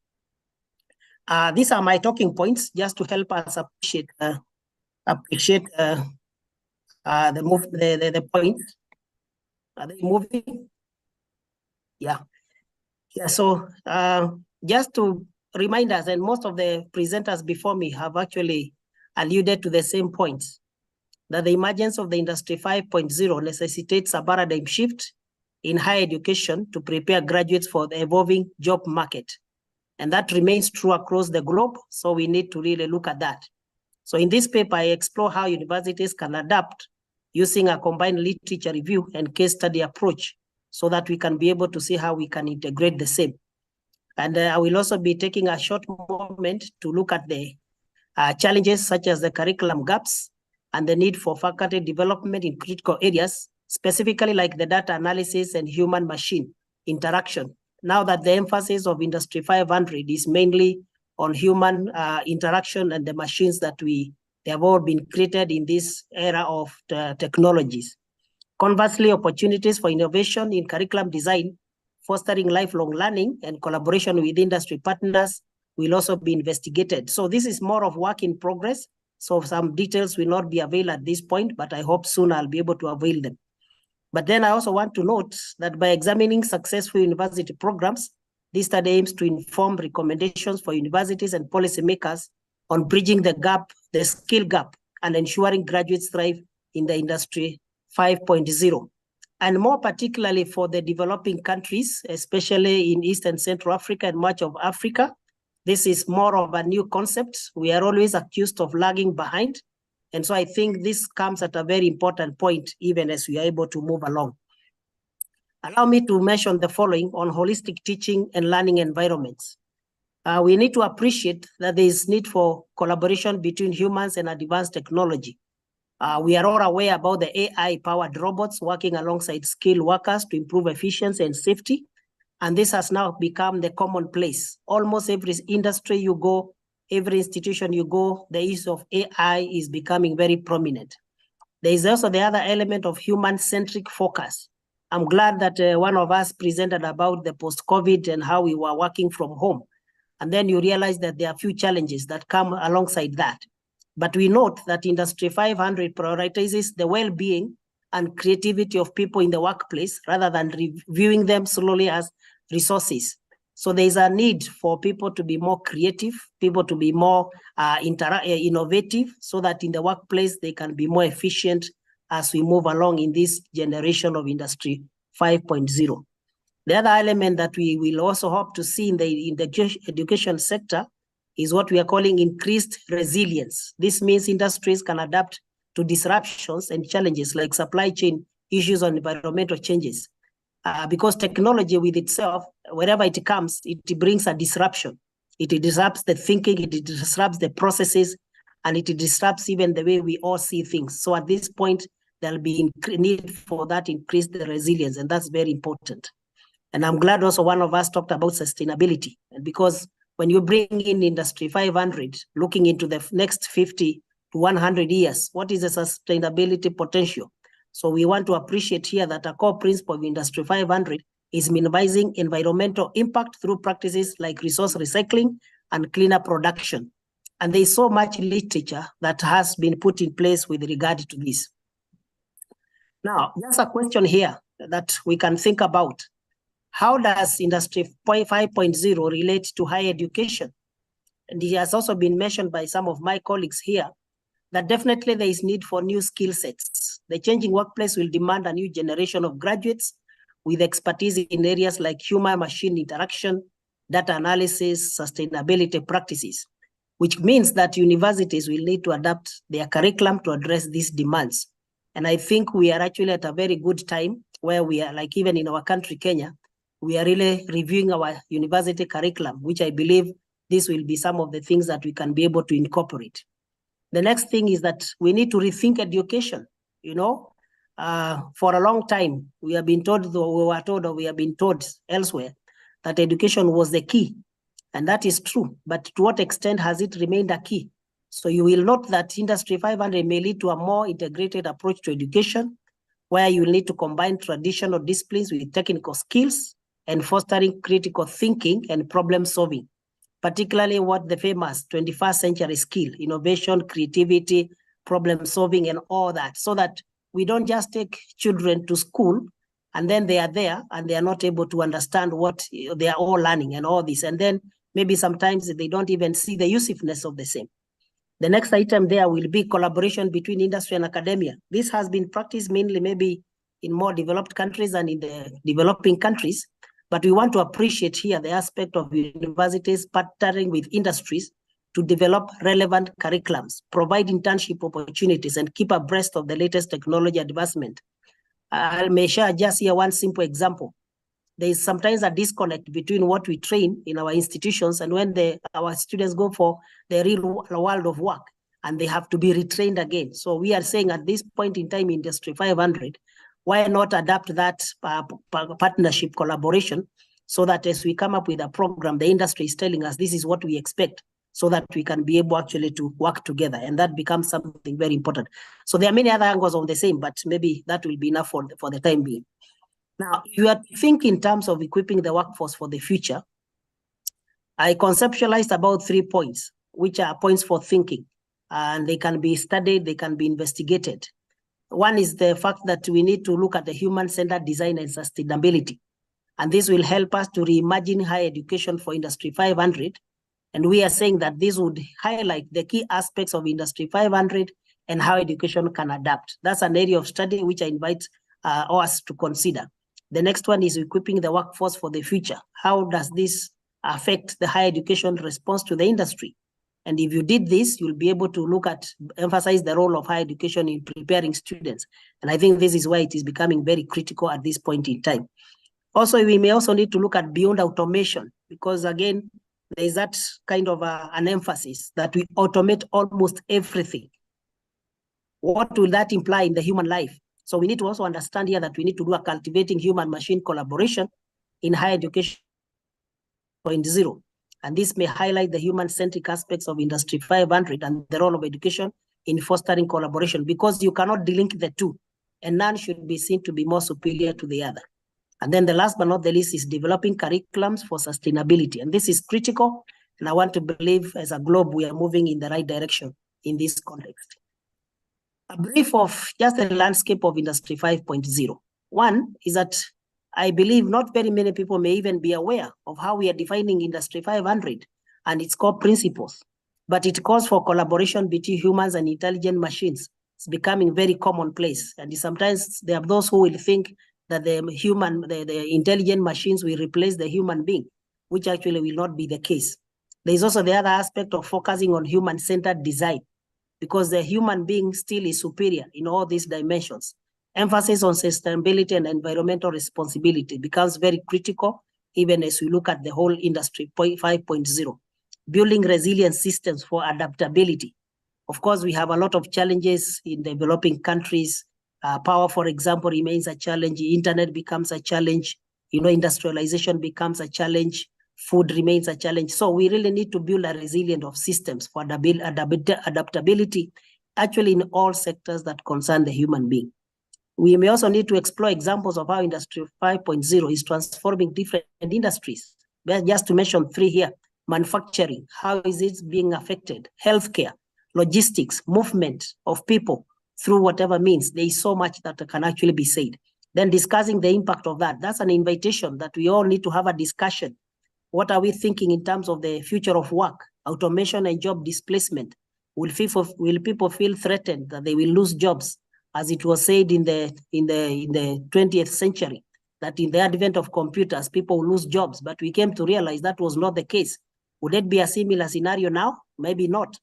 Speaker 17: These are my talking points, just to help us appreciate the points. Are they moving? Yeah. So just to remind us, and most of the presenters before me have actually alluded to the same points, that the emergence of the Industry 5.0 necessitates a paradigm shift in higher education to prepare graduates for the evolving job market. And that remains true across the globe, so we need to really look at that. So in this paper, I explore how universities can adapt using a combined literature review and case study approach so that we can be able to see how we can integrate the same. And I will also be taking a short moment to look at the challenges such as the curriculum gaps and the need for faculty development in critical areas, specifically like the data analysis and human-machine interaction. Now that the emphasis of Industry 500 is mainly on human interaction and the machines that they have all been created in this era of technologies. Conversely, opportunities for innovation in curriculum design, fostering lifelong learning and collaboration with industry partners will also be investigated. So this is more of work in progress. So some details will not be available at this point, but I hope soon I'll be able to avail them. But then I also want to note that by examining successful university programs, this study aims to inform recommendations for universities and policymakers on bridging the gap, the skill gap, and ensuring graduates thrive in the industry 5.0. And more particularly for the developing countries, especially in East and Central Africa and much of Africa, this is more of a new concept. We are always accused of lagging behind. And so I think this comes at a very important point, even as we are able to move along. Allow me to mention the following on holistic teaching and learning environments. We need to appreciate that there is need for collaboration between humans and advanced technology. We are all aware about the AI-powered robots working alongside skilled workers to improve efficiency and safety. And this has now become the commonplace. Almost every industry you go, every institution you go, the use of AI is becoming very prominent. There is also the other element of human-centric focus. I'm glad that one of us presented about the post-COVID and how we were working from home. And then you realize that there are a few challenges that come alongside that. But we note that Industry 500 prioritizes the well-being and creativity of people in the workplace rather than reviewing them solely as resources. So there is a need for people to be more creative, people to be more innovative, so that in the workplace they can be more efficient as we move along in this generation of Industry 5.0. The other element that we will also hope to see in the education sector is what we are calling increased resilience. This means industries can adapt to disruptions and challenges like supply chain issues or environmental changes. Because technology with itself, wherever it comes, it brings a disruption. It disrupts the thinking, it disrupts the processes, and it disrupts even the way we all see things. So at this point, there'll be need for that increased resilience, and that's very important. And I'm glad also one of us talked about sustainability, and because when you bring in Industry 500, looking into the next 50 to 100 years, what is the sustainability potential? So we want to appreciate here that a core principle of Industry 500 is minimizing environmental impact through practices like resource recycling and cleaner production. And there is so much literature that has been put in place with regard to this. Now, there's a question here that we can think about. How does Industry 5.0 relate to higher education? And it has also been mentioned by some of my colleagues here that definitely there is need for new skill sets. The changing workplace will demand a new generation of graduates with expertise in areas like human-machine interaction, data analysis, sustainability practices, which means that universities will need to adapt their curriculum to address these demands. And I think we are actually at a very good time where we are, like even in our country, Kenya, we are really reviewing our university curriculum, which I believe this will be some of the things that we can be able to incorporate. The next thing is that we need to rethink education. You know, for a long time, we have been told elsewhere that education was the key. And that is true. But to what extent has it remained a key? So you will note that Industry 500 may lead to a more integrated approach to education, where you will need to combine traditional disciplines with technical skills and fostering critical thinking and problem solving, particularly what the famous 21st century skill, innovation, creativity, problem solving, and all that, so that we don't just take children to school and then they are there and they are not able to understand what they are all learning and all this. And then maybe sometimes they don't even see the usefulness of the same. The next item there will be collaboration between industry and academia. This has been practiced mainly maybe in more developed countries and in the developing countries, but we want to appreciate here the aspect of universities partnering with industries to develop relevant curriculums, provide internship opportunities, and keep abreast of the latest technology advancement. I may share just here one simple example. There is sometimes a disconnect between what we train in our institutions and when our students go for the real world of work, and they have to be retrained again. So we are saying at this point in time, Industry 500, why not adapt that partnership collaboration so that as we come up with a program, the industry is telling us this is what we expect, so that we can be able actually to work together, and that becomes something very important. So there are many other angles of the same, but maybe that will be enough for the time being. Now, if you are thinking in terms of equipping the workforce for the future, I conceptualized about 3 points, which are points for thinking, and they can be studied, they can be investigated. One is the fact that we need to look at the human-centered design and sustainability, and this will help us to reimagine higher education for Industry 500. And we are saying that this would highlight the key aspects of Industry 500 and how education can adapt. That's an area of study which I invite us to consider. The next one is equipping the workforce for the future. How does this affect the higher education response to the industry? And if you did this, you'll be able to emphasize the role of higher education in preparing students. And I think this is why it is becoming very critical at this point in time. Also, we may also need to look at beyond automation, because again, there is that kind of an emphasis that we automate almost everything. What will that imply in the human life? So we need to also understand here that we need to do a cultivating human-machine collaboration in higher education 0.0. And this may highlight the human-centric aspects of Industry 500 and the role of education in fostering collaboration, because you cannot delink the two, and none should be seen to be more superior to the other. And then the last but not the least is developing curriculums for sustainability. And this is critical, and I want to believe as a globe we are moving in the right direction in this context. A brief of just the landscape of Industry 5.0. One is that I believe not very many people may even be aware of how we are defining Industry 500 and its core principles, but it calls for collaboration between humans and intelligent machines. It's becoming very commonplace, and sometimes there are those who will think that the intelligent machines will replace the human being, which actually will not be the case. There is also the other aspect of focusing on human-centered design, because the human being still is superior in all these dimensions. Emphasis on sustainability and environmental responsibility becomes very critical, even as we look at the whole Industry 5.0. Building resilient systems for adaptability. Of course, we have a lot of challenges in developing countries. Power, for example, remains a challenge. Internet becomes a challenge. Industrialization becomes a challenge. Food remains a challenge. So we really need to build a resilience of systems for adaptability, actually in all sectors that concern the human being. We may also need to explore examples of how Industry 5.0 is transforming different industries. Just to mention 3 here: manufacturing, how is it being affected? Healthcare, logistics, movement of people through whatever means. There is so much that can actually be said. Then discussing the impact of that. That's an invitation that we all need to have a discussion. What are we thinking in terms of the future of work, automation and job displacement? Will people feel threatened that they will lose jobs? As it was said in the 20th century, that in the advent of computers, people will lose jobs, but we came to realize that was not the case. Would it be a similar scenario now? Maybe not.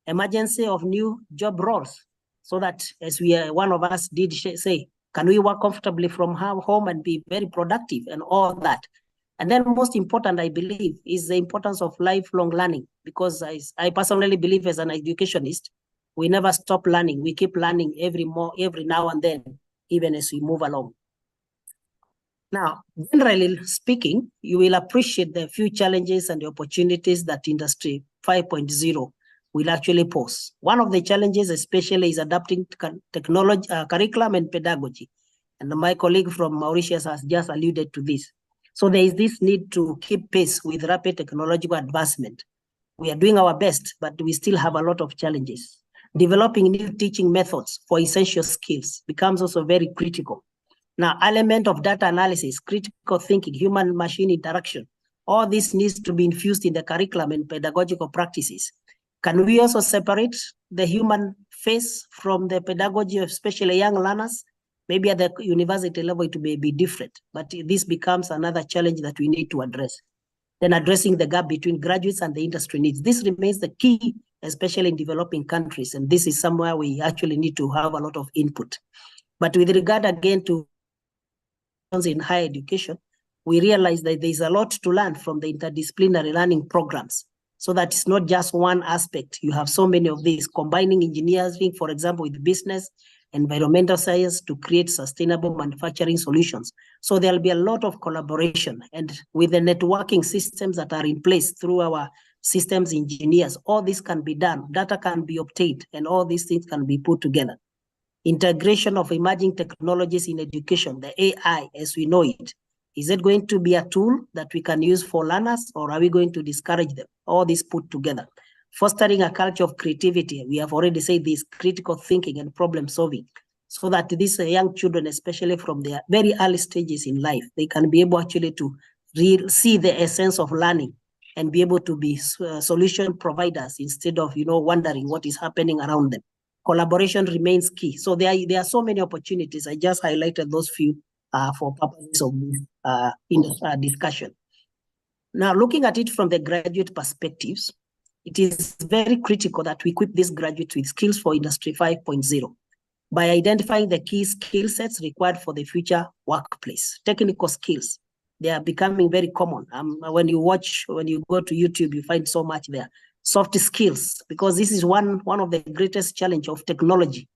Speaker 17: Emergency of new job roles, so that as one of us did say, can we work comfortably from home and be very productive and all that? And then most important, I believe, is the importance of lifelong learning, because I personally believe as an educationist, we never stop learning. We keep learning every now and then, even as we move along. Now, generally speaking, you will appreciate the few challenges and the opportunities that Industry 5.0 will actually pose. One of the challenges especially is adapting technology, curriculum and pedagogy. And my colleague from Mauritius has just alluded to this. So there is this need to keep pace with rapid technological advancement. We are doing our best, but we still have a lot of challenges. Developing new teaching methods for essential skills becomes also very critical. Now, element of data analysis, critical thinking, human-machine interaction, all this needs to be infused in the curriculum and pedagogical practices. Can we also separate the human face from the pedagogy of especially young learners? Maybe at the university level it may be different, but this becomes another challenge that we need to address. then addressing the gap between graduates and the industry needs. This remains the key, especially in developing countries, and this is somewhere we actually need to have a lot of input. But with regard again to in higher education, we realize that there's a lot to learn from the interdisciplinary learning programs, so that it's not just one aspect. You have so many of these, combining engineering, for example, with business, environmental science to create sustainable manufacturing solutions. So there'll be a lot of collaboration, and with the networking systems that are in place through our systems engineers, all this can be done, data can be obtained, and all these things can be put together. Integration of emerging technologies in education, the AI as we know it. Is it going to be a tool that we can use for learners, or are we going to discourage them? All this put together. Fostering a culture of creativity. We have already said this, critical thinking and problem solving, so that these young children, especially from their very early stages in life, they can be able actually to see the essence of learning and be able to be solution providers instead of, wondering what is happening around them. Collaboration remains key. So there are so many opportunities. I just highlighted those few for purposes of this discussion. Now, looking at it from the graduate perspectives, it is very critical that we equip these graduates with skills for Industry 5.0 by identifying the key skill sets required for the future workplace. Technical skills, they are becoming very common. When you go to YouTube, you find so much there. Soft skills, because this is one of the greatest challenge of technology.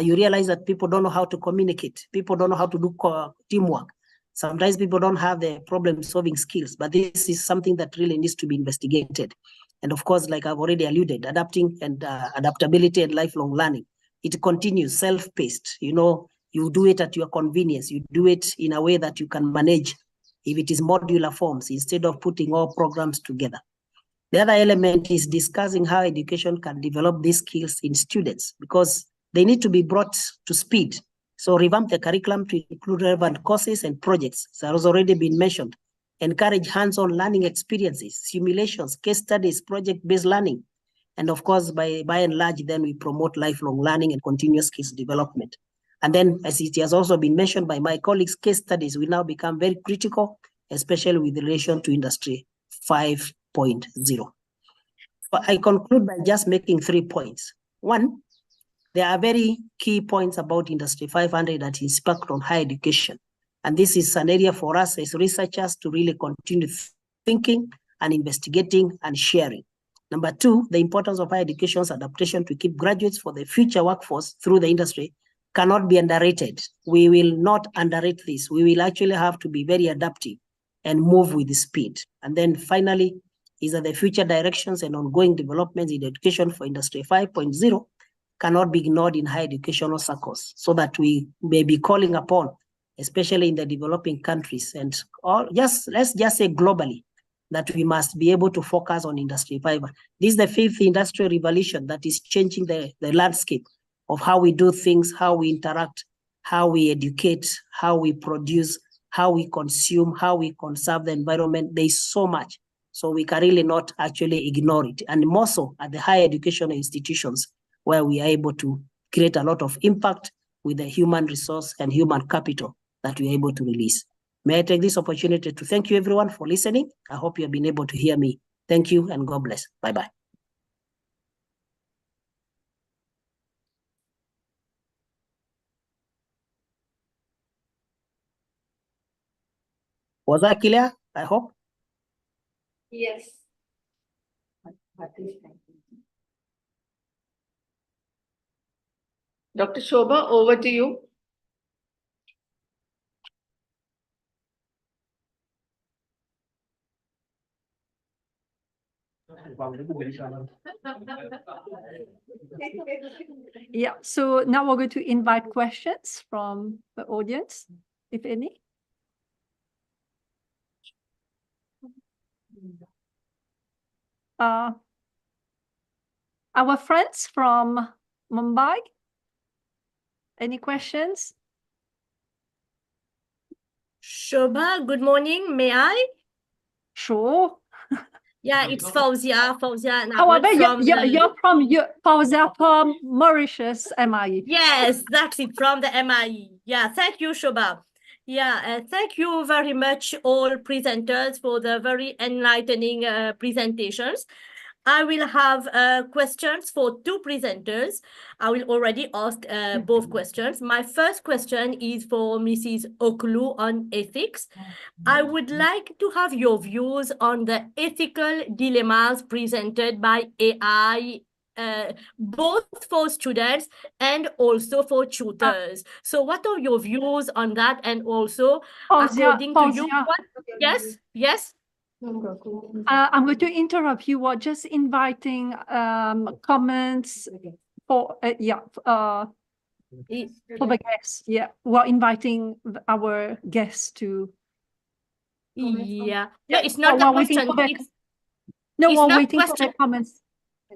Speaker 17: You realize that people don't know how to communicate. People don't know how to do teamwork. Sometimes people don't have the problem-solving skills, but this is something that really needs to be investigated. And of course, like I've already alluded, adaptability and lifelong learning. It continues, self-paced. You do it at your convenience. You do it in a way that you can manage, if it is modular forms, instead of putting all programs together. The other element is discussing how education can develop these skills in students, because they need to be brought to speed. So revamp the curriculum to include relevant courses and projects, that has already been mentioned. Encourage hands-on learning experiences, simulations, case studies, project-based learning. And of course, by and large, then we promote lifelong learning and continuous skills development. And then, as it has also been mentioned by my colleagues, case studies will now become very critical, especially with relation to Industry 5.0. But I conclude by just making 3 points. One, there are very key points about Industry 500 that impact on higher education. And this is an area for us as researchers to really continue thinking and investigating and sharing. Number two, the importance of higher education's adaptation to keep graduates for the future workforce through the industry cannot be underrated. We will not underrate this. We will actually have to be very adaptive and move with speed. And then finally, is that the future directions and ongoing developments in education for Industry 5.0 cannot be ignored in higher educational circles, so that we may be calling upon, especially in the developing countries, and let's just say globally, that we must be able to focus on Industry 5. This is the fifth industrial revolution that is changing the landscape of how we do things, how we interact, how we educate, how we produce, how we consume, how we conserve the environment. There's so much. So we can really not actually ignore it. And more so at the higher educational institutions, where we are able to create a lot of impact with the human resource and human capital that we are able to release. May I take this opportunity to thank you everyone for listening. I hope you have been able to hear me. Thank you and God bless. Bye-bye. Was that clear? I hope.
Speaker 5: Yes.
Speaker 3: Dr. Shobha, over to you.
Speaker 6: Yeah, so now we're going to invite questions from the audience, if any. Our friends from Mumbai, any questions?
Speaker 18: Shobha, good morning. May I?
Speaker 6: Sure.
Speaker 18: Yeah, it's Fauzia. Fauzia
Speaker 6: However, you're from Mauritius, MIE.
Speaker 18: Yes, that's it, from the MIE. Yeah, thank you, Shobha. Thank you very much, all presenters, for the very enlightening presentations. I will have questions for two presenters. I will already ask both questions. My first question is for Mrs. Oklu on ethics. I would like to have your views on the ethical dilemmas presented by AI, both for students and also for tutors. So what are your views on that? And also, according to you, what? Yes, yes.
Speaker 6: I'm going to interrupt you. We're just inviting comments for for the guests. Yeah, we're inviting our guests to.
Speaker 18: Yeah, no, it's not a question.
Speaker 6: No,
Speaker 18: it's
Speaker 6: we're
Speaker 18: not
Speaker 6: waiting for the comments.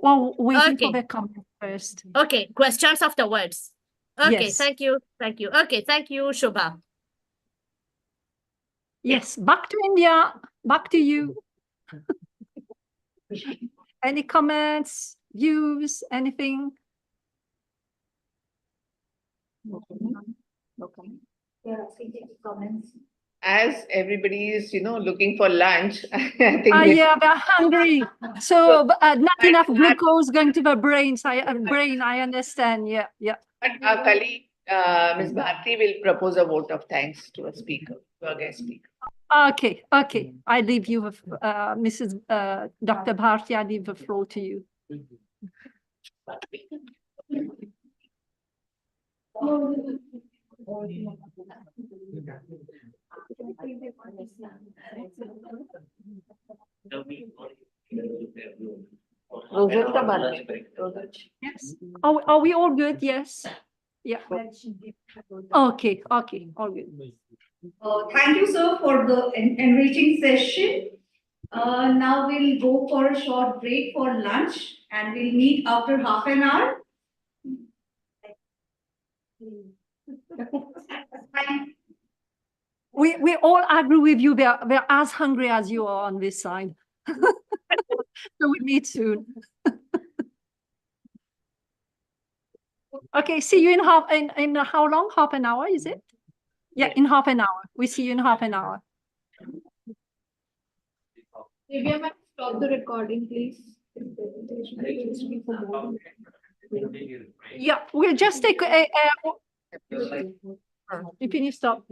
Speaker 6: We're waiting for the comments first.
Speaker 18: Okay, questions afterwards. Okay,
Speaker 6: Yes.
Speaker 18: thank you. Okay, thank you, Shobha.
Speaker 6: Yes, back to India. Back to you. Any comments, views, anything?
Speaker 3: As everybody is, looking for lunch, I think.
Speaker 6: Yeah, they're hungry. So not enough glucose going to the brains. I understand. Yeah.
Speaker 3: But our colleague, Ms. Bharti, will propose a vote of thanks to a speaker, to a guest speaker.
Speaker 6: Okay. I leave you with Mrs. Dr. Bharti. I leave the floor to you. Yes. Are we all good? Yes. Yeah. Okay. All good.
Speaker 4: Thank you, sir, for the enriching session. Now we'll go for a short break for lunch and we'll meet after half an hour.
Speaker 6: We all agree with you. They're as hungry as you are on this side. So we meet soon. Okay, see you in how long? Half an hour, is it? Yeah, in half an hour. We see you in half an hour.
Speaker 14: Divya, ma'am, stop the recording, please.
Speaker 6: Yeah, we'll just take a if you need stop.